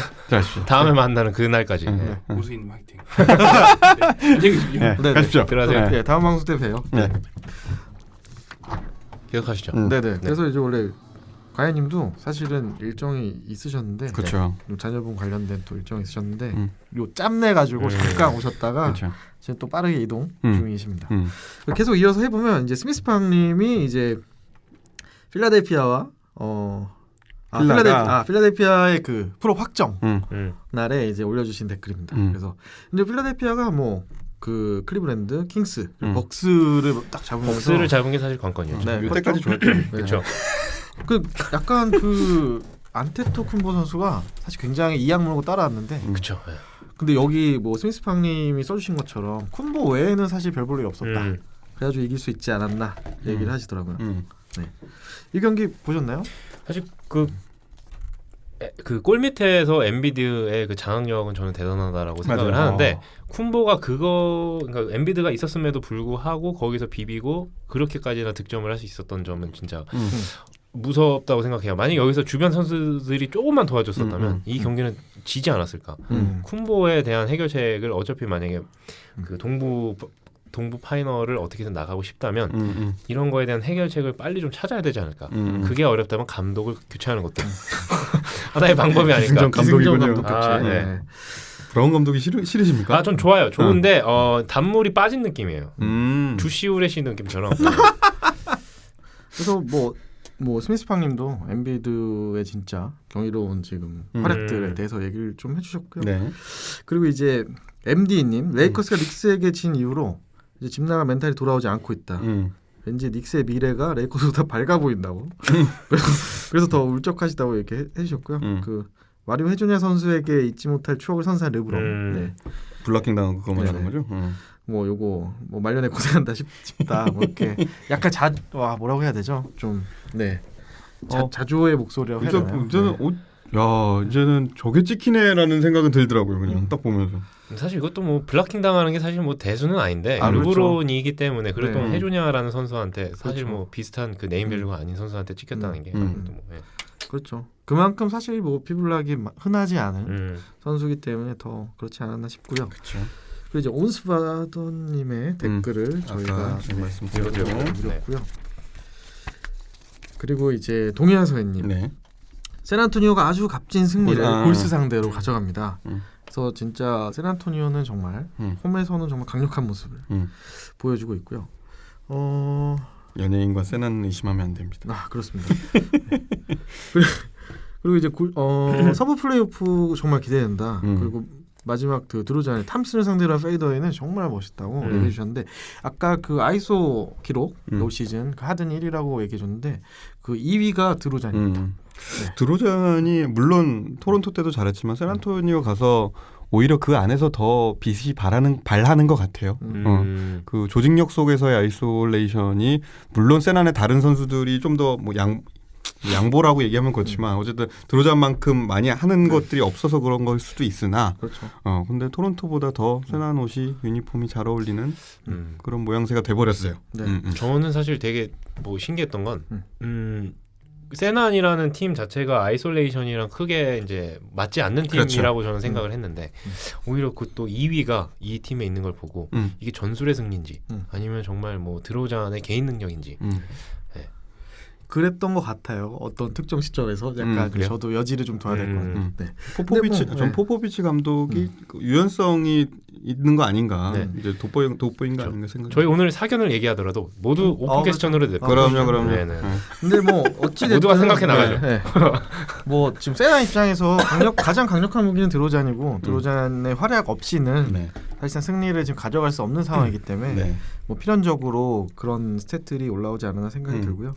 다음에 만나는 그날까지. 호수님 화이팅. 안녕히 계십시오. 네, 가십시오. 들어가세요. 네, 다음 방송 때 봬요. 네. 계속하시죠. 네네. 그래서 이제 원래 가야님도 사실은 일정이 있으셨는데, 그렇죠. 자녀분 관련된 또 일정이 있으셨는데, 요 짬내 가지고 잠깐 오셨다가 지금 또 빠르게 이동 중이십니다. 계속 이어서 해보면 이제 스미스팡님이 이제 필라델피아와 필라델피아의 그 프로 확정 날에 이제 올려주신 댓글입니다. 그래서 근데 필라델피아가 뭐 그 클리브랜드 킹스 벅스를 딱 잡으면서 벅스를 잡은 게 사실 관건이었죠. 네, 이때까지 좋았죠. 그렇죠. 그 약간 그 안테토쿤보 선수가 사실 굉장히 이악 물고 따라왔는데, 그렇죠. 근데 여기 뭐 스미스팡님이 써주신 것처럼 쿤보 외에는 사실 별 볼 일 없었다. 그래가지고 이길 수 있지 않았나 얘기를 하시더라고요. 네. 이 경기 보셨나요? 사실 그 골 밑에서 엔비드의 그 장악력은 저는 대단하다라고 생각을 하는데 쿤보가 그러니까 엔비드가 있었음에도 불구하고 거기서 비비고 그렇게까지나 득점을 할 수 있었던 점은 진짜 무섭다고 생각해요. 만약 여기서 주변 선수들이 조금만 도와줬었다면 이 경기는 지지 않았을까. 쿤보에 대한 해결책을 어차피 만약에 그 동부 파이널을 어떻게든 나가고 싶다면 이런 거에 대한 해결책을 빨리 좀 찾아야 되지 않을까. 그게 어렵다면 감독을 교체하는 것도 하나의 방법이 아닐까. 감독이군요. 감독 교체. 네. 브라운 감독이 싫으십니까? 전 좋아요. 좋은데 단물이 빠진 느낌이에요. 주시우레시 느낌처럼. 그래서 뭐 스미스팡님도 엔비드의 진짜 경이로운 지금 활약들에 대해서 얘기를 좀 해주셨고요. 네. 그리고 이제 MD님 레이커스가 닉스에게 진 이후로 이제 집 나갈 멘탈이 돌아오지 않고 있다. 왠지 닉스의 미래가 레이커스보다 밝아 보인다고. 그래서 더 울적하시다고 이렇게 해주셨고요. 그 마리오 헤조냐 선수에게 잊지 못할 추억을 선사한 르브론. 네. 블락킹 당한 그거 말하는 네네. 거죠? 뭐 요거 뭐 말년에 고생한다 싶다. 뭐 이렇게 약간 뭐라고 해야 되죠? 좀 네. 자조의 목소리라고 해야 되나요? 이제는 이제는 저게 찍히네라는 생각은 들더라고요. 그냥 딱 보면서. 사실 이것도 뭐 블락킹 당하는 게 사실 뭐 대수는 아닌데 그렇죠. 르브론이기 때문에 그래도 네. 해조냐라는 선수한테 사실 그렇죠. 뭐 비슷한 그 네임밸류가 아닌 선수한테 찍혔다는 게 아무래도 뭐, 예. 그렇죠. 그만큼 사실 뭐 피블락이 흔하지 않은 선수기 때문에 더 그렇지 않았나 싶고요. 그렇죠. 그리고 이제 온스바더님의 댓글을 저희가 말씀드렸고요. 읽었고요. 그리고 이제 동해아 서해님, 네. 샌안토니오가 아주 값진 승리를 아. 골스 상대로 가져갑니다. 그래서 진짜 샌안토니오는 정말 홈에서는 정말 강력한 모습을 보여주고 있고요. 연예인과 세나는 의심하면 안 됩니다. 그렇습니다. 네. 그리고 이제 서브 플레이오프 정말 기대된다. 그리고 마지막 그 드로잔의 탐슨을 상대로 한 페이더웨이는 정말 멋있다고 얘기해 주셨는데 아까 그 아이소 기록 올 시즌 그 하든 1위라고 얘기해 줬는데 그 2위가 드로잔입니다. 네. 드로잔이 물론 토론토 때도 잘했지만 샌안토니오 가서 오히려 그 안에서 더 빛이 발하는 것 같아요. 그 조직력 속에서의 아이솔레이션이 물론 샌안의 다른 선수들이 좀 더 뭐 양보라고 얘기하면 그렇지만 어쨌든 드로잔만큼 많이 하는 것들이 없어서 그런 걸 수도 있으나 그렇죠. 근데 토론토보다 더 샌안 옷이 유니폼이 잘 어울리는 그런 모양새가 돼버렸어요. 네. 저는 사실 되게 뭐 신기했던 건 세난이라는 팀 자체가 아이솔레이션이랑 크게 이제 맞지 않는 팀이라고 저는 생각을 했는데 오히려 그 또 2위가 이 팀에 있는 걸 보고 이게 전술의 승리인지 아니면 정말 뭐 드로잔의 개인 능력인지 그랬던 것 같아요. 어떤 특정 시점에서 약간 그래요? 저도 여지를 좀 둬야 될 것 같아요. 네. 포포비치, 뭐, 전 네. 포포비치 감독이 그 유연성이 있는 거 아닌가. 네. 이제 돋보인 거 아닌가 생각. 저희 오늘 사견을 얘기하더라도 모두 오픈 퀘스천으로 냈거든요. 그럼요. 네네. 근데 뭐 어찌 모두가 생각해 나가죠. 네. 뭐 지금 세나 입장에서 가장 강력한 무기는 드로잔이고 드로잔의 활약 없이는 네. 사실상 승리를 지금 가져갈 수 없는 상황이기 때문에 네. 뭐 필연적으로 그런 스탯들이 올라오지 않나 생각이 들고요.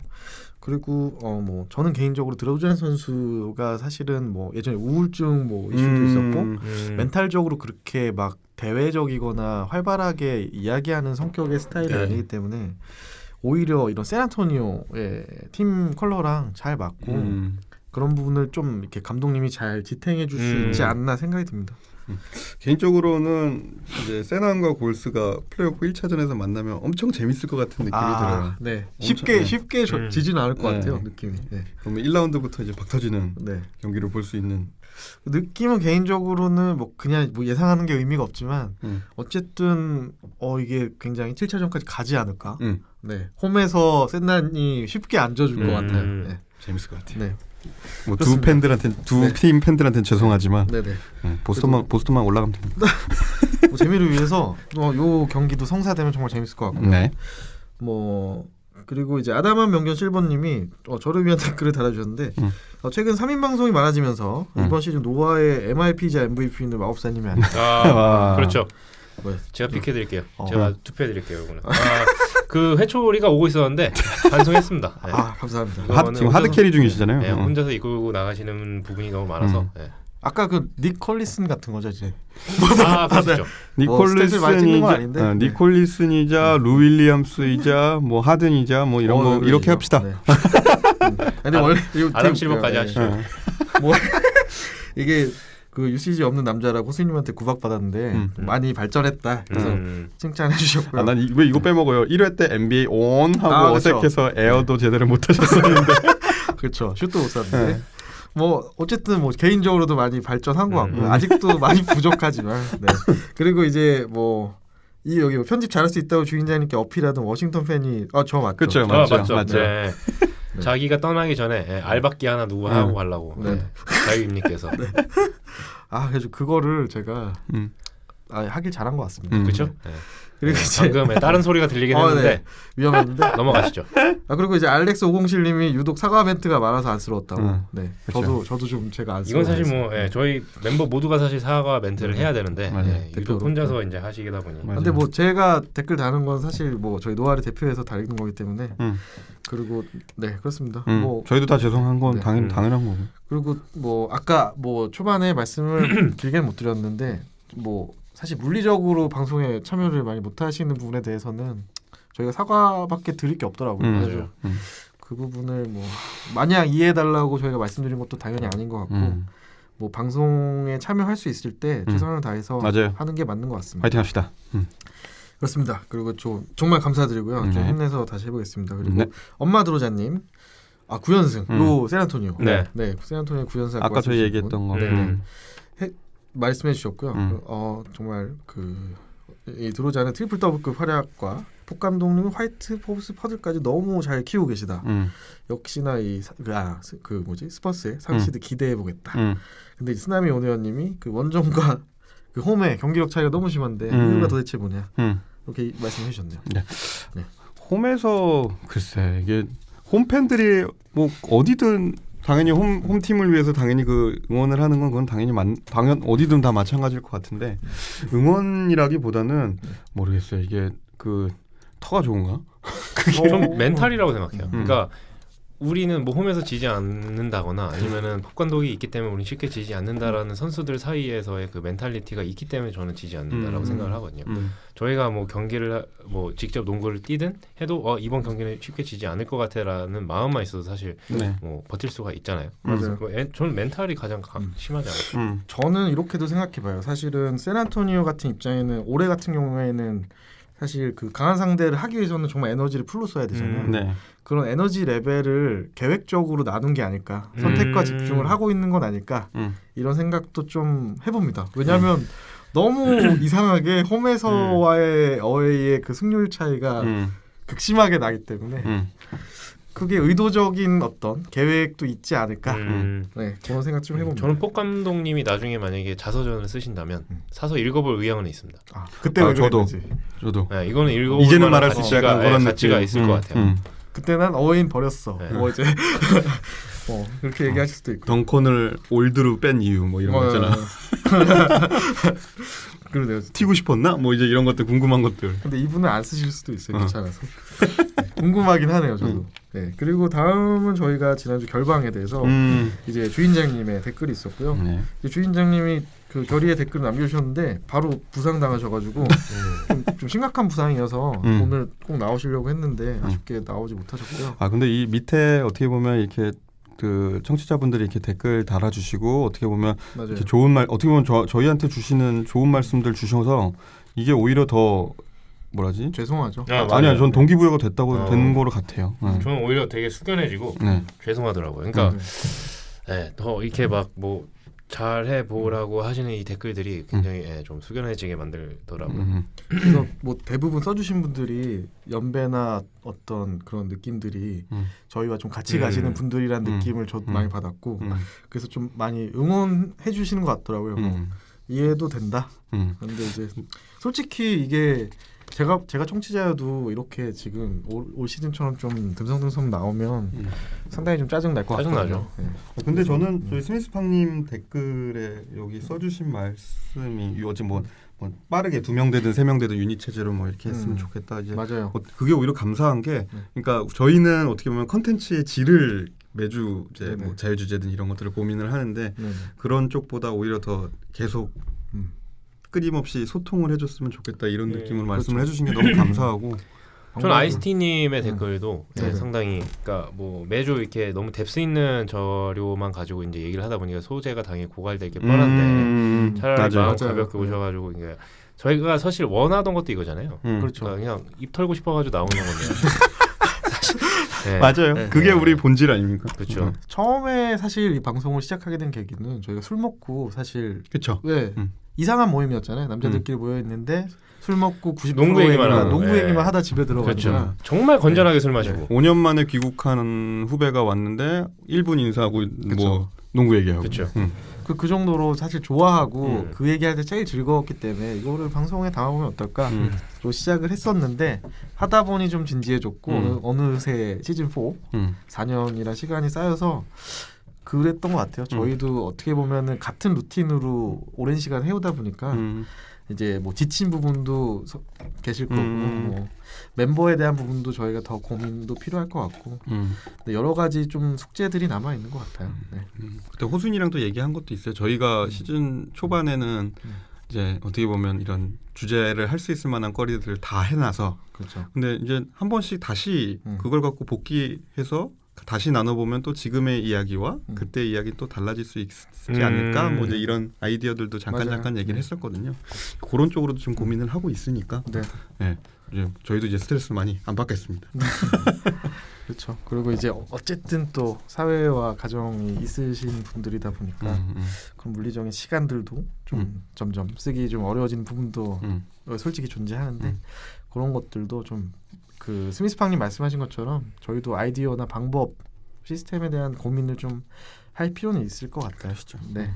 그리고 뭐 저는 개인적으로 드로잔 선수가 사실은 뭐 예전에 우울증 뭐 이슈도 있었고 멘탈적으로 그렇게 막 대외적이거나 활발하게 이야기하는 성격의 스타일이 네. 아니기 때문에 오히려 이런 샌안토니오의 팀 컬러랑 잘 맞고 그런 부분을 좀 이렇게 감독님이 잘 지탱해 줄 수 있지 않나 생각이 듭니다. 개인적으로는 이제 세난과 골스가 플레이오프 1차전에서 만나면 엄청 재밌을 것 같은 느낌이 들어요. 네. 엄청, 쉽게 지지는 않을 것 같아요. 네. 느낌이. 네. 그러면 1라운드부터 이제 박 터지는 네. 경기를 볼 수 있는. 느낌은 개인적으로는 뭐 그냥 뭐 예상하는 게 의미가 없지만 어쨌든 이게 굉장히 7차전까지 가지 않을까. 네. 홈에서 샌난이 쉽게 앉아줄 것 같아요. 네. 재밌을 것 같아요. 네. 뭐 두 팀 팬들한테는 죄송하지만 네네. 보스턴만 올라가면 됩니다. 뭐 재미를 위해서 요 경기도 성사되면 정말 재밌을 것 같고요. 네. 뭐 그리고 이제 아담한 명견 실버님이 저를 위한 댓글을 달아주셨는데 최근 3인 방송이 많아지면서 이번 시즌 노아의 MIP이자 MVP는 마법사님이 아닐까. 그렇죠. 뭐야? 제가 픽해드릴게요. 제가 투표해드릴게요. 이거는. 그 회초리가 오고 있었는데 반송했습니다. 네. 감사합니다. 지금 하드 캐리 중이시잖아요. 네, 혼자서 이끌고 나가시는 부분이 너무 많아서. 네. 아까 그 닉 콜리슨 같은 거죠 이제. 그렇죠. 스탯을 많이 찍는 건 아닌데. 니콜리슨이자 루 윌리엄스이자 뭐 하든이자 뭐 이런 거 이렇게 합시다. 네. 근데 원래 아담 실버까지 하시죠. 뭐 이게 그 UCG 없는 남자라고 호수님한테 구박받았는데 많이 발전했다. 그래서 칭찬해 주셨고요. 난 왜 이거 빼먹어요. 1회 때 NBA 온 하고 그렇죠. 어색해서 에어도 제대로 못 하셨었는데. 그렇죠. 슛도 못 쐈는데. 네. 뭐 어쨌든 뭐 개인적으로도 많이 발전한 것 같고요. 아직도 많이 부족하지만. 네. 그리고 이제 뭐 여기 편집 잘할 수 있다고 주인장님께 어필하던 워싱턴 팬이 저 맞죠? 그렇죠. 맞죠. 네. 자기가 떠나기 전에 알박기 하나 누구 하고 가려고 자유임님께서 그래서 그거를 제가 하길 잘한 것 같습니다. 그렇죠? 그리고 이제 방금 다른 소리가 들리긴 했는데 위험했는데 넘어가시죠. 그리고 이제 알렉스 507님이 유독 사과 멘트가 많아서 안쓰러웠다고. 네, 그쵸. 저도 좀 제가 이건 안쓰러웠어요. 사실 뭐 저희 멤버 모두가 사실 사과 멘트를 해야 되는데 유독 대표로. 혼자서 이제 하시다 보니. 근데 뭐 제가 댓글 다는 건 사실 뭐 저희 노아를 대표해서 달리는 거기 때문에 그리고 네 그렇습니다. 뭐 저희도 다 죄송한 건 네. 당연한 거고. 그리고 뭐 아까 뭐 초반에 말씀을 길게는 못 드렸는데 뭐 사실 물리적으로 방송에 참여를 많이 못 하시는 부분에 대해서는 저희가 사과밖에 드릴 게 없더라고요. 맞아요. 그 부분을 뭐 마냥 이해해 달라고 저희가 말씀드린 것도 당연히 아닌 것 같고 뭐 방송에 참여할 수 있을 때 최선을 다해서 맞아요. 하는 게 맞는 것 같습니다. 파이팅 합시다. 그렇습니다. 그리고 정말 감사드리고요. 좀 힘내서 다시 해보겠습니다. 그리고 엄마 드로자님 9연승 요 샌안토니오. 네. 샌안토니오 9연승 아까 저희 얘기했던 거. 말씀해 주셨고요. 정말 이 드로자는 트리플 더블급 활약과 폭 감독님은 화이트 포브스 퍼즐까지 너무 잘 키우고 계시다. 역시나 스퍼스의 상시드 기대해 보겠다. 근데 스나미 오네어님이 그 원정과 그 홈의 경기력 차이가 너무 심한데 이유가 도대체 뭐냐 이렇게 말씀해 주셨네요. 네. 홈에서 글쎄 이게 홈 팬들이 뭐 어디든 당연히 홈 팀을 위해서 당연히 그 응원을 하는 건 그건 당연 어디든 다 마찬가지일 것 같은데 응원이라기보다는 모르겠어요. 이게 그 터가 좋은가? 좀 멘탈이라고 생각해요. 그러니까 우리는 뭐 홈에서 지지 않는다거나 아니면은 폭감독이 있기 때문에 우리는 쉽게 지지 않는다라는 선수들 사이에서의 그 멘탈리티가 있기 때문에 저는 지지 않는다라고 생각을 하거든요. 저희가 뭐 경기를 뭐 직접 농구를 뛰든 해도 이번 경기는 쉽게 지지 않을 것 같아라는 마음만 있어도 사실 뭐 버틸 수가 있잖아요. 그래서 저는 멘탈이 가장 심하지 않을까. 저는 이렇게도 생각해봐요. 사실은 샌안토니오 같은 입장에는 올해 같은 경우에는 사실 그 강한 상대를 하기 위해서는 정말 에너지를 풀로 써야 되잖아요. 그런 에너지 레벨을 계획적으로 나눈 게 아닐까. 선택과 집중을 하고 있는 건 아닐까. 이런 생각도 좀 해봅니다. 왜냐하면 너무 이상하게 홈에서와의 어웨이의 그 승률 차이가 극심하게 나기 때문에 그게 의도적인 어떤 계획도 있지 않을까. 그런 생각 좀 해봅니다. 저는 폭 감독님이 나중에 만약에 자서전을 쓰신다면 사서 읽어볼 의향은 있습니다. 그때 왜 저도 이거는 읽어볼 이제는 만한 말할 수 있다 그런 가치가 있을 것 같아요. 그때 난 어웨인 버렸어. 뭐 이제 그렇게 얘기하실 수도 있고. 덩컨을 올드로 뺀 이유 뭐 이런 거 있잖아. 그러네요. 튀고 싶었나? 뭐 이제 이런 것들 궁금한 것들. 근데 이분은 안 쓰실 수도 있어요. 귀찮아서. 궁금하긴 하네요, 저도. 네. 그리고 다음은 저희가 지난주 결방에 대해서 이제 주인장님의 댓글이 있었고요. 주인장님이 그 결의의 댓글을 남겨주셨는데 바로 부상 당하셔가지고 좀 심각한 부상이어서 오늘 꼭 나오시려고 했는데 아쉽게 나오지 못하셨고요. 근데 이 밑에 어떻게 보면 이렇게 그 청취자분들이 이렇게 댓글 달아주시고 어떻게 보면 이렇게 좋은 말 어떻게 보면 저희한테 주시는 좋은 말씀들 주셔서 이게 오히려 더 뭐라지? 죄송하죠. 아니요, 전 동기부여가 됐다고 된 거로 같아요. 저는 오히려 되게 숙연해지고 죄송하더라고요. 그러니까 더 이렇게 막 뭐 잘해 보라고 하시는 이 댓글들이 굉장히 좀 숙연해지게 만들더라고요. 그래서 뭐 대부분 써주신 분들이 연배나 어떤 그런 느낌들이 저희와 좀 같이 가시는 분들이란 느낌을 저도 많이 받았고 그래서 좀 많이 응원해 주시는 것 같더라고요. 이해도 된다. 그런데 이제 솔직히 이게 제가 청취자여도 이렇게 지금 올 시즌처럼 좀 듬성듬성 나오면 상당히 좀 짜증 날 것 같아요. 짜증나죠. 근데 저는 저희 스미스팡님 댓글에 여기 써주신 말씀이 어제 뭐 빠르게 2명 되든 3명 되든 유닛 체제로 뭐 이렇게 했으면 좋겠다. 이제 맞아요. 그게 오히려 감사한 게, 그러니까 저희는 어떻게 보면 컨텐츠의 질을 매주 이제 뭐 자유주제든 이런 것들을 고민을 하는데 그런 쪽보다 오히려 더 계속 끊임없이 소통을 해줬으면 좋겠다 이런 느낌으로 말씀을 해주신 게 너무 감사하고. 저는 아이스티님의 댓글도 상당히 그러니까 뭐 매주 이렇게 너무 뎁스 있는 자료만 가지고 이제 얘기를 하다 보니까 소재가 당연히 고갈될 게 뻔한데 차라리 마음 가볍게 오셔가지고 이게 저희가 사실 원하던 것도 이거잖아요. 그렇죠. 그러니까 그냥 입 털고 싶어가지고 나오는 건데요. 맞아요. 그게 우리 본질 아닙니까? 그렇죠. 처음에 사실 이 방송을 시작하게 된 계기는 저희가 술 먹고 사실 그렇죠. 이상한 모임이었잖아요. 남자들끼리 모여 있는데 술 먹고 90% 농구 얘기만 하는 농구 네. 얘기만 하다 집에 들어가니까 그렇죠. 정말 건전하게 술 마시고 5년 만에 귀국한 후배가 왔는데 1분 인사하고 뭐 농구 얘기하고. 그쵸. 그 정도로 사실 좋아하고 음. 그 얘기할 때 제일 즐거웠기 때문에 이거를 방송에 담아보면 어떨까로 시작을 했었는데 하다 보니 좀 진지해졌고 어느새 시즌 4 4년이란 시간이 쌓여서 그랬던 것 같아요. 저희도 어떻게 보면은 같은 루틴으로 오랜 시간 해오다 보니까 이제 뭐 지친 부분도 계실 거고 뭐 멤버에 대한 부분도 저희가 더 고민도 필요할 것 같고 근데 여러 가지 좀 숙제들이 남아 있는 것 같아요. 네. 그때 호순이랑도 얘기한 것도 있어요. 저희가 시즌 초반에는 이제 어떻게 보면 이런 주제를 할 수 있을 만한 거리들을 다 해놔서 그렇죠. 근데 이제 한 번씩 다시 그걸 갖고 복귀해서 다시 나눠보면 또 지금의 이야기와 그때 이야기 또 달라질 수 있지 않을까 뭐 이제 이런 아이디어들도 잠깐 얘기를 했었거든요. 그런 쪽으로도 좀 고민을 하고 있으니까 네. 네, 이제 저희도 이제 스트레스 많이 안 받겠습니다. 그렇죠. 그리고 이제 어쨌든 또 사회와 가정이 있으신 분들이다 보니까 그런 물리적인 시간들도 좀 점점 쓰기 좀 어려워지는 부분도 솔직히 존재하는데 그런 것들도 좀 그 스미스팡님 말씀하신 것처럼 저희도 아이디어나 방법 시스템에 대한 고민을 좀 할 필요는 있을 것 같아요. 네,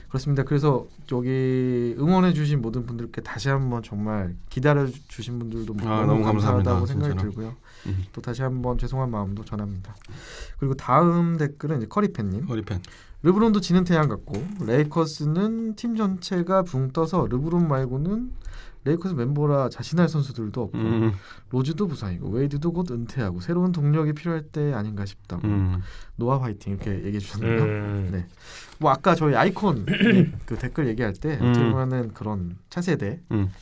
그렇습니다. 그래서 여기 응원해주신 모든 분들께 다시 한번 정말 기다려주신 분들도 너무 감사하다고 감사합니다, 생각이 진짜로. 들고요. 또 다시 한번 죄송한 마음도 전합니다. 그리고 다음 댓글은 이제 커리팬님. 허리팬. 르브론도 지는 태양 같고 레이커스는 팀 전체가 붕 떠서 르브론 말고는 레이커스 멤버라 자신할 선수들도 없고 로즈도 부상이고 웨이드도 곧 은퇴하고 새로운 동력이 필요할 때 아닌가 싶다. 노아 화이팅 이렇게 얘기해 주셨네요. 네. 뭐 아까 저희 아이콘 그 댓글 얘기할 때 어떻게 보면은 그런 차세대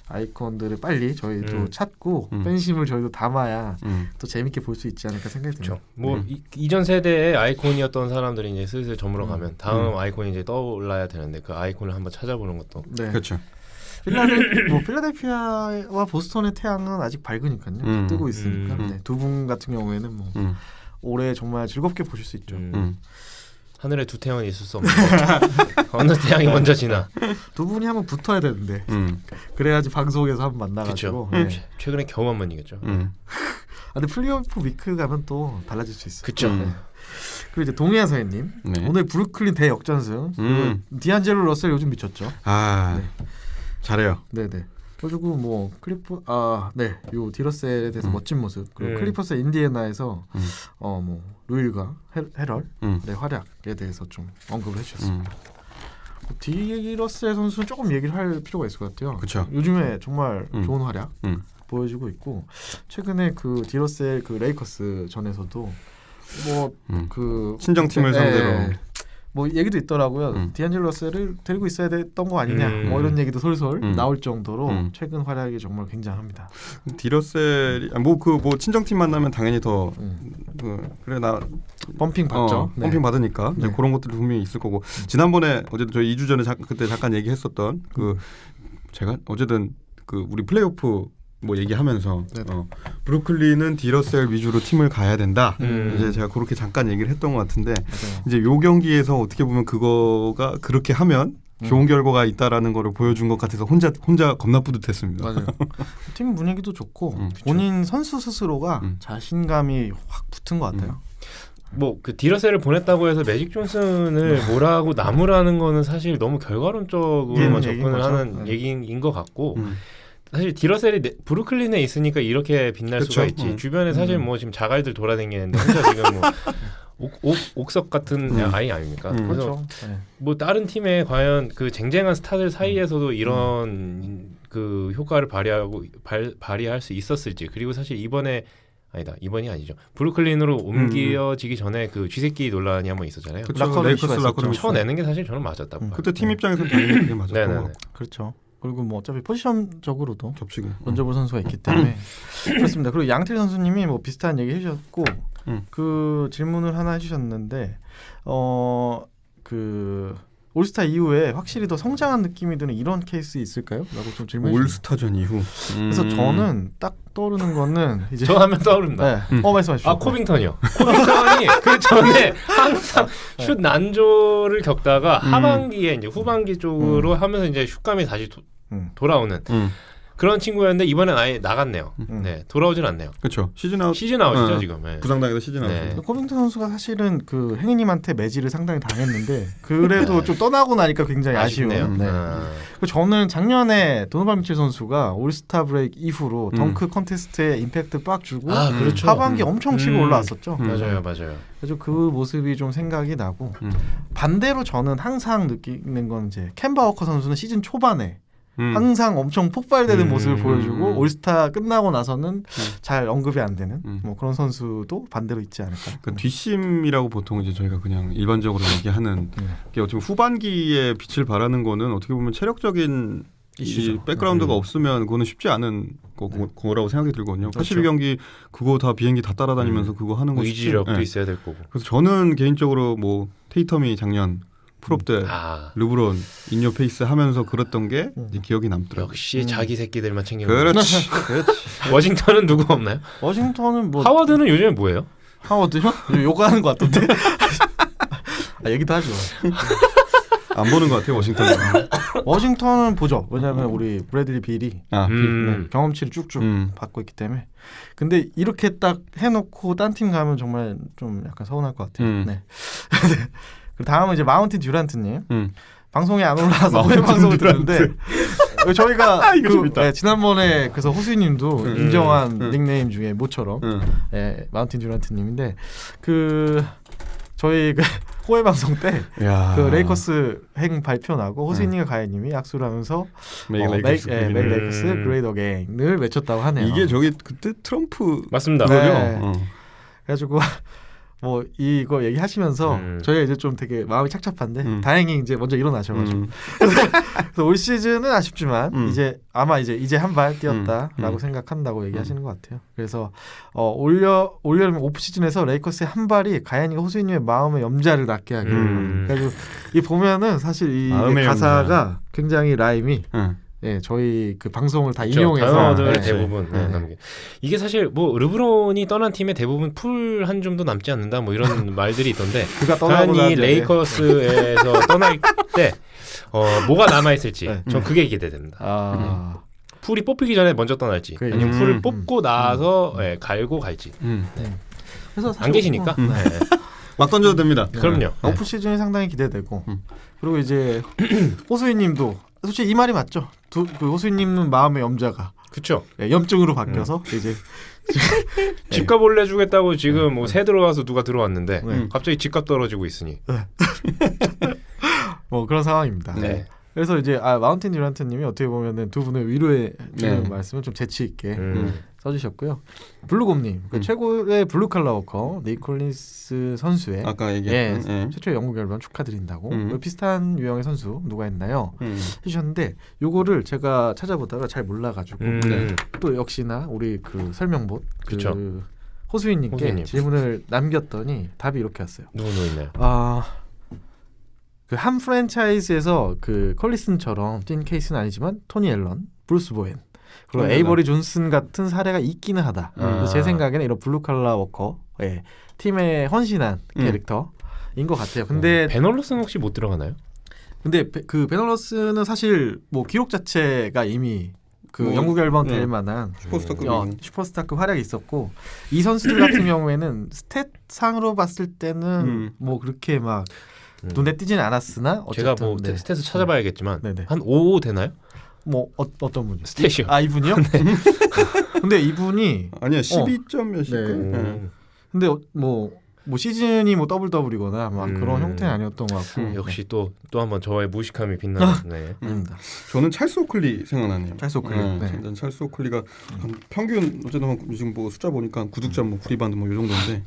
아이콘들을 빨리 저희도 찾고 팬심을 저희도 담아야 또 재밌게 볼 수 있지 않을까 생각이 듭니다. 그렇죠. 뭐 이전 세대의 아이콘이었던 사람들이 이제 슬슬 저물어 가면 다음 아이콘이 이제 떠올라야 되는데 그 아이콘을 한번 찾아보는 것도 네. 그렇죠. 필라델피아와 보스턴의 태양은 아직 밝으니까요. 뜨고 있으니까 네, 두 분 같은 경우에는 뭐 올해 정말 즐겁게 보실 수 있죠. 하늘에 두 태양은 있을 수 없는 어느 태양이 먼저 지나. 두 분이 한번 붙어야 되는데 그래야지 방송에서 한번 만나가지고 네. 최근에 겨우 한 번 이겼죠. 근데 플레이오프 위크 가면 또 달라질 수 있어요. 그렇죠. 그리고 이제 동해아 서해님 네. 오늘 브루클린 대역전승 디안젤로 러셀 요즘 미쳤죠. 잘해요. 네네. 그리고 뭐 요 디러셀에 대해서 멋진 모습 그리고 클리퍼스 인디애나에서 뭐 루일과 헤럴의 활약에 대해서 좀 언급을 해주셨습니다. 디러셀 선수는 조금 얘기를 할 필요가 있을 것 같아요. 그쵸. 요즘에 정말 좋은 활약 보여주고 있고 최근에 그 디러셀 그 레이커스 전에서도 뭐 그 친정팀을 상대로 뭐 얘기도 있더라고요. 디안젤로 러셀을 데리고 있어야 됐던 거 아니냐 뭐 이런 얘기도 솔솔 나올 정도로 최근 활약이 정말 굉장합니다. 디러셀이 뭐 친정팀 만나면 당연히 더 그래 나 펌핑 받죠. 네. 펌핑 받으니까 이제 그런 것들이 분명히 있을 거고 지난번에 어쨌든 저희 2주 전에 그때 잠깐 얘기했었던 그 제가 어쨌든 그 우리 플레이오프 뭐 얘기하면서 브루클린은 디러셀 위주로 팀을 가야 된다. 이제 제가 그렇게 잠깐 얘기를 했던 것 같은데 이제 요 경기에서 어떻게 보면 그거가 그렇게 하면 좋은 결과가 있다라는 거를 보여준 것 같아서 혼자 겁나 뿌듯했습니다. 맞아요. 팀 분위기도 좋고 본인 선수 스스로가 자신감이 확 붙은 것 같아요. 뭐 그 디러셀을 보냈다고 해서 매직 존슨을 뭐라고 나무라는 거는 사실 너무 결과론적으로만 접근을 하는 얘기인 것 같고 사실 디러셀이 브루클린에 있으니까 이렇게 빛날 수가 있지. 주변에 사실 뭐 지금 자갈들 돌아다니는데 혼자 지금 뭐 옥석 같은 아이 아닙니까? 그래서 뭐 다른 팀에 과연 그 쟁쟁한 스타들 사이에서도 이런 그 효과를 발휘할 수 있었을지. 그리고 사실 이번이 아니죠. 브루클린으로 옮겨지기 전에 그 쥐새끼 논란이 한번 있었잖아요. 레이커스 라커룸 쳐내는 게 사실 저는 맞았다고 봐요. 그때 팀 입장에서는 당연히 그게 맞았던 것 같고. 그렇죠. 그리고 뭐 어차피 포지션적으로도 겹치고 런저볼 선수가 있기 때문에 그렇습니다. 그리고 양틸 선수님이 뭐 비슷한 얘기 해주셨고 그 질문을 하나 해주셨는데 그 올스타 이후에 확실히 더 성장한 느낌이 드는 이런 케이스 있을까요? 라고 좀 질문해 주세요. 올스타전 이후. 그래서 저는 딱 떠오르는 거는 이제 저 하면 떠오른다. 네. 말씀하십시오. 아 코빙턴이요. 코빙턴이 그 전에 항상 슛 난조를 겪다가 하반기에 이제 후반기 쪽으로 하면서 이제 슛감이 다시 돌아오는 그런 친구였는데 이번엔 아예 나갔네요. 네, 돌아오진 않네요. 그렇죠. 시즌 아웃이죠 지금. 네. 부상당해서 시즌 아웃. 네. 코빙턴 선수가 사실은 그 행위님한테 매질을 상당히 당했는데 그래도 좀 떠나고 나니까 굉장히 아쉽네요. 아쉬운. 네. 저는 작년에 도노반 미첼 선수가 올스타 브레이크 이후로 덩크 컨테스트에 임팩트 빡 주고 그렇죠. 하반기 엄청 치고 올라왔었죠. 맞아요. 그래서 그 모습이 좀 생각이 나고 반대로 저는 항상 느끼는 건 이제 캔바 워커 선수는 시즌 초반에 항상 엄청 폭발되는 모습을 보여주고 올스타 끝나고 나서는 잘 언급이 안 되는 뭐 그런 선수도 반대로 있지 않을까. 그러니까 뒷심이라고 보통 이제 저희가 그냥 일반적으로 얘기하는 게 어떻게 보면 후반기에 빛을 발하는 거는 어떻게 보면 체력적인 이 백그라운드가 없으면 그거는 쉽지 않은 거라고 생각이 들거든요. 그렇죠. 82경기 그거 다 비행기 다 따라다니면서 그거 하는 거 의지력도 있어야 될 거고. 그래서 저는 개인적으로 뭐 테이텀이 작년 풀업 때 르브론 인요 페이스 하면서 그랬던 게 이제 기억이 남더라고요. 역시 자기 새끼들만 챙기는. 그렇지. 워싱턴은 누구 없나요? 워싱턴은 뭐 하워드는 요즘에 뭐예요? 하워드요? 요가하는 것 같던데. 얘기도 하죠. 안 보는 것 같아요 워싱턴은. 워싱턴은 보죠. 왜냐하면 우리 브래들리 빌이 네, 경험치를 쭉쭉 받고 있기 때문에. 근데 이렇게 딱 해놓고 딴 팀 가면 정말 좀 약간 서운할 것 같아요. 네. 다음은 이제 마운틴 듀란트님. 방송에 안 올라와서 오늘 방송을 듣는데 저희가 지난번에 그래서 호수님도 인정한 닉네임 중에 모처럼 마운틴 듀란트님인데 그 저희 그 호해 방송 때 그 레이커스 행 발표 나고 호수님과 가야님이 약수를 하면서 메이크 레이커스 그레이트 어게인을 외쳤다고 하네요. 이게 저기 그때 트럼프 맞습니다. 네. 그래가지고 뭐 이거 얘기하시면서 저희가 이제 좀 되게 마음이 착잡한데 다행히 이제 먼저 일어나셔가지고 그래서 올 시즌은 아쉽지만 이제 아마 이제 한 발 뛰었다라고 생각한다고 얘기하시는 것 같아요. 그래서 올여름 오프 시즌에서 레이커스의 한 발이 가야니가 호수이님의 마음의 염자를 낫게 하게. 그래가지고 이 보면은 사실 이 가사가 굉장히 라임이. 네, 저희 그 방송을 다 인용해서 단어들 대부분 이게 사실 뭐 르브론이 떠난 팀의 대부분 풀 한 줌도 남지 않는다 뭐 이런 말들이 있던데 그가 떠나고 이 레이커스에서 떠날 때 뭐가 남아 있을지 전 그게 기대됩니다. 풀이 뽑히기 전에 먼저 떠날지 아니면 풀을 뽑고 나서 갈고 갈지. 그래서 안 계시니까 막 던져도 됩니다. 그럼요. 오프 시즌이 상당히 기대되고 그리고 이제 호수이님도 솔직히 이 말이 맞죠. 그 호수님은 마음의 염자가 그렇죠. 염증으로 바뀌어서 이제 집값 올려주겠다고 지금 뭐 새 들어와서 누가 들어왔는데 갑자기 집값 떨어지고 있으니 뭐 그런 상황입니다. 네. 그래서 이제 마운틴 듀란트님이 어떻게 보면은 두 분의 위로해 주는 말씀을 좀 재치 있게 써주셨고요. 블루곰님 그 최고의 블루 칼라 워커 네이콜린스 선수의 아까 얘기했던 최초의 영국 앨범 축하드린다고 비슷한 유형의 선수 누가 있나요? 해주셨는데 요거를 제가 찾아보다가 잘 몰라가지고 또 역시나 우리 그 설명봇 그 호수인님께 질문을 남겼더니 답이 이렇게 왔어요. 누구 있나요? 그 한 프랜차이즈에서 그 컬리슨처럼 뛴 케이스는 아니지만 토니 앨런, 브루스 보엔 그리고 에이버리 존슨 같은 사례가 있기는 하다. 제 생각에는 이런 블루칼라 워커의 팀에 헌신한 캐릭터인 것 같아요. 근데 베널러스는 혹시 못 들어가나요? 근데 그 베널러스는 사실 뭐 기록 자체가 이미 그 영국 앨범 될 만한 슈퍼스타급 활약이 있었고 이 선수들 같은 경우에는 스탯상으로 봤을 때는 뭐 그렇게 막 눈에 띄지는 않았으나 어쨌든 제가 뭐 스탯을 찾아봐야겠지만 한 5 되나요? 뭐 어떤 분이요? 스탯이요. 이분이요? 근데 이분이 아니야 12점 몇일까? 근데 뭐 시즌이 뭐 더블이거나 막 그런 형태는 아니었던 것 같고 역시 또 한번 저의 무식함이 빛나네. 저는 찰스 오클리 생각나네요. 찰스 오클리. 찰스 오클리가 평균 어쨌든 지금 뭐 숫자 보니까 9득점 뭐 9리바운드 뭐 이 정도인데.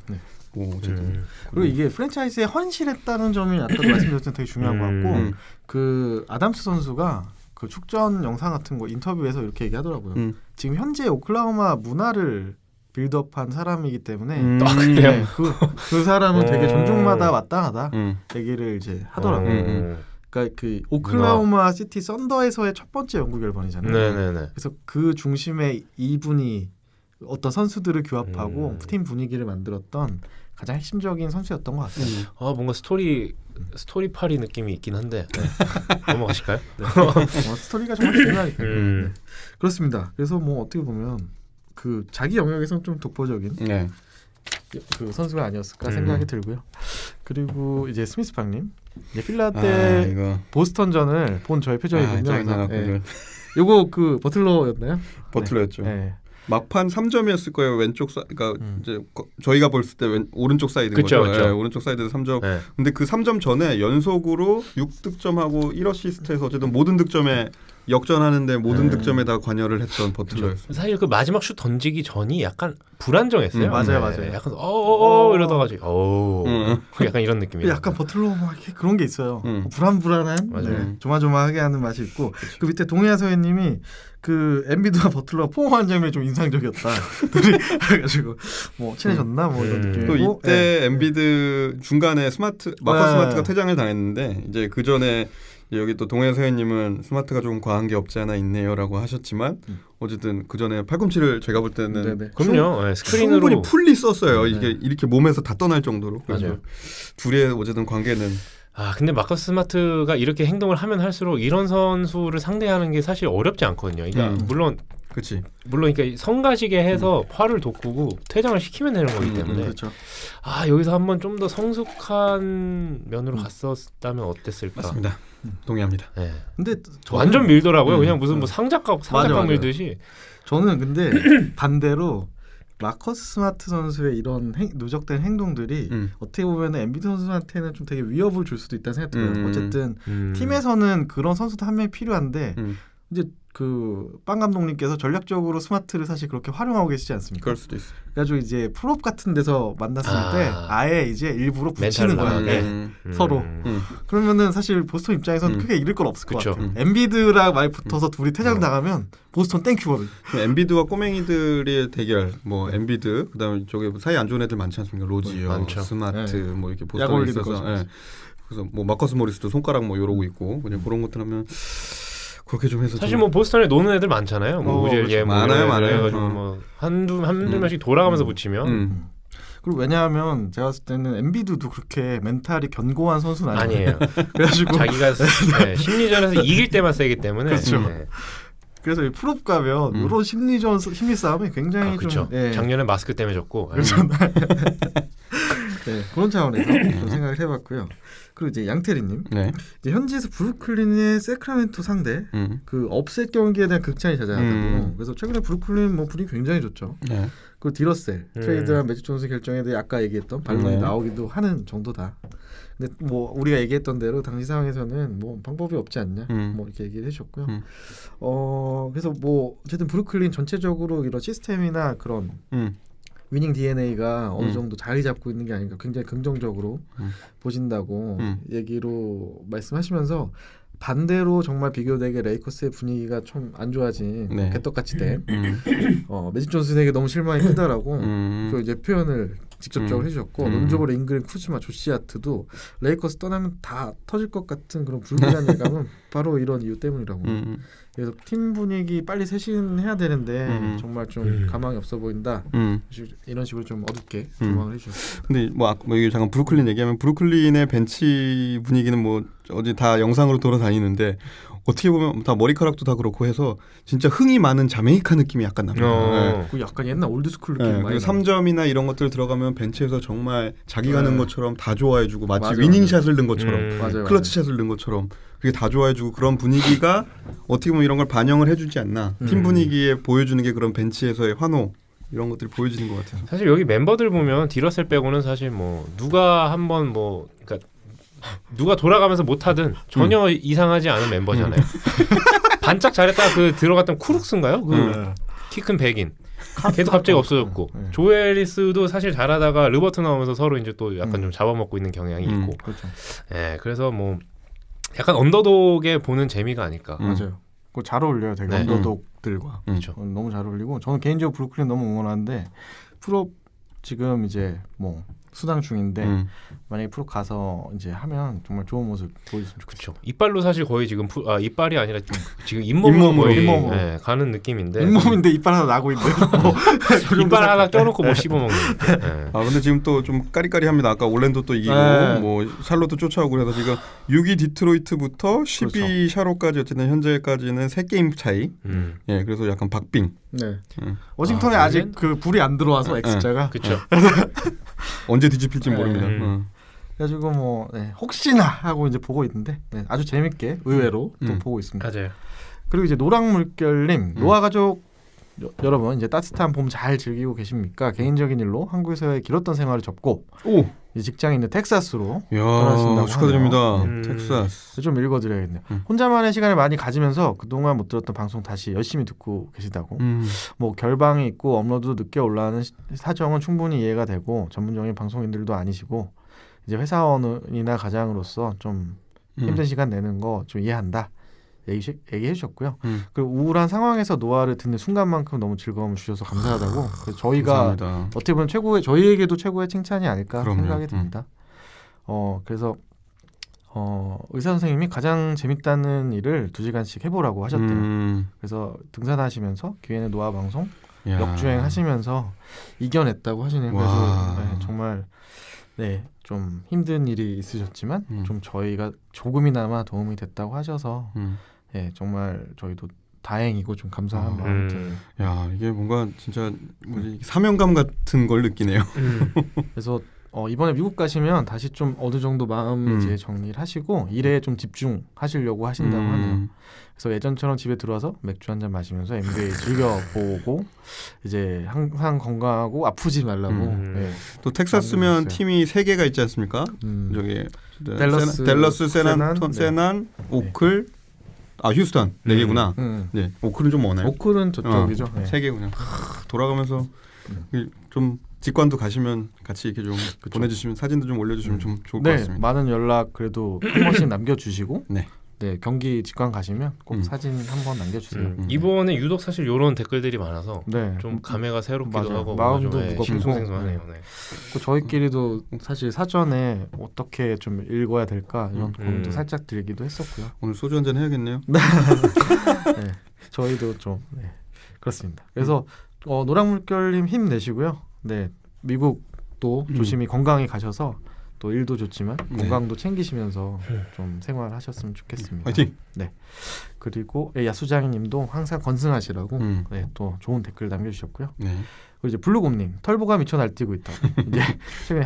그리고 이게 프랜차이즈에 헌신했다는 점이 아까도 말씀드렸던 되게 중요한 것 같고 그 아담스 선수가 그 축전 영상 같은 거 인터뷰에서 이렇게 얘기하더라고요. 지금 현재 오클라호마 문화를 빌드업한 사람이기 때문에 그래요? 그 사람은 되게 존중마다 마땅하다 얘기를 이제 하더라고요. 그러니까 그 오클라호마 시티 썬더에서의 첫 번째 영구 결번이잖아요. 네네네. 그래서 그 중심에 이분이 어떤 선수들을 규합하고 팀 분위기를 만들었던 가장 핵심적인 선수였던 것 같아요. 뭔가 스토리파리 느낌이 있긴 한데 넘어가실까요? 네. 스토리가 정말 중요하니까요. 네. 그렇습니다. 그래서 뭐 어떻게 보면 그 자기 영역에서는 좀 독보적인 네. 그 선수가 아니었을까 생각이 들고요. 그리고 이제 스미스 박님, 필라 이거 보스턴전을 본 저의 표정이군요. 짜증나고 네. 요거 그 버틀러였나요? 버틀러였죠. 네. 막판 3점이었을 거예요. 왼쪽 그러니까 이제 저희가 봤을 때 오른쪽 사이드인 그쵸, 거죠. 그쵸. 네, 오른쪽 사이드에서 3점. 네. 근데 그 3점 전에 연속으로 6득점하고 1어시스트에서 어쨌든 모든 득점에 역전하는데 모든 득점에다 관여를 했던 버틀러였어요. 사실 그 마지막 슛 던지기 전이 약간 불안정했어요. 맞아요. 약간 이러다가 약간 이런 느낌이에요. 약간 버틀러 막 이렇게 그런 게 있어요. 불안불안한, 맞아요. 조마조마하게 하는 맛이 있고 그 밑에 동해아 서해님이 그 엠비드와 버틀러 포옹한 장면이 좀 인상적이었다. 그래가지고 뭐 친해졌나 뭐 이런 느낌이고 또 이때 엠비드 중간에 마커스 스마트가 퇴장을 당했는데 이제 그 전에 여기 또 동해 서해님은 스마트가 좀 과한 게 없지 않아 있네요라고 하셨지만 어쨌든 그 전에 팔꿈치를 제가 볼 때는 그럼요. 스크린으로 충분히 풀리 썼어요. 이게 이렇게 몸에서 다 떠날 정도로. 맞아요. 둘의 어쨌든 관계는 근데 마커스 스마트가 이렇게 행동을 하면 할수록 이런 선수를 상대하는 게 사실 어렵지 않거든요. 그러니까 물론 그러니까 성가시게 해서 화를 돋구고 퇴장을 시키면 되는 거기 때문에 그렇죠. 여기서 한번 좀 더 성숙한 면으로 갔었다면 어땠을까? 맞습니다. 동의합니다. 네. 근데 완전 밀더라고요. 그냥 무슨 뭐 상작각 맞아. 밀듯이. 저는 근데 반대로 마커스 스마트 선수의 이런 누적된 행동들이 어떻게 보면 엠비드 선수한테는 좀 되게 위협을 줄 수도 있다는 생각이 들어요. 어쨌든 팀에서는 그런 선수도 한 명이 필요한데 이제 그 빵 감독님께서 전략적으로 스마트를 사실 그렇게 활용하고 계시지 않습니까? 그럴 수도 있어요. 그래가지고 이제 프롭 같은 데서 만났을 때 아예 이제 일부러 붙이는 거예요. 서로. 그러면은 사실 보스턴 입장에서는 크게 잃을 건 없을 것 같아요. 엠비드랑 많이 붙어서 둘이 퇴장 당하면 보스턴 땡큐거든. 엠비드와 꼬맹이들의 대결, 뭐 엠비드, 그다음에 저기 사이 안 좋은 애들 많지 않습니까? 로지어, 스마트, 뭐 이렇게 보스턴에 있어서. 그래서 뭐 마커스 모리스도 손가락 뭐 이러고 있고 그냥 그런 것들 하면. 그렇게 좀 해서 사실 뭐 보스턴에 노는 애들 많잖아요. 뭐 우젤예 많아요. 해가지고 뭐 한두 명씩 돌아가면서 붙이면. 그리고 왜냐하면 제가 봤을 때는 엠비드도 그렇게 멘탈이 견고한 선수는 아니에요. 그래가지고 자기가 심리전에서 이길 때만 세기 때문에. 그렇죠. 그래서 이 프롭 가면 이런 심리 싸움이 굉장히 좀 작년에 마스크 때문에 졌고. 그렇죠. 그런 차원에서 좀 생각을 해봤고요. 그리고 이제 양태리님, 이제 현지에서 브루클린의 세크라멘토 상대 그 업셋 경기에 대한 극찬이 자자하다고. 그래서 최근에 브루클린 뭐 분위기 굉장히 좋죠. 그 디러셀 트레이드한 매직 존스 결정에 대해 아까 얘기했던 반론이 나오기도 하는 정도다. 근데 뭐 우리가 얘기했던 대로 당시 상황에서는 뭐 방법이 없지 않냐, 뭐 이렇게 얘기를 해주셨고요. 그래서 뭐 어쨌든 브루클린 전체적으로 이런 시스템이나 그런 위닝 DNA가 어느 정도 자리 잡고 있는 게 아닌가 굉장히 긍정적으로 보신다고 얘기로 말씀하시면서 반대로 정말 비교되게 레이커스의 분위기가 좀 안 좋아진 개떡같이 된 매직 존슨에게 너무 실망이 크다라고 그 이제 표현을 직접적으로 해주셨고 논적으로 잉그램 쿠즈마 조시 하트도 레이커스 떠나면 다 터질 것 같은 그런 불길한 예감은 바로 이런 이유 때문이라고. 그래서 팀 분위기 빨리 쇄신해야 되는데 정말 좀 가망이 없어 보인다. 이런 식으로 좀 어둡게 조망을 해주셨어요. 근데 뭐 이게 잠깐 브루클린 얘기하면 브루클린의 벤치 분위기는 뭐 어제 다 영상으로 돌아다니는데 어떻게 보면 다 머리카락도 다 그렇고 해서 진짜 흥이 많은 자메이카 느낌이 약간 납니다. 그 약간 옛날 올드스쿨 느낌 많이. 3점이나 이런 것들 들어가면 벤치에서 정말 자기가 넣은 것처럼 다 좋아해주고 마치 위닝샷을 넣은 것처럼 클러치샷을 넣은 것처럼 그게 다 좋아해주고 그런 분위기가 어떻게 보면 이런 걸 반영을 해주지 않나. 팀 분위기에 보여주는 게 그런 벤치에서의 환호 이런 것들이 보여지는 것 같아요. 사실 여기 멤버들 보면 디러셀 빼고는 사실 뭐 누가 한번 뭐 그러니까 누가 돌아가면서 못하든 전혀 이상하지 않은 멤버잖아요. 반짝 잘했다 그 들어갔던 쿠룩스인가요? 그 키 큰 백인. 걔도 갑자기 없어졌고 조에리스도 사실 잘하다가 르버트 나오면서 서로 이제 또 약간 좀 잡아먹고 있는 경향이 있고. 그렇죠. 그래서 뭐 약간 언더독에 보는 재미가 아닐까. 맞아요. 그거 잘 어울려요. 되게 언더독들과. 그렇죠. 너무 잘 어울리고 저는 개인적으로 브루클린 너무 응원하는데 프로 지금 이제 뭐 수당 중인데 만약에 프로 가서 이제 하면 정말 좋은 모습 보여줬으면 좋겠죠. 그렇죠. 이빨로 사실 거의 지금 이빨이 아니라 지금 잇몸으로 거의 잇몸으로. 네, 가는 느낌인데 잇몸인데 이빨 하나 나고 있는데 이빨 하나 껴놓고 못 씹어 먹는. 네. 아 근데 지금 또 좀 까리까리합니다. 아까 올랜도 또 이기고 네. 뭐 샬롯도 쫓아오고 그래서 지금 6위 디트로이트부터 10위 샤롯까지 어쨌든 현재까지는 3게임 차이. 예, 그래서 약간 박빙. 네. 음. 워싱턴에 아직 그 불이 안 들어와서 X자가 그렇죠. 언제 뒤집힐지 네. 모릅니다. 그래가지고 뭐 혹시나 하고 이제 보고 있는데 아주 재밌게 의외로 또 보고 있습니다. 맞아요. 그리고 이제 노랑물결님 노아 가족 여러분 이제 따뜻한 봄 잘 즐기고 계십니까? 개인적인 일로 한국에서의 길었던 생활을 접고 오, 이제 직장이 있는 텍사스로 야 떠나신다고 축하드립니다. 하네요. 텍사스. 좀 읽어드려야겠네요. 혼자만의 시간을 많이 가지면서 그동안 못 들었던 방송 다시 열심히 듣고 계시다고. 뭐 결방이 있고 업로드도 늦게 올라가는 사정은 충분히 이해가 되고 전문적인 방송인들도 아니시고 이제 회사원이나 가장으로서 좀 힘든 시간 내는 거 좀 이해한다. 얘기해 주셨고요. 그리고 우울한 상황에서 노아를 듣는 순간만큼 너무 즐거움을 주셔서 감사하다고. 그래서 저희가 감사합니다. 어떻게 보면 저희에게도 최고의 칭찬이 아닐까 그럼요. 생각이 듭니다. 그래서 의사 선생님이 가장 재밌다는 일을 2시간씩 해보라고 하셨대요. 그래서 등산하시면서 기회는 노아 방송 야. 역주행하시면서 이겨냈다고 하시네요. 와. 그래서 정말 좀 힘든 일이 있으셨지만 좀 저희가 조금이나마 도움이 됐다고 하셔서 정말 저희도 다행이고 좀 감사한 마음이 드네요. 야 이게 뭔가 진짜 사명감 같은 걸 느끼네요. 그래서 이번에 미국 가시면 다시 좀 어느 정도 마음 이제 정리를 하시고 일에 좀 집중하시려고 하신다고 하네요. 그래서 예전처럼 집에 들어와서 맥주 한잔 마시면서 NBA 즐겨보고 이제 항상 건강하고 아프지 말라고. 또 텍사스면 있어요. 팀이 3개가 있지 않습니까? 저기 댈러스, 세난, 오클, 휴스턴 4개구나. 네, 오클은 좀 머네요. 오클은 저쪽이죠. 3개구나. 돌아가면서 좀 직관도 가시면 같이 이렇게 좀 보내주시면 사진도 좀 올려주시면 좀 좋을 것 같습니다. 많은 연락 그래도 한 번씩 남겨주시고 네. 경기 직관 가시면 꼭 사진 한번 남겨주세요. 이번에 유독 사실 이런 댓글들이 많아서 네. 좀 감회가 새롭기도 맞아요. 하고 마음도 좀, 무겁고. 싱숭생숭하네요. 네. 저희끼리도 사실 사전에 어떻게 좀 읽어야 될까 이런 고민도 살짝 들기도 했었고요. 오늘 소주 한잔 해야겠네요. 저희도 좀 그렇습니다. 그래서 노랑물결님 힘내시고요. 네, 미국도 조심히 건강히 가셔서 또 일도 좋지만 건강도 챙기시면서 좀 생활하셨으면 좋겠습니다. 화이팅! 네. 그리고 야수장님도 항상 건승하시라고 또 좋은 댓글 남겨주셨고요. 네. 그리고 이제 블루곰님 털보가 미쳐 날뛰고 있다. 이제 최근에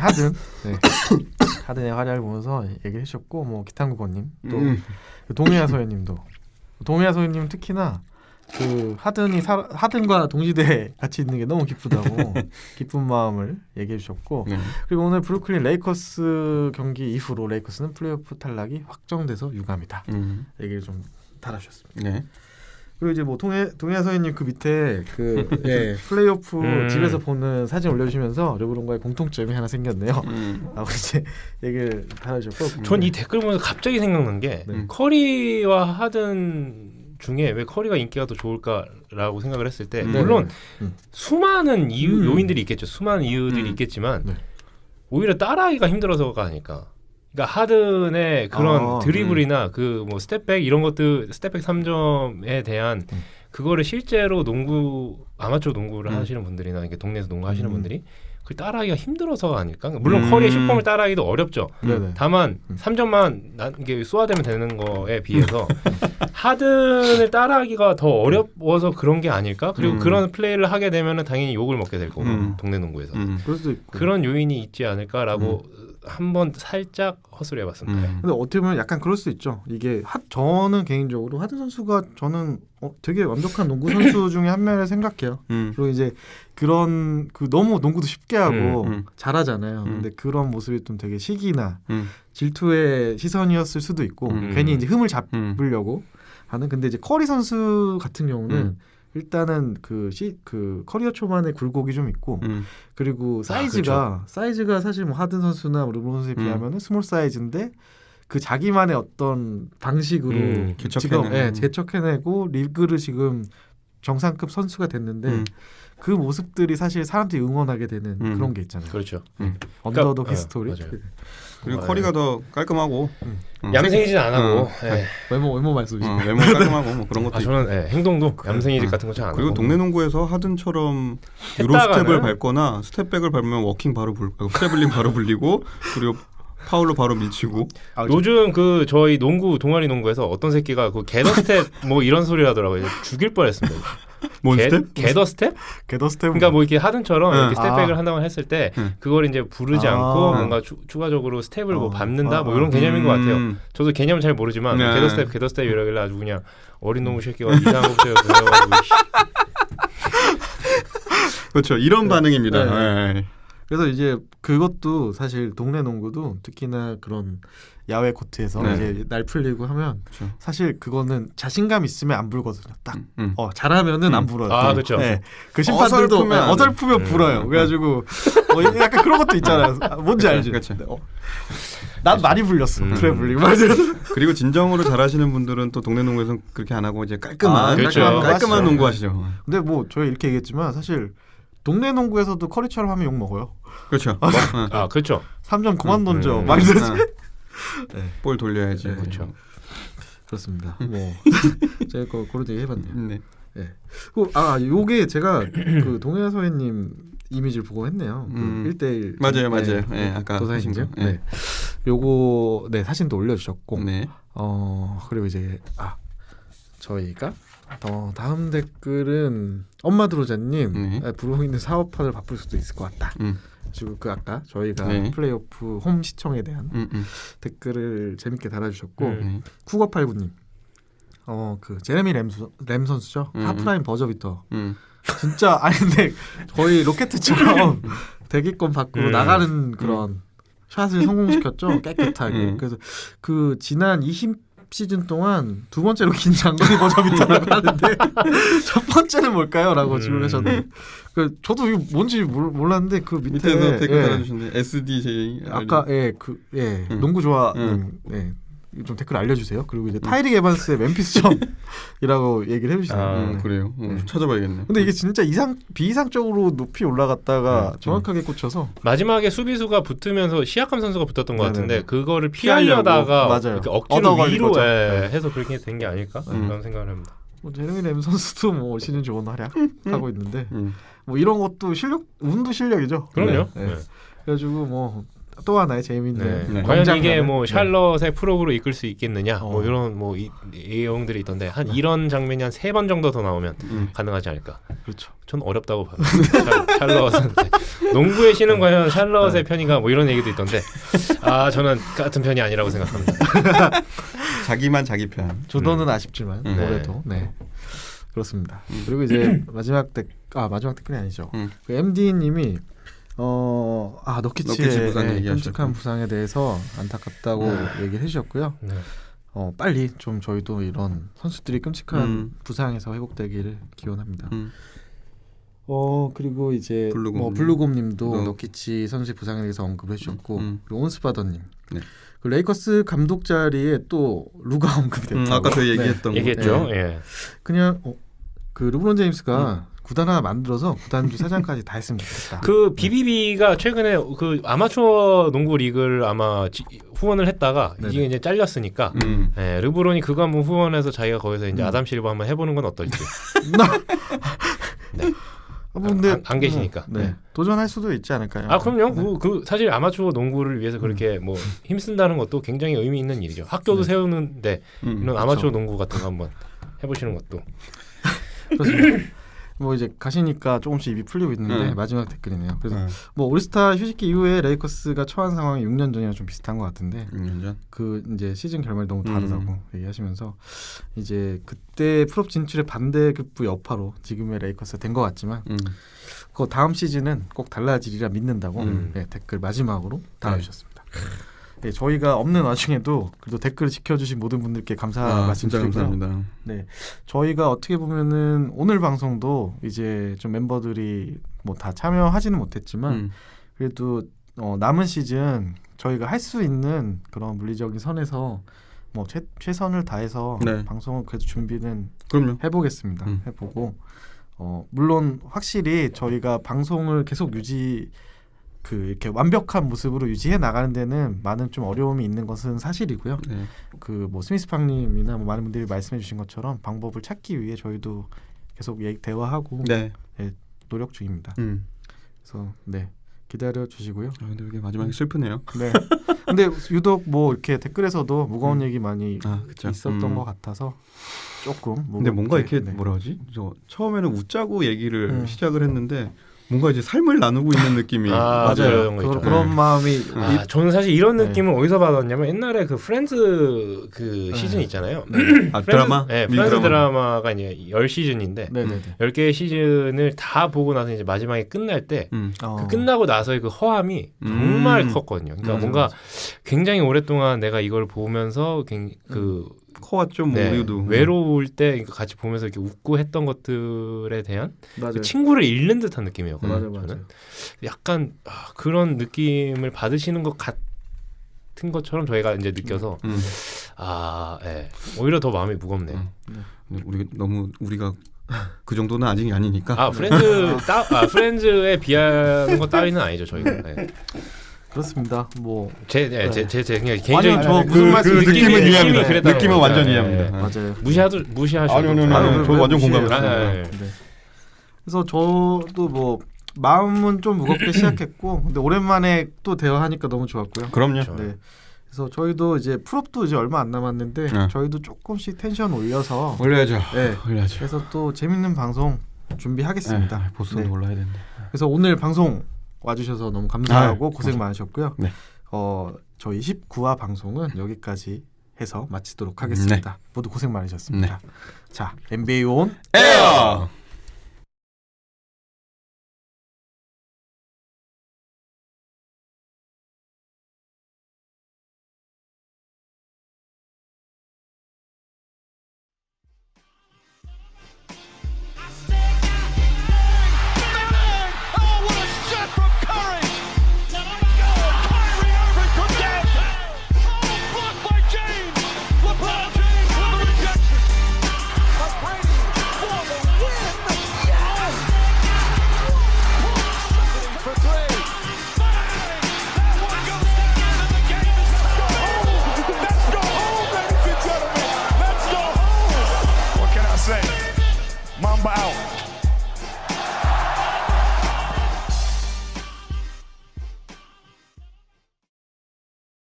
하든의 활약을 보면서 얘기해 주셨고 뭐 기탄국어님 또 동해아 소연님도 동해아 소연님 특히나 그 하든과 동시대에 같이 있는 게 너무 기쁘다고 기쁜 마음을 얘기해 주셨고 그리고 오늘 브루클린 레이커스 경기 이후로 레이커스는 플레이오프 탈락이 확정돼서 유감이다. 얘기를 좀 달아주셨습니다. 네. 그리고 이제 뭐 동해아 서인님 그 밑에 그 플레이오프 집에서 보는 사진 올려주시면서 르브론과의 공통점이 하나 생겼네요. 라고 이제 얘기를 달아주셨고 전 이 댓글 보면서 갑자기 생각난 게 커리와 하든 중에 왜 커리가 인기가 더 좋을까라고 생각을 했을 때 물론 수많은 요인들이 있겠죠. 수많은 이유들이 있겠지만 오히려 따라하기가 힘들어서가 아닐까. 그러니까 하든의 그런 드리블이나 그 뭐 스텝백 이런 것들 스텝백 3점에 대한 그거를 실제로 아마추어 농구를 하시는 분들이나 이렇게 동네에서 농구 하시는 분들이 그걸 따라하기가 힘들어서가 아닐까. 물론 커리의 슈퍼를 따라하기도 어렵죠. 다만 3점만 이게 쏘아대면 되는 거에 비해서 하든을 따라하기가 더 어려워서 그런 게 아닐까. 그리고 그런 플레이를 하게 되면은 당연히 욕을 먹게 될 거고 동네 농구에서 그럴 수도 있고. 그런 요인이 있지 않을까라고 한번 살짝 허술해봤습니다. 근데 어떻게 보면 약간 그럴 수 있죠. 이게 저는 개인적으로 하든 선수가 저는 되게 완벽한 농구 선수 중에 한 명을 생각해요. 그리고 이제 그런 너무 농구도 쉽게 하고 잘하잖아요. 근데 그런 모습이 좀 되게 시기나 질투의 시선이었을 수도 있고 괜히 이제 흠을 잡으려고 하는. 근데 이제 커리 선수 같은 경우는 일단은 그 커리어 초반에 굴곡이 좀 있고 그리고 사이즈가 사실 뭐 하든 선수나 르브론 선수에 비하면은 스몰 사이즈인데 그 자기만의 어떤 방식으로 지금 개척해내고 리그를 지금 정상급 선수가 됐는데 그 모습들이 사실 사람들이 응원하게 되는 그런 게 있잖아요. 그렇죠. 언더독 그러니까, 히스토리. 맞아요. 그리고 커리가 더 깔끔하고 얌생이진 안 하고 예. 외모 말씀이시죠. 외모 깔끔하고 뭐 그런 것도 있고. 저는 행동도 얌생이질 같은 거 잘 안 하고 그리고 동네 농구에서 하든처럼 유로 했다가는- 스텝을 밟거나 스텝백을 밟으면 워킹 바로 트래블링 바로 불리고 그리고 파울로 바로 밀치고 요즘 그 저희 농구 동아리 농구에서 어떤 새끼가 그 게더 스텝 뭐 이런 소리 하더라고요. 죽일 뻔했습니다. 뭔 스텝? 게더 스텝? 게더 스텝. 그러니까 뭐 이렇게 하든처럼 이렇게 아. 스텝백을 한다고 했을 때 그걸 이제 부르지 아. 않고 뭔가 추가적으로 스텝을 뭐 밟는다 뭐 이런 개념인 것 같아요. 저도 개념은 잘 모르지만 네. 게더 스텝 이러길래 아주 그냥 어린 놈의 새끼가 이상한 거 배워가지고 그렇죠. 이런 반응입니다. 네. 네. 그래서 이제 그것도 사실 동네 농구도 특히나 그런 야외 코트에서 네. 이제 날 풀리고 하면 그렇죠. 사실 그거는 자신감 있으면 안 불거든요. 딱 음. 잘하면은 안 불어요. 아, 그렇죠. 네. 그 심판들도 어설프면 안 어설프면 불어요. 그래가지고 약간 그런 것도 있잖아요. 뭔지 알지? 그렇죠. 난 많이 불렸어. 트래블링 맞아. 그리고 진정으로 잘하시는 분들은 또 동네 농구에서 그렇게 안 하고 이제 깔끔한 그렇죠. 깔끔한 맞죠. 농구 하시죠. 근데 뭐 저희 이렇게 얘기했지만 사실 동네 농구에서도 커리처럼 하면 욕 먹어요. 그렇죠. 아 그렇죠. 3점 그만 던져. 음. 막 이러지. 볼 돌려야지. 네, 그렇죠. 그렇습니다. 뭐 제가 그런 얘기 해봤네요. 네. 요게 제가 그 동해서해님 이미지를 보고 했네요. 그 1대1 맞아요. 네, 아까 하신 도사인증. 거. 네. 요거 사진도 올려주셨고 네. 그리고 이제 저희가 다음 댓글은 엄마드로자님 네. 브루klyn의 사업화를 바쁠 수도 있을 것 같다. 그리고 그 아까 저희가 네. 플레이오프 홈 시청에 대한 댓글을 재밌게 달아주셨고 네. 쿠거89님 그 제레미 램 선수죠. 하프라인 버저비터 진짜 아니 근데 거의 로켓처럼 대기권 밖으로 나가는 그런 샷을 성공시켰죠. 깨끗하게. 그래서 그 지난 20시즌 동안 두 번째로 긴 장거리 버저비터라고 하는데 첫 번째는 뭘까요? 라고 질문하셨는데 저도 이거 뭔지 몰랐는데 그 밑에 밑에서 댓글 달아주셨네. SDJ 아까 농구 좋아하는 좀 댓글 알려주세요. 그리고 이제 타이릭 에반스의 멤피스점이라고 얘기를 해주시네요. 그래요. 찾아봐야겠네. 근데 이게 진짜 비이상적으로 높이 올라갔다가 정확하게 꽂혀서 마지막에 수비수가 붙으면서 시약함 선수가 붙었던 것 같은데 네네네. 그거를 피하려다가 맞아요. 이렇게 억지로 얻어걸린 위로 거죠. 해서 그렇게 된 게 아닐까 그런 생각을 합니다. 제레미 램 선수도 뭐 시즌 좋은 활약 하고 있는데 뭐 이런 것도 운도 실력이죠. 그럼요. 네. 그래가지고 뭐 또 하나의 재미있는 네. 과연 이게 광장가는, 뭐 샬럿의 프로그로 이끌 수 있겠느냐 뭐 이런 뭐 내용들이 있던데 한 이런 장면이 한 3번 정도 더 나오면 가능하지 않을까. 그렇죠. 전 어렵다고 봐요. 샬럿은 농구의 신은 과연 샬럿의 편인가 뭐 이런 얘기도 있던데 저는 같은 편이 아니라고 생각합니다. 자기만 자기 편. 저도는 아쉽지만 올해도 그렇습니다. 그리고 이제 마지막 댓글이 아니죠. 그 MD님이 너키치의 부상 끔찍한 부상에 대해서 안타깝다고 얘기를 해주셨고요. 네. 빨리 좀 저희도 이런 선수들이 끔찍한 부상에서 회복되기를 기원합니다. 그리고 이제 블루곰님도 너키치 선수의 부상에 대해서 언급을 해주셨고 그리고 온스파더님 그 레이커스 감독 자리에 또 루가 언급이 됐다고. 아까 저희 얘기했던 얘기했죠. 거. 예. 그냥 그 르브론 제임스가 구단 하나 만들어서 구단주 사장까지 다 했으면 좋겠다. 그 BBB가 최근에 그 아마추어 농구 리그를 아마 후원을 했다가 이게 이제 잘렸으니까 르브론이 그거 한번 후원해서 자기가 거기서 이제 아담 실버 한번 해보는 건 어떨지. 네. 근데 안 계시니까. 도전할 수도 있지 않을까요? 그럼요. 그 사실 아마추어 농구를 위해서 그렇게 뭐 힘쓴다는 것도 굉장히 의미 있는 일이죠. 학교도 세우는데 이런 아마추어 농구 같은 거 한번 해보시는 것도. 그렇습니다. 뭐 이제 가시니까 조금씩 입이 풀리고 있는데 마지막 댓글이네요. 그래서 뭐 올스타 휴식기 이후에 레이커스가 처한 상황이 6년 전이랑 좀 비슷한 것 같은데 6년 전? 그 이제 시즌 결말이 너무 다르다고 얘기하시면서 이제 그때 풀업 진출의 반대급부 여파로 지금의 레이커스가 된 것 같지만 그 다음 시즌은 꼭 달라지리라 믿는다고 댓글 마지막으로 달아주셨습니다. 저희가 없는 와중에도 그래도 댓글을 지켜주신 모든 분들께 감사 말씀드리고요. 진짜 감사합니다. 네, 저희가 어떻게 보면은 오늘 방송도 이제 좀 멤버들이 뭐 다 참여하지는 못했지만 그래도 남은 시즌 저희가 할 수 있는 그런 물리적인 선에서 뭐 최선을 다해서 방송을 그래도 준비는 그럼요. 해보겠습니다. 해보고 물론 확실히 저희가 방송을 계속 이렇게 완벽한 모습으로 유지해 나가는 데는 많은 좀 어려움이 있는 것은 사실이고요. 네. 그 뭐 스미스팡님이나 뭐 많은 분들이 말씀해주신 것처럼 방법을 찾기 위해 저희도 계속 대화하고 네. 노력 중입니다. 그래서 기다려 주시고요. 아, 근데 이게 마지막에 슬프네요. 네. 근데 유독 뭐 이렇게 댓글에서도 무거운 얘기 많이 그쵸. 있었던 것 같아서 조금. 근데 뭔가 이렇게 네. 뭐라 하지? 저 처음에는 웃자고 얘기를 시작을 했는데 뭔가 이제 삶을 나누고 있는 느낌이 맞아요. 그런 거 있죠. 그런 마음이 저는 사실 이런 네. 느낌을 어디서 받았냐면 옛날에 그 프렌즈 그 시즌 있잖아요. 드라마? 네, 프렌즈 드라마가 이제 10시즌인데 네네네. 10개의 시즌을 다 보고 나서 이제 마지막에 끝날 때 그 끝나고 나서의 그 허함이 정말 컸거든요. 그러니까 뭔가 굉장히 오랫동안 내가 이걸 보면서 커왔죠, 뭐 우리도 외로울 때 그러니까 같이 보면서 이렇게 웃고 했던 것들에 대한 맞아요. 그 친구를 잃는 듯한 느낌이었거든요. 맞아요. 저는 약간 그런 느낌을 받으시는 것 같은 것처럼 저희가 이제 느껴서 오히려 더 마음이 무겁네요. 근데 우리가 그 정도는 아직 아니니까. 프렌즈에 비하는 것 따위는 아니죠 저희가. 네. 그렇습니다. 뭐 제 그냥 개인적인 아니, 저 무슨 말씀 느낌은 이해합니다. 그랬다는 느낌은 거죠. 완전 네. 이해합니다. 맞아요. 무시하셔도. 아니요. 저 완전 공감해요. 네. 그래서 저도 뭐 마음은 좀 무겁게 시작했고, 근데 오랜만에 또 대화하니까 너무 좋았고요. 그럼요. 네. 그래서 저희도 이제 풀업도 이제 얼마 안 남았는데 네. 저희도 조금씩 텐션 올려서 올려야죠. 네. 올려야죠. 그래서 또 재밌는 방송 준비하겠습니다. 보스도 네. 올라야 되는데. 그래서 오늘 방송 와주셔서 너무 감사하고 고생 감사합니다. 많으셨고요. 네. 저희 19화 방송은 여기까지 해서 마치도록 하겠습니다. 모두 고생 많으셨습니다. 자, NBA 온 에어.